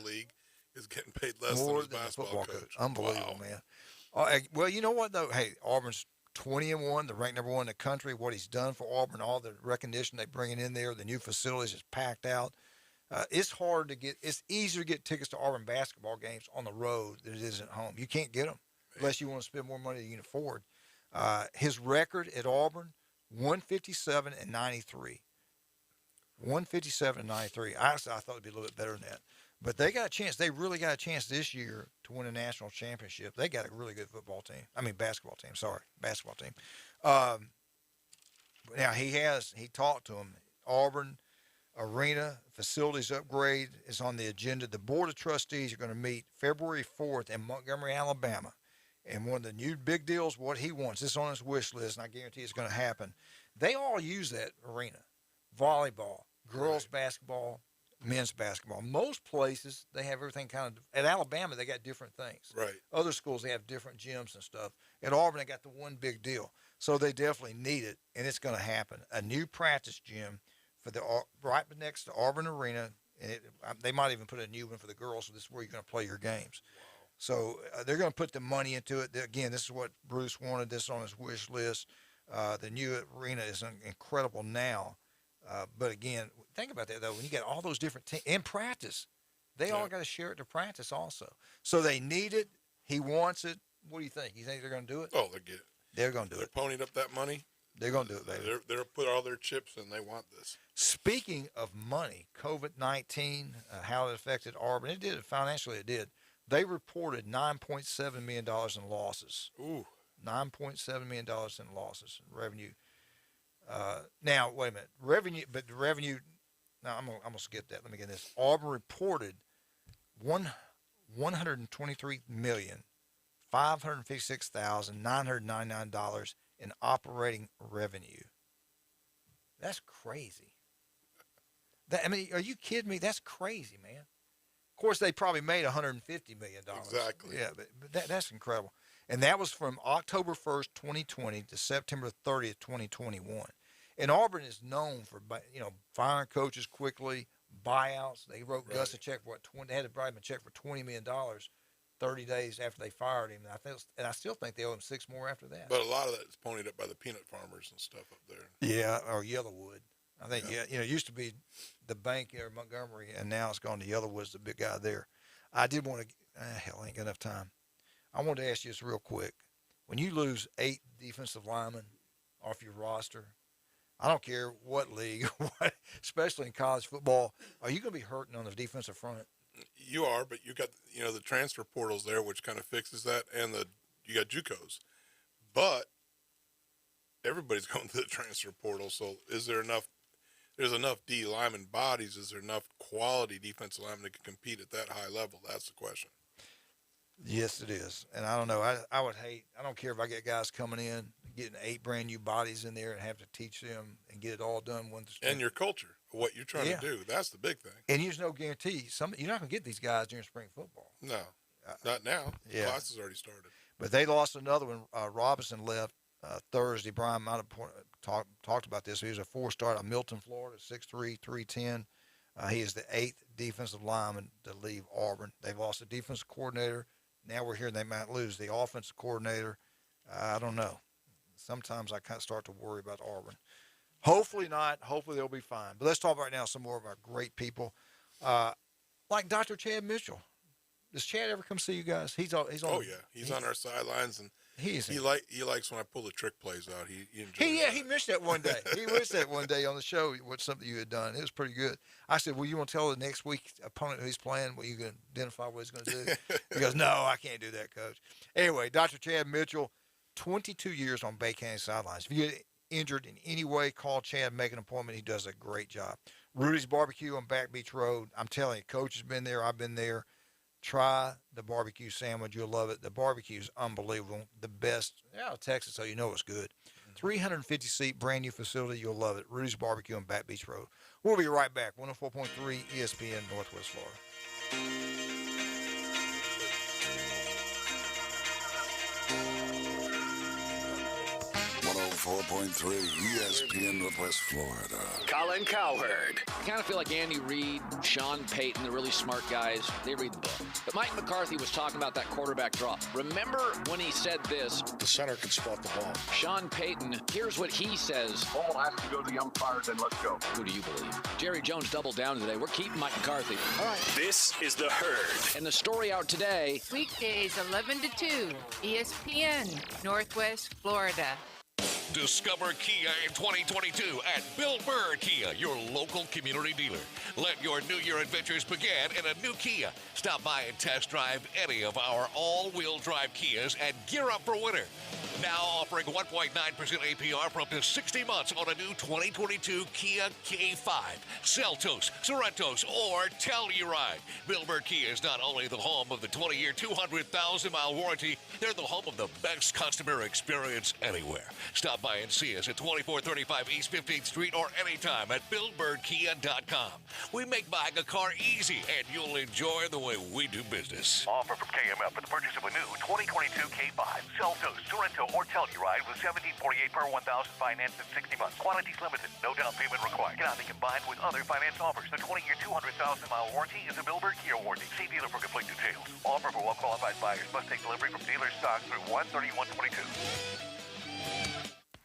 S12: league, is getting paid less
S11: more
S12: than his basketball
S11: football
S12: coach.
S11: Unbelievable, man. Well, you know what though? Hey, Auburn's 20-1, the ranked number 1 in the country. What he's done for Auburn, all the recognition they bringing in there, the new facilities is packed out. It's hard to get. It's easier to get tickets to Auburn basketball games on the road than it is at home. You can't get them unless you want to spend more money than you can afford. His record at Auburn, 157-93. 157-93. I thought it'd be a little bit better than that. But they got a chance. They really got a chance this year to win a national championship. They got a really good basketball team. Sorry, basketball team. Now he talked to him. Auburn Arena facilities upgrade is on the agenda. The Board of Trustees are going to meet February 4th in Montgomery, Alabama. And one of the new big deals, what he wants, this is on his wish list, and I guarantee it's going to happen. They all use that arena. Volleyball, girls basketball, men's basketball. Most places, they have everything kind of – at Alabama, they got different things.
S12: Right.
S11: Other schools, they have different gyms and stuff. At Auburn, they got the one big deal. So they definitely need it, and it's going to happen. A new practice gym for right next to Auburn Arena, and they might even put a new one for the girls, so this is where you're going to play your games. Wow. So they're going to put the money into it. Again, this is what Bruce wanted. This is on his wish list. The new arena is incredible now. But again, think about that, though. When you get all those different teams in practice, they all got to share it to practice also. So they need it. He wants it. What do you think? You think they're going to do it?
S12: Oh, they get it.
S11: They're going to do it.
S12: They're ponying up that money.
S11: They're going to do it, baby.
S12: They're put all their chips in. They want this.
S11: Speaking of money, COVID-19, how it affected Auburn, it did financially. It did. They reported $9.7 million in losses.
S12: Ooh,
S11: $9.7 million in losses, revenue. Now, wait a minute, revenue. But the revenue. Now I'm gonna skip that. Let me get this. Auburn reported $123,556,999 in operating revenue. That's crazy. Are you kidding me? That's crazy, man. Of course, they probably made $150 million.
S12: Exactly.
S11: Yeah, but that's incredible. And that was from October 1st, 2020 to September 30th, 2021. And Auburn is known for, firing coaches quickly, buyouts. They wrote Gus a check for they had to write him a check for $20 million 30 days after they fired him. And I still think they owe him 6 more after that.
S12: But a lot of that is ponied up by the peanut farmers and stuff up there.
S11: Yeah, or Yellowwood. I think, it used to be the bank here in Montgomery, and now it's gone to Yellowwood's the big guy there. I did want to, hell, I ain't got enough time. I wanted to ask you this real quick. When you lose 8 defensive linemen off your roster, I don't care what league, especially in college football. Are you going to be hurting on the defensive front?
S12: You are, but you got the transfer portals there, which kind of fixes that, and you got JUCOs. But everybody's going to the transfer portal. So is there enough? There's enough D lineman bodies. Is there enough quality defensive linemen that can compete at that high level? That's the question.
S11: Yes, it is. And I don't know. I would hate. I don't care if I get guys coming in, getting 8 brand new bodies in there, and have to teach them and get it all done.
S12: And your culture, what you're trying to do. That's the big thing.
S11: And there's no guarantee. You're not going to get these guys during spring football.
S12: No, not now.
S11: Yeah.
S12: Class has already started.
S11: But they lost another one. Robinson left Thursday. Brian might have talked about this. He was a 4-star out of Milton, Florida, 6'3", 310. He is the 8th defensive lineman to leave Auburn. They've lost a defensive coordinator. Now we're hearing they might lose the offensive coordinator. I don't know. Sometimes I kind of start to worry about Auburn. Hopefully not. Hopefully they'll be fine. But let's talk right now some more of our great people, like Dr. Chad Mitchell. Does Chad ever come see you guys? He's on.
S12: Oh yeah, he's on our sidelines, and he likes when I pull the trick plays out. He enjoys that.
S11: He missed that one day. He missed that one day on the show. What something you had done. It was pretty good. I said, "Well, you want to tell the next week opponent who he's playing? What you going to identify what he's going to do?" He goes, "No, I can't do that, Coach." Anyway, Dr. Chad Mitchell, 22 years on Bay County sidelines. If you get injured in any way, call Chad, make an appointment. He does a great job. Rudy's Barbecue on Back Beach Road. I'm telling you, Coach has been there. I've been there. Try the barbecue sandwich. You'll love it. The barbecue is unbelievable. The best out of Texas, so you know it's good. 350-seat brand new facility. You'll love it. Rudy's Barbecue on Back Beach Road. We'll be right back. 104.3 ESPN Northwest Florida.
S14: 104.3 ESPN Northwest Florida.
S10: Colin Cowherd. I kind of feel like Andy Reid, Sean Payton, the really smart guys, they read the book. But Mike McCarthy was talking about that quarterback draw. Remember when he said this?
S4: The center can spot the ball.
S10: Sean Payton, here's what he says.
S15: Ball has to go to the umpires, and let's go.
S10: Who do you believe? Jerry Jones doubled down today. We're keeping Mike McCarthy.
S15: All right.
S10: This is The Herd. And the story out today.
S16: Weekdays 11 to 2, ESPN, Northwest Florida.
S18: Discover Kia in 2022 at Bill Bird Kia, your local community dealer. Let your New Year adventures begin in a new Kia. Stop by and test drive any of our all-wheel drive Kias and gear up for winter. Now offering 1.9% APR for up to 60 months on a new 2022 Kia K5, Seltos, Sorrentos, or Telluride. Bill Bird Kia is not only the home of the 20-year, 200,000-mile warranty, they're the home of the best customer experience anywhere. Stop by and see us at 2435 East 15th Street or anytime at BillBirdKia.com. We make buying a car easy, and you'll enjoy the way we do business.
S24: Offer from KMF for the purchase of a new 2022 K5, Seltos, Sorrento, or Telluride with $17.48 per 1,000 financed in 60 months. Quantities limited. No down payment required. Cannot be combined with other finance offers. The 20-year, 200,000-mile warranty is a Bill Bird Kia warranty. See dealer for complete details. Offer for well-qualified buyers. Must take delivery from dealer stock through 1/31/22.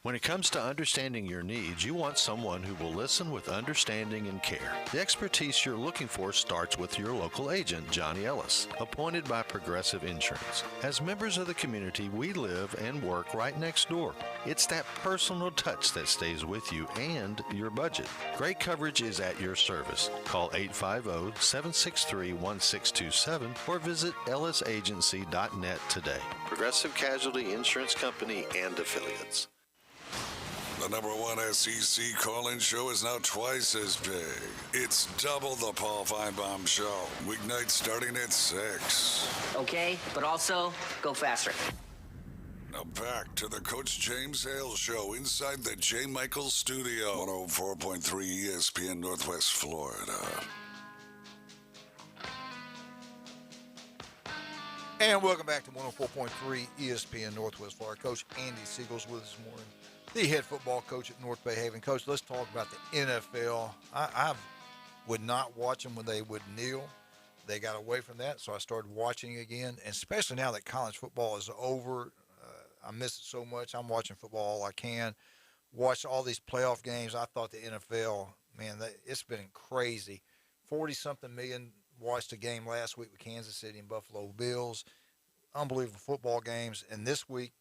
S25: When it comes to understanding your needs, you want someone who will listen with understanding and care. The expertise you're looking for starts with your local agent, Johnny Ellis, appointed by Progressive Insurance. As members of the community, we live and work right next door. It's that personal touch that stays with you and your budget. Great coverage is at your service. Call 850-763-1627 or visit ellisagency.net today. Progressive Casualty Insurance Company and Affiliates.
S14: The #1 SEC call-in show is now twice as big. It's double the Paul Feinbaum Show. Weeknights starting at 6.
S26: Okay, but also go faster.
S14: Now back to the Coach James Hale Show inside the J. Michaels Studio. 104.3 ESPN Northwest Florida.
S11: And welcome back to 104.3 ESPN Northwest Florida. Coach Andy Siegel's with us this morning, the head football coach at North Bay Haven. Coach, let's talk about the NFL. I would not watch them when they would kneel. They got away from that, so I started watching again, and especially now that college football is over. I miss it so much. I'm watching football all I can. Watch all these playoff games. I thought the NFL, man, it's been crazy. 40-something million watched a game last week with Kansas City and Buffalo Bills. Unbelievable football games. And this week,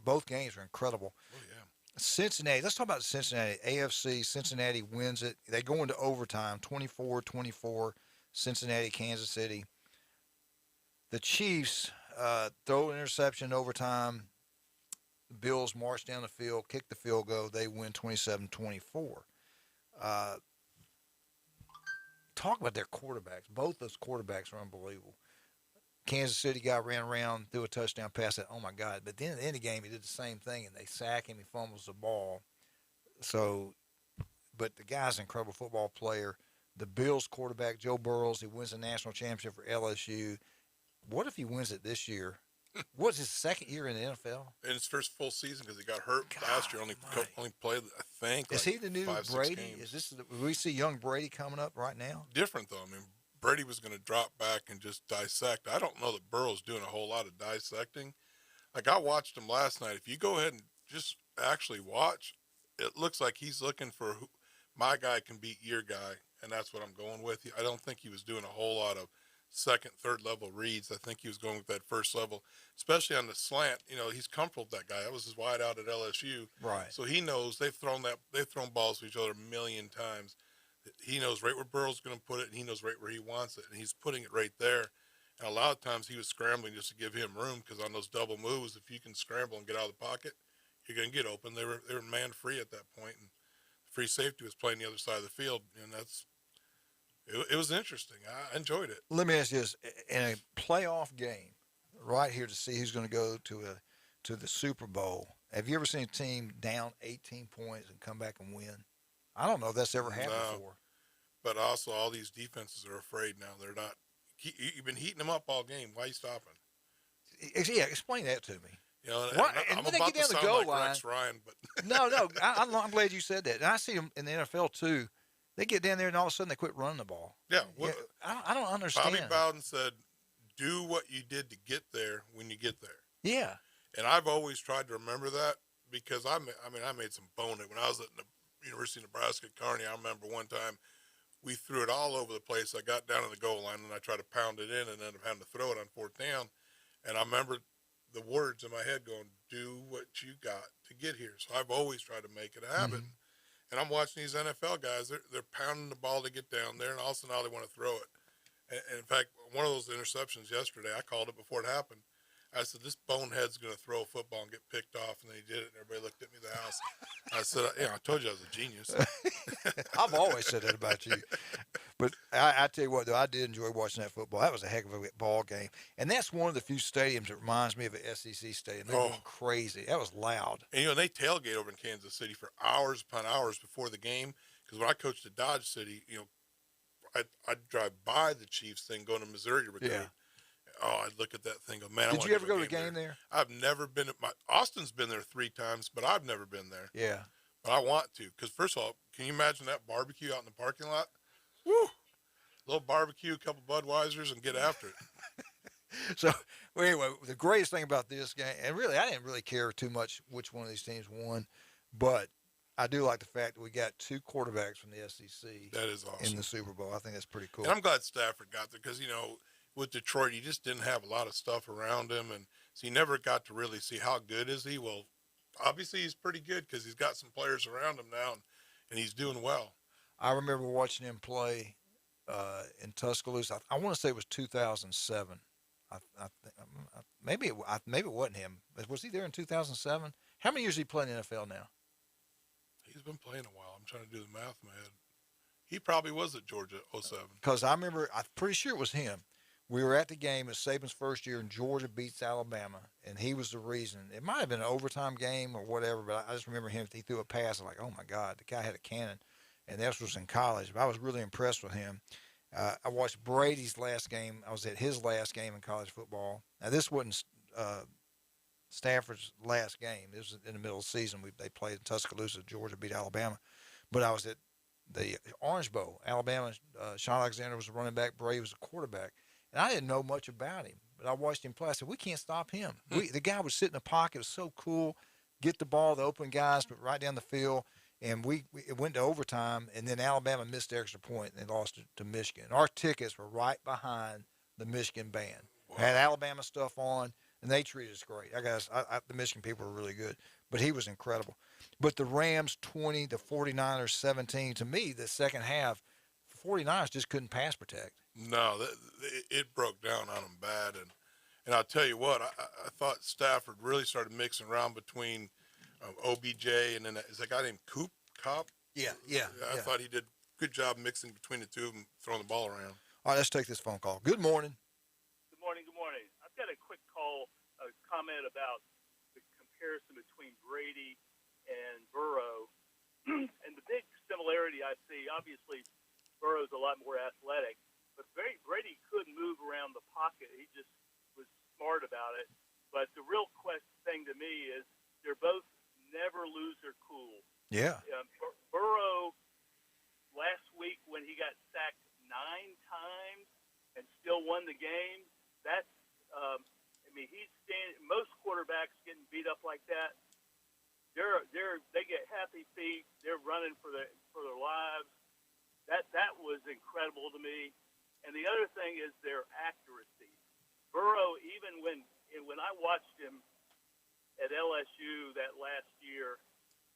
S11: both games are incredible.
S12: Oh, yeah.
S11: Cincinnati. Let's talk about Cincinnati. AFC. Cincinnati wins it. They go into overtime, 24-24. Cincinnati, Kansas City. The Chiefs throw an interception in overtime. The Bills march down the field, kick the field goal. They win 27-24. Talk about their quarterbacks. Both those quarterbacks are unbelievable. Kansas City guy ran around, threw a touchdown pass. That, oh my God! But then at the end of the game, he did the same thing, and they sack him. He fumbles the ball. So, but the guy's an incredible football player. The Bills quarterback Joe Burrows, he wins the national championship for LSU. What if he wins it this year? What's his second year in the NFL?
S12: And his first full season because he got hurt last year. Only played, I think.
S11: Is
S12: like
S11: he the new
S12: 5-6
S11: Brady?
S12: games.
S11: Is this? We see young Brady coming up right now?
S12: Different though. I mean, Brady was going to drop back and just dissect. I don't know that Burrow's doing a whole lot of dissecting. Like I watched him last night. If you go ahead and just actually watch, it looks like he's looking for who, my guy can beat your guy, and that's what I'm going with. I don't think he was doing a whole lot of second, third level reads. I think he was going with that first level, especially on the slant. You know, he's comfortable with that guy. That was his wide out at LSU.
S11: Right.
S12: So he knows they've thrown balls to each other a million times. He knows right where Burrow's going to put it, and he knows right where he wants it, and he's putting it right there. And a lot of times he was scrambling just to give him room because on those double moves, if you can scramble and get out of the pocket, you're going to get open. They were man free at that point, and free safety was playing the other side of the field, and it was interesting. I enjoyed it.
S11: Let me ask you this: in a playoff game, right here to see who's going to go to the Super Bowl. Have you ever seen a team down 18 points and come back and win? I don't know if that's ever happened before.
S12: But also, all these defenses are afraid now. They're not. You've been heating them up all game. Why are you stopping?
S11: Yeah, explain that to me.
S12: You know,
S11: and
S12: I'm
S11: when they
S12: about
S11: get down
S12: to
S11: the
S12: sound
S11: goal
S12: like
S11: line,
S12: Rex Ryan, but
S11: no, I'm glad you said that. And I see them in the NFL too. They get down there and all of a sudden they quit running the ball.
S12: Yeah,
S11: I don't understand.
S12: Bobby Bowden said, "Do what you did to get there when you get there."
S11: Yeah,
S12: and I've always tried to remember that because I made some bonehead when I was at the University of Nebraska at Kearney. I remember one time we threw it all over the place. I got down to the goal line and I tried to pound it in and ended up having to throw it on fourth down. And I remember the words in my head going, "Do what you got to get here." So I've always tried to make it a habit. Mm-hmm. And I'm watching these NFL guys, they're pounding the ball to get down there, and all of a sudden now they want to throw it. And in fact, one of those interceptions yesterday, I called it before it happened. I said, this bonehead's going to throw a football and get picked off, and then he did it, and everybody looked at me in the house. I said, I told you I was a genius.
S11: I've always said that about you. But I tell you what, though, I did enjoy watching that football. That was a heck of a ball game. And that's one of the few stadiums that reminds me of an SEC stadium. They're going crazy. That was loud.
S12: And, they tailgate over in Kansas City for hours upon hours before the game. Because when I coached at Dodge City, I'd drive by the Chiefs thing going to Missouri to recruit. Yeah. Oh, I'd look at that thing. Go, man!
S11: Did you ever go to a game there?
S12: I've never been. Austin's been there 3 times, but I've never been there.
S11: Yeah.
S12: But I want to because first of all, can you imagine that barbecue out in the parking lot? Woo! Little barbecue, a couple Budweisers, and get after it.
S11: So, well, anyway, the greatest thing about this game, and really, I didn't really care too much which one of these teams won, but I do like the fact that we got 2 quarterbacks from the SEC.
S12: That is awesome.
S11: In the Super Bowl. I think that's pretty cool.
S12: And I'm glad Stafford got there because with Detroit, he just didn't have a lot of stuff around him, and so he never got to really see how good is he. Well, obviously he's pretty good because he's got some players around him now, and he's doing well.
S11: I remember watching him play in Tuscaloosa. I want to say it was 2007. Maybe it wasn't him. Was he there in 2007? How many years did he play in the NFL now?
S12: He's been playing a while. I'm trying to do the math in my head. He probably was at Georgia 07.
S11: Because I remember, I'm pretty sure it was him. We were at the game. It was Saban's first year, and Georgia beats Alabama, and he was the reason. It might have been an overtime game or whatever, but I just remember him. He threw a pass. I'm like, oh, my God, the guy had a cannon, and this was in college. But I was really impressed with him. I watched Brady's last game. I was at his last game in college football. Now, this wasn't Stafford's last game. This was in the middle of the season. They played in Tuscaloosa. Georgia beat Alabama. But I was at the Orange Bowl. Alabama, Sean Alexander was the running back. Brady was the quarterback. And I didn't know much about him, but I watched him play. I said, we can't stop him. The guy would sit in the pocket. It was so cool. Get the ball, the open guys, but right down the field. And it went to overtime, and then Alabama missed the extra point, and they lost to Michigan. Our tickets were right behind the Michigan band. Wow. Had Alabama stuff on, and they treated us great. The Michigan people were really good, but he was incredible. But the Rams 20, the 49ers 17. To me, the second half, 49ers just couldn't pass protect.
S12: No, it broke down on them bad, and I'll tell you what, I thought Stafford really started mixing around between OBJ and then is that guy named Cobb?
S11: Yeah.
S12: I thought he did a good job mixing between the two of them, throwing the ball around.
S11: All right, let's take this phone call. Good morning.
S3: Good morning. I've got a quick comment about the comparison between Brady and Burrow. And the big similarity I see, obviously, Burrow's a lot more athletic, but Brady could move around the pocket. He just was smart about it. But the real thing to me is they're both never lose their cool.
S11: Yeah.
S3: Burrow, last week when he got sacked 9 times and still won the game, that's, he's standing. Most quarterbacks getting beat up like that, they get happy feet. They're running for their lives. That was incredible to me. And the other thing is their accuracy. Burrow, even when I watched him at LSU that last year,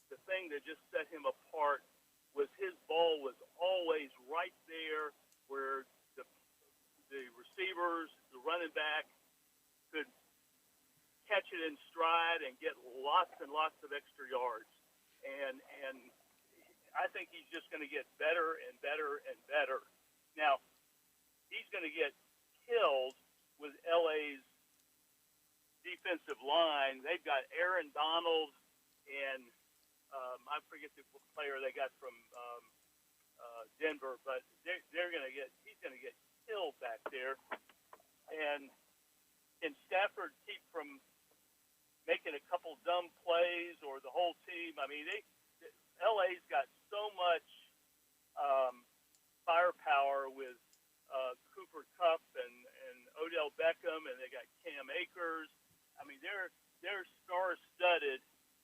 S3: the thing that just set him apart was his ball was always right there where the receivers, the running back, could catch it in stride and get lots and lots of extra yards. And I think he's just going to get better and better and better. Now, he's going to get killed with LA's defensive line. They've got Aaron Donald and I forget the player they got from Denver, but he's going to get killed back there. And can Stafford keep from making a couple dumb plays or the whole team? LA's got so much firepower with Cooper Kupp and Odell Beckham, and they got Cam Akers. They're star-studded.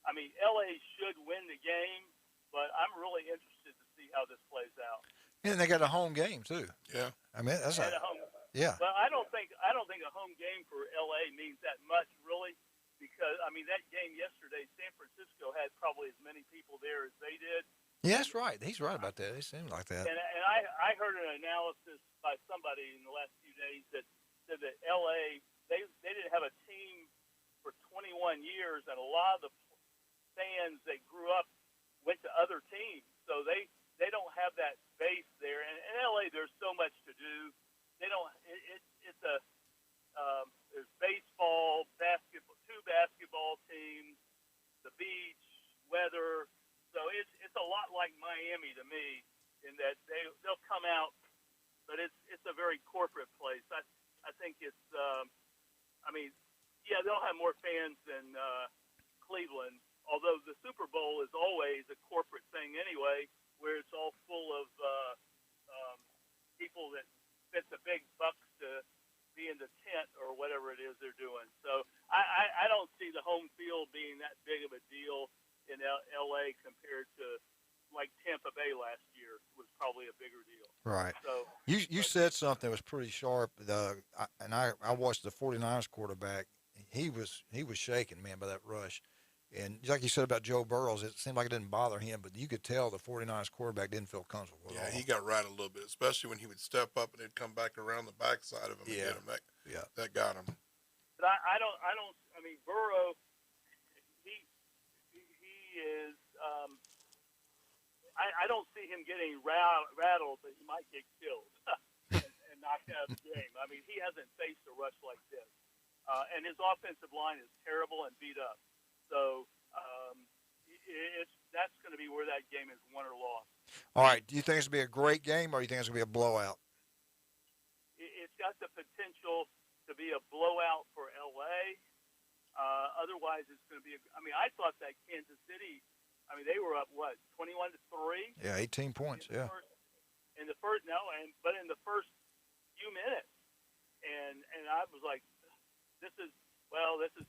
S3: LA should win the game, but I'm really interested to see how this plays out.
S11: And they got a home game too.
S12: Yeah.
S11: That's
S3: a home.
S11: Yeah.
S3: Well, I don't think a home game for LA means that much, really, because that game yesterday, San Francisco had probably as many people there as they did.
S11: Yeah, that's right. He's right about that. It seemed like that.
S3: And I heard an analysis by somebody in the last few days that said that LA they didn't have a team for 21 years, and a lot of the fans that grew up went to other teams, so they don't have that base there. And in LA, there's so much to do. They don't. There's baseball, basketball, 2 basketball teams, the beach, weather. So it's a lot like Miami to me in that they'll come out, but it's a very corporate place. I think it's. They'll have more fans than Cleveland. Although the Super Bowl is always a corporate thing anyway, where it's all full of people that spent the big bucks to be in the tent or whatever it is they're doing. So I don't see the home field being that big of a deal in L.A. compared to like Tampa Bay last year was probably a bigger deal.
S11: Right.
S3: So
S11: you said something that was pretty sharp. I watched the 49ers quarterback. He was shaking, man, by that rush. And like you said about Joe Burrows, it seemed like it didn't bother him, but you could tell the 49ers quarterback didn't feel comfortable at all.
S12: He got right a little bit, especially when he would step up and it'd come back around the backside of him and get him. That got him.
S3: But I don't. Burrow, he is. I don't see him getting rattled, but he might get killed and knocked out of the game. He hasn't faced a rush like this, and his offensive line is terrible and beat up. So that's going to be where that game is won or lost.
S11: All right. Do you think it's going to be a great game, or do you think it's going to be a blowout?
S3: It's got the potential to be a blowout for L.A. Otherwise, it's going to be I thought that Kansas City, they were up, 21-3?
S11: Yeah, 18 points,
S3: but in the first few minutes. And I was like, this is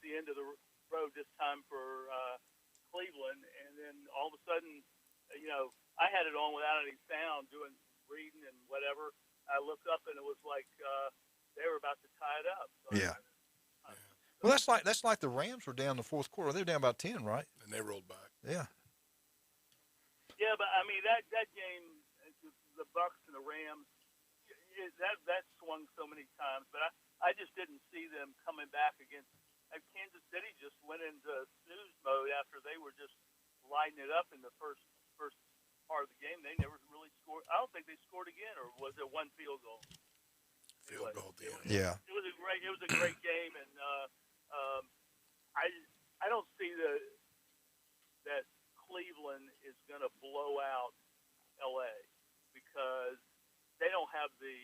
S3: the end of the road this time for Cleveland, and then all of a sudden, I had it on without any sound, reading and whatever. I looked up and it was like they were about to tie it up. So
S11: Well, that's like the Rams were down in the fourth quarter. They were down about 10, right?
S12: And they rolled back.
S11: Yeah,
S3: Yeah, but I mean that game, the Bucks and the Rams, that swung so many times. But I just didn't see them coming back against. Kansas City just went into snooze mode after they were just lighting it up in the first part of the game. They never really scored. I don't think they scored again, or was it one field goal?
S12: Field goal,
S11: yeah.
S3: It was a great game, and I don't see that Cleveland is going to blow out LA because they don't have the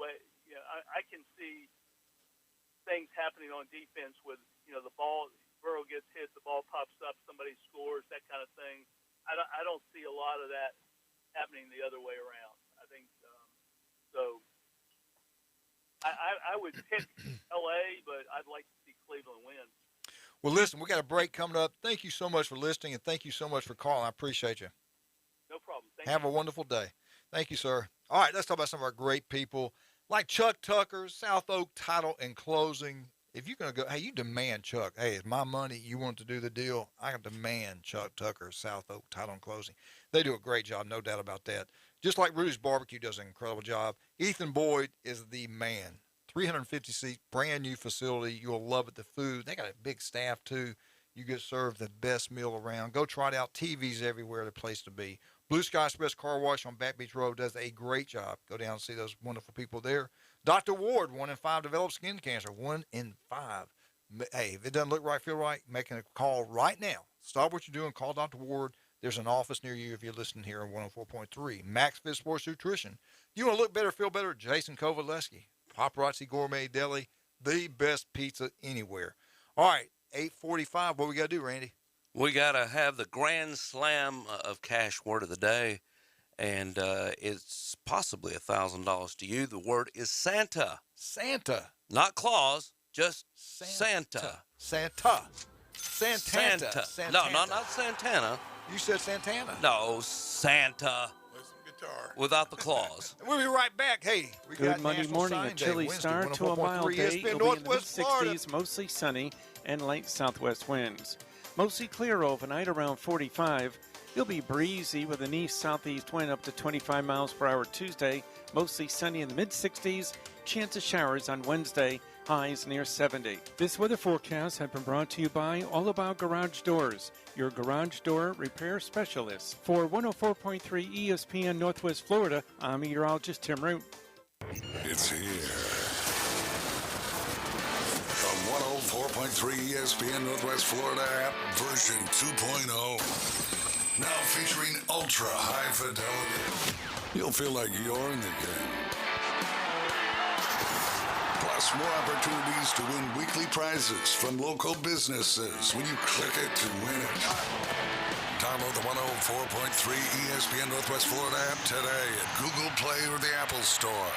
S3: way. You know, I can see things happening on defense with, the ball, Burrow gets hit, the ball pops up, somebody scores, that kind of thing. I don't see a lot of that happening the other way around. I think so. I would pick LA, but I'd like to see Cleveland win.
S11: Well, listen, we got a break coming up. Thank you so much for listening, and thank you so much for calling. I appreciate you.
S3: No problem.
S11: Have a wonderful day. Thank you, sir. All right, let's talk about some of our great people like Chuck Tucker, South Oak Title and Closing. If you're going to go, hey, you demand Chuck. Hey, it's my money. You want to do the deal? I demand Chuck Tucker, South Oak Title and Closing. They do a great job, no doubt about that. Just like Rudy's Barbecue does an incredible job. Ethan Boyd is the man. 350 seat, brand new facility. You'll love it. The food, they got a big staff too. You get served the best meal around. Go try it out. TVs everywhere, the place to be. Blue Sky Express Car Wash on Back Beach Road does a great job. Go down and see those wonderful people there. Dr. Ward, 1 in 5 develop skin cancer. 1 in 5. Hey, if it doesn't look right, feel right, making a call right now. Stop what you're doing. Call Dr. Ward. There's an office near you if you're listening here on 104.3. Max Fit Sports Nutrition. You want to look better, feel better? Jason Kovaleski. Paparazzi Gourmet Deli. The best pizza anywhere. All right, 8:45. What we got to do, Randy?
S1: We got to have the grand slam of cash word of the day, and it's possibly $1,000 to you. The word is Santa.
S11: Santa.
S1: Not Claus, just Santa.
S11: Santa. Santana.
S1: Santa. No, not Santana.
S11: You said Santana.
S1: No, Santa.
S12: Guitar.
S1: Without the claws.
S11: We'll be right back. Hey, we
S30: Good
S11: got
S30: Monday
S11: National
S30: morning.
S11: Sign
S30: A
S11: Day,
S30: chilly
S11: Wednesday,
S30: start to a mild
S11: 104.3
S30: day.
S11: ESPN
S30: It'll be in the
S11: Northwest Florida.
S30: mid-60s, mostly sunny and light southwest winds. Mostly clear overnight around 45. It'll be breezy with an east-southeast wind up to 25 miles per hour Tuesday. Mostly sunny in the mid-60s. Chance of showers on Wednesday. Highs near 70. This weather forecast has been brought to you by All About Garage Doors, your garage door repair specialists. For 104.3 ESPN Northwest Florida, I'm meteorologist Tim Root.
S14: It's here. The 104.3 ESPN Northwest Florida app version 2.0. Now featuring ultra high fidelity. You'll feel like you're in the game. Plus, more opportunities to win weekly prizes from local businesses when you click it to win it. Download the 104.3 ESPN Northwest Florida app today at Google Play or the Apple Store.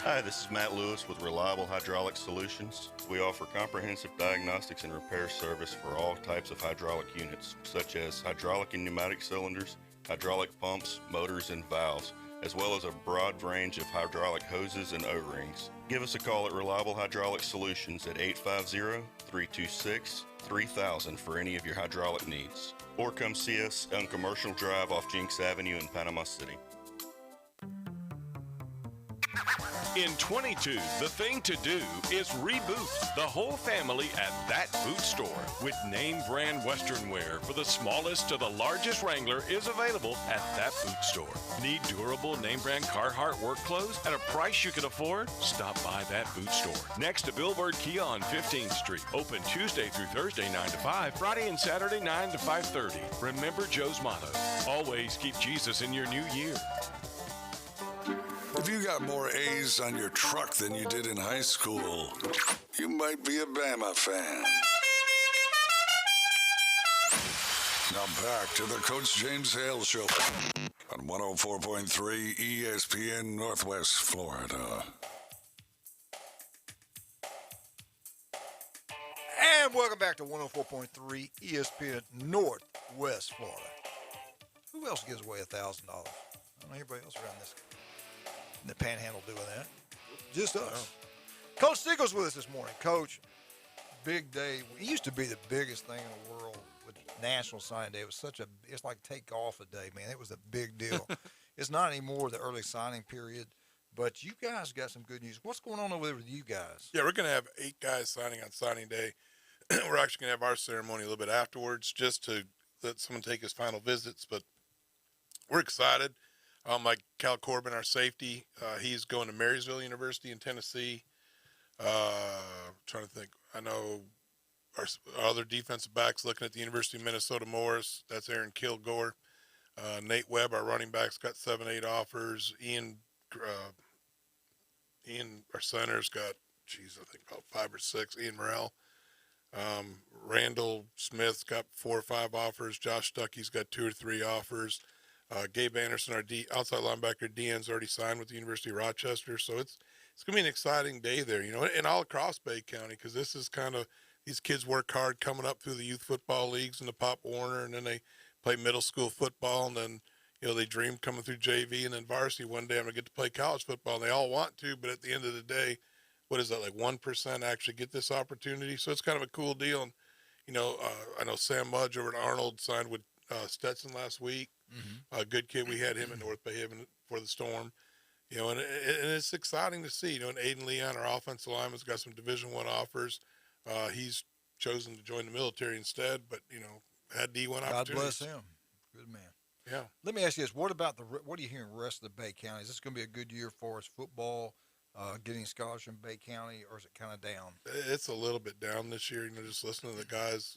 S7: Hi, this is Matt Lewis with Reliable Hydraulic Solutions. We offer comprehensive diagnostics and repair service for all types of hydraulic units, such as hydraulic and pneumatic cylinders, hydraulic pumps, motors, and valves, as well as a broad range of hydraulic hoses and O-rings. Give us a call at Reliable Hydraulic Solutions at 850-326-3000 for any of your hydraulic needs. Or come see us on Commercial Drive off Jinx Avenue in Panama City.
S5: In 22, the thing to do is reboot the whole family at That Boot Store. With name brand Western wear for the smallest to the largest Wrangler is available at That Boot Store. Need durable name brand Carhartt work clothes at a price you can afford? Stop by That Boot Store. Next to Billboard Kia on 15th Street. Open Tuesday through Thursday 9 to 5, Friday and Saturday 9 to 5:30. Remember Joe's motto, always keep Jesus in your new year.
S14: If you got more A's on your truck than you did in high school, you might be a Bama fan. Now back to the Coach James Hale Show on 104.3 ESPN Northwest Florida.
S11: And welcome back to 104.3 ESPN Northwest Florida. Who else gives away $1,000? I don't know anybody else around this in the panhandle doing that. Just us. Coach Siegel's with us this morning. Coach, big day. It used to be the biggest thing in the world with National Signing Day. It was it's like take off a day, man. It was a big deal. It's not anymore the early signing period, but you guys got some good news. What's going on over there with you guys?
S12: Yeah, we're going to have 8 guys signing on signing day. We're actually going to have our ceremony a little bit afterwards just to let someone take his final visits, but we're excited. Like Cal Corbin, our safety, he's going to Marysville University in Tennessee. Trying to think. I know our other defensive backs looking at the University of Minnesota Morris. That's Aaron Kilgore. Nate Webb, our running backs, got 7, 8 offers. Ian, our center's got, I think about 5 or 6. Ian Morrell. Randall Smith's got 4 or 5 offers. Josh Stuckey's got 2 or 3 offers. Gabe Anderson, our outside linebacker, DN's already signed with the University of Rochester. So it's going to be an exciting day there, and all across Bay County, because this is kind of, these kids work hard coming up through the youth football leagues and the Pop Warner, and then they play middle school football, and then, they dream coming through JV and then varsity one day I'm going to get to play college football. And they all want to, but at the end of the day, what is that, like 1% actually get this opportunity? So it's kind of a cool deal. And, I know Sam Mudge over at Arnold signed with Stetson last week.
S11: Mm-hmm.
S12: A good kid. We had him in North Bay Haven for the Storm. And it's exciting to see. And Aiden Leon, our offensive lineman's got some Division I offers. He's chosen to join the military instead, but had D1 opportunities.
S11: God bless him. Good man.
S12: Yeah.
S11: Let me ask you this: what are you hearing the rest of the Bay County? Is this going to be a good year for us football, getting scholarship in Bay County, or is it kind of down?
S12: It's a little bit down this year. Just listening to the guys.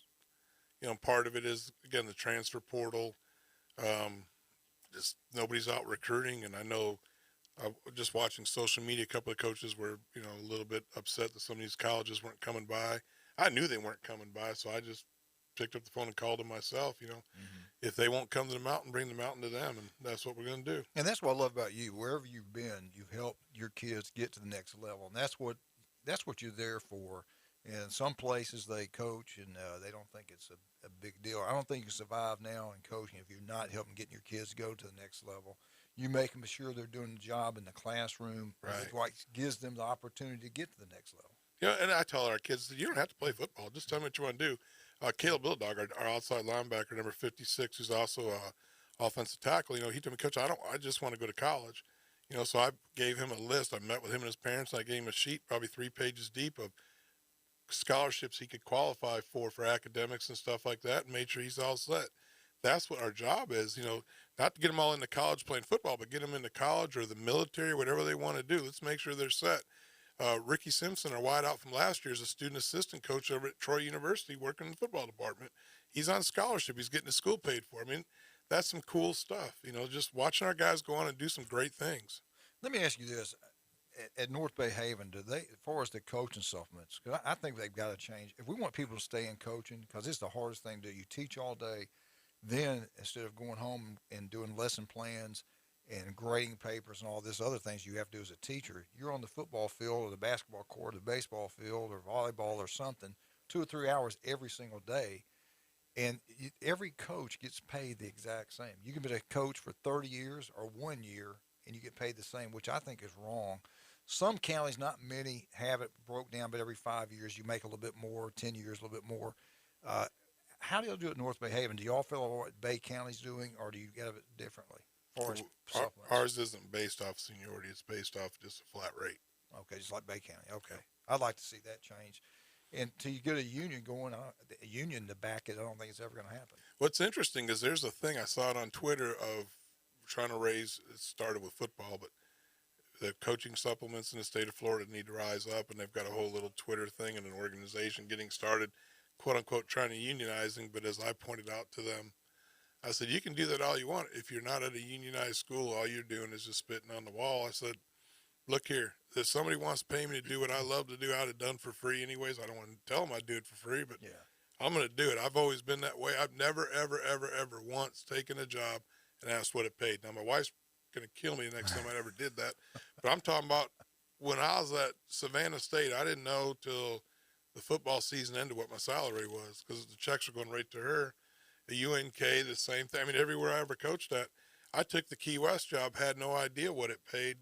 S12: Part of it is again the transfer portal. Just nobody's out recruiting, and I know. Just watching social media, a couple of coaches were, a little bit upset that some of these colleges weren't coming by. I knew they weren't coming by, so I just picked up the phone and called them myself. If they won't come to the mountain, bring the mountain to them, and that's what we're going to do.
S11: And that's what I love about you. Wherever you've been, you've helped your kids get to the next level, and that's what you're there for. And some places they coach, and they don't think it's a big deal. I don't think you survive now in coaching if you're not helping getting your kids go to the next level. You make them sure they're doing the job in the classroom.
S12: Right.
S11: It's what gives them the opportunity to get to the next level.
S12: And I tell our kids, you don't have to play football. Just tell me what you want to do. Caleb Billdog, our outside linebacker, number 56, who's also offensive tackle, he told me, Coach, I just want to go to college. So I gave him a list. I met with him and his parents, and I gave him a sheet, probably 3 pages deep, of scholarships he could qualify for academics and stuff like that, and made sure he's all set. That's what our job is, not to get them all into college playing football, but get them into college or the military, whatever they want to do. Let's make sure they're set. Ricky Simpson, our wideout from last year, is a student assistant coach over at Troy University working in the football department. He's on scholarship. He's getting his school paid for. That's some cool stuff, just watching our guys go on and do some great things.
S11: Let me ask you this. At North Bay Haven, do they, as far as the coaching supplements, because I think they've got to change. If we want people to stay in coaching, because it's the hardest thing to do. You teach all day. Then instead of going home and doing lesson plans and grading papers and all this other things you have to do as a teacher, you're on the football field or the basketball court or the baseball field or volleyball or something 2 or 3 hours every single day. And every coach gets paid the exact same. You can be a coach for 30 years or 1 year and you get paid the same, which I think is wrong. Some counties, not many, have it broke down, but every 5 years you make a little bit more, 10 years a little bit more. How do y'all do it in North Bay Haven? Do y'all follow what Bay County's doing, or do you get it differently?
S12: Ours isn't based off seniority. It's based off just a flat rate.
S11: Okay, just like Bay County. Okay. I'd like to see that change. And till you get a union going, a union to back it, I don't think it's ever going to happen.
S12: What's interesting is there's a thing, I saw it on Twitter, of trying to raise, it started with football, but the coaching supplements in the state of Florida need to rise up, and they've got a whole little Twitter thing and an organization getting started, quote unquote, trying to unionizing. But as I pointed out to them, I said, you can do that all you want. If you're not at a unionized school, all you're doing is just spitting on the wall. I said, look here, if somebody wants to pay me to do what I love to do, I'd have done for free anyways. I don't want to tell them I'd do it for free, but yeah, I'm going to do it. I've always been that way. I've never, ever, ever, ever once taken a job and asked what it paid. Now, my wife's going to kill me the next time I ever did that. But I'm talking about when I was at Savannah State, I didn't know till the football season ended what my salary was, because the checks were going right to her. The UNK, the same thing. I mean, everywhere I ever coached at, I took the Key West job, had no idea what it paid,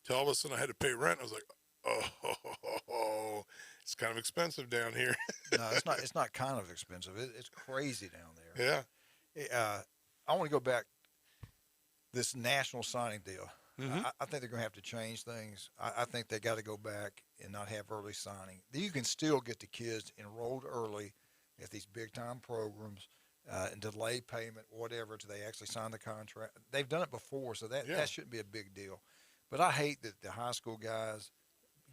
S12: till all of a sudden I had to pay rent. I was like, oh. It's kind of expensive down here.
S11: No, it's not. It's not kind of expensive. It's crazy down there.
S12: Yeah.
S11: I want to go back. This national signing deal.
S12: Mhm.
S11: I think they're going to have to change things. I think they got to go back and not have early signing. You can still get the kids enrolled early at these big time programs and delay payment, whatever, till they actually sign the contract. They've done it before, so that shouldn't be a big deal. But I hate that the high school guys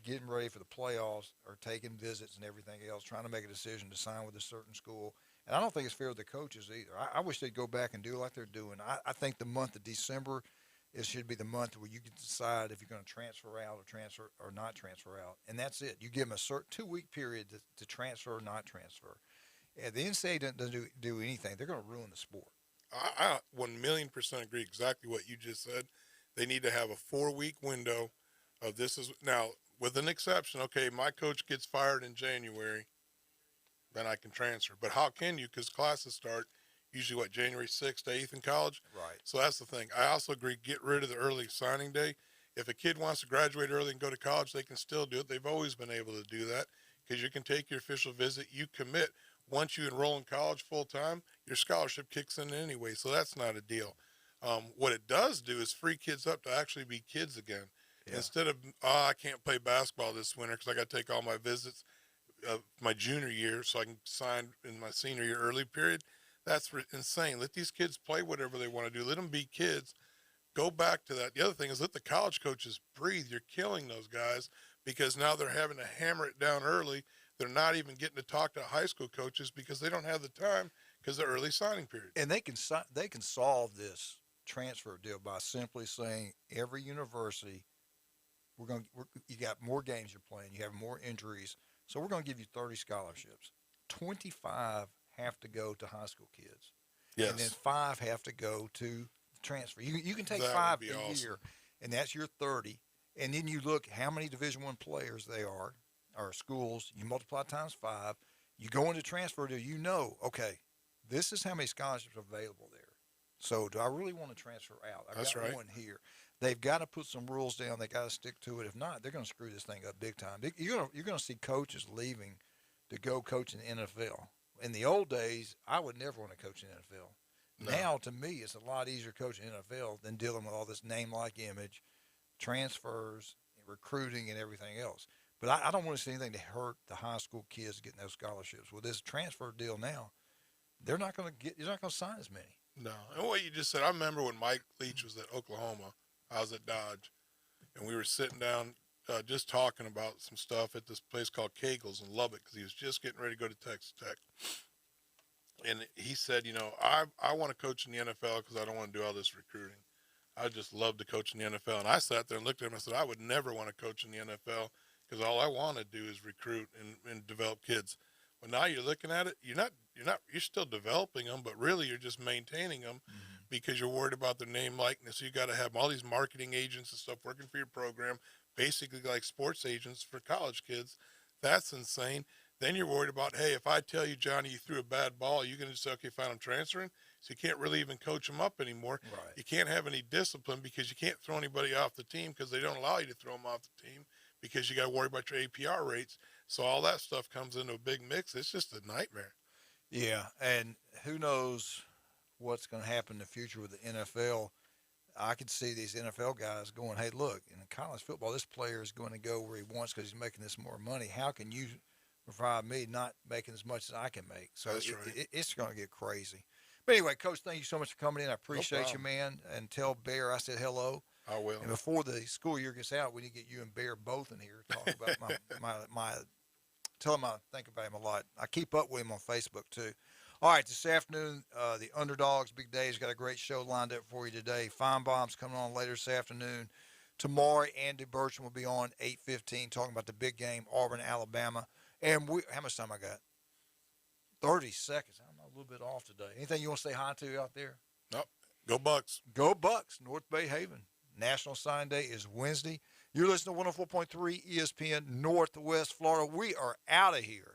S11: getting ready for the playoffs are taking visits and everything else, trying to make a decision to sign with a certain school. And I don't think it's fair to the coaches either. I wish they'd go back and do like they're doing. I think the month of December, it should be the month where you can decide if you're going to transfer out or not transfer out. And that's it. You give them a certain 2-week period to transfer or not transfer. And the NCAA doesn't do anything. They're going to ruin the sport.
S12: I 1,000,000% agree exactly what you just said. They need to have a 4-week window of this is now with an exception. Okay, my coach gets fired in January, then I can transfer. But how can you? Because classes start usually January 6th to 8th in college.
S11: Right.
S12: So that's the thing. I also agree. Get rid of the early signing day. If a kid wants to graduate early and go to college, they can still do it. They've always been able to do that because you can take your official visit. You commit. Once you enroll in college full time, your scholarship kicks in anyway. So that's not a deal. What it does do is free kids up to actually be kids again. Yeah. Instead of, I can't play basketball this winter because I got to take all my visits my junior year so I can sign in my senior year early period. That's insane. Let these kids play whatever they want to do. Let them be kids. Go back to that. The other thing is let the college coaches breathe. You're killing those guys because now they're having to hammer it down early. They're not even getting to talk to high school coaches because they don't have the time because of the early signing period.
S11: And they can solve this transfer deal by simply saying every university, you got more games you're playing, you have more injuries, so we're going to give you 30 scholarships. 25 have to go to high school kids.
S12: Yes.
S11: And then 5 have to go to transfer. You can take
S12: That
S11: 5
S12: would be
S11: a
S12: awesome.
S11: year, and that's your 30. And then you look how many Division I players they are, or schools. You multiply times 5. You go into transfer deal. You know, okay, this is how many scholarships are available there. So do I really want to transfer out? I've
S12: That's
S11: got
S12: right.
S11: one here. They've got to put some rules down. They got to stick to it. If not, they're going to screw this thing up big time. You're going to see coaches leaving to go coach in the NFL. In the old days, I would never want to coach in the NFL.
S12: No.
S11: Now, to me, it's a lot easier coaching in the NFL than dealing with all this name-like image, transfers, recruiting, and everything else. But I don't want to see anything to hurt the high school kids getting those scholarships. With this transfer deal now, you're not going to sign as many.
S12: No. And what you just said, I remember when Mike Leach was at Oklahoma, I was at Dodge, and we were sitting down just talking about some stuff at this place called Kegel's in Lubbock because he was just getting ready to go to Texas Tech. And he said, I want to coach in the NFL because I don't want to do all this recruiting. I just love to coach in the NFL. And I sat there and looked at him and said, I would never want to coach in the NFL because all I want to do is recruit and develop kids. Well, now you're looking at it, you're still developing them, but really you're just maintaining them because you're worried about their name likeness. You got to have all these marketing agents and stuff working for your program, basically like sports agents for college kids. That's insane. Then you're worried about, hey, if I tell you, Johnny, you threw a bad ball, you're going to say, okay, fine, I'm transferring. So you can't really even coach them up anymore.
S11: Right.
S12: You can't have any discipline because you can't throw anybody off the team because they don't allow you to throw them off the team because you got to worry about your APR rates. So all that stuff comes into a big mix. It's just a nightmare.
S11: Yeah, and who knows what's going to happen in the future with the NFL. I could see these NFL guys going, hey, look, in college football, this player is going to go where he wants because he's making this more money. How can you provide me not making as much as I can make? So
S12: That's right.
S11: It's going to get crazy. But anyway, Coach, thank you so much for coming in. I appreciate you,
S12: problem.
S11: man. And tell Bear I said hello.
S12: I will.
S11: And before the school year gets out, we need to get you and Bear both in here talking about my tell him I think about him a lot. I keep up with him on Facebook, too. All right, this afternoon, the Underdogs, Big Day's got a great show lined up for you today. Feinbaum's coming on later this afternoon. Tomorrow, Andy Burcham will be on 8:15 talking about the big game, Auburn, Alabama. And how much time I got? 30 seconds. I'm a little bit off today. Anything you want to say hi to out there?
S12: Nope. Go Bucks.
S11: Go Bucks, North Bay Haven. National Sign Day is Wednesday. You're listening to 104.3 ESPN Northwest Florida. We are out of here.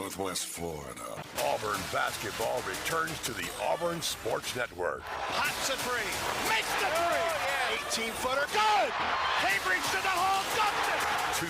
S14: Northwest Florida.
S9: Auburn basketball returns to the Auburn Sports Network. Hots a three. Makes the three. 18-footer. Good. Cambridge to the hole. Dunked it.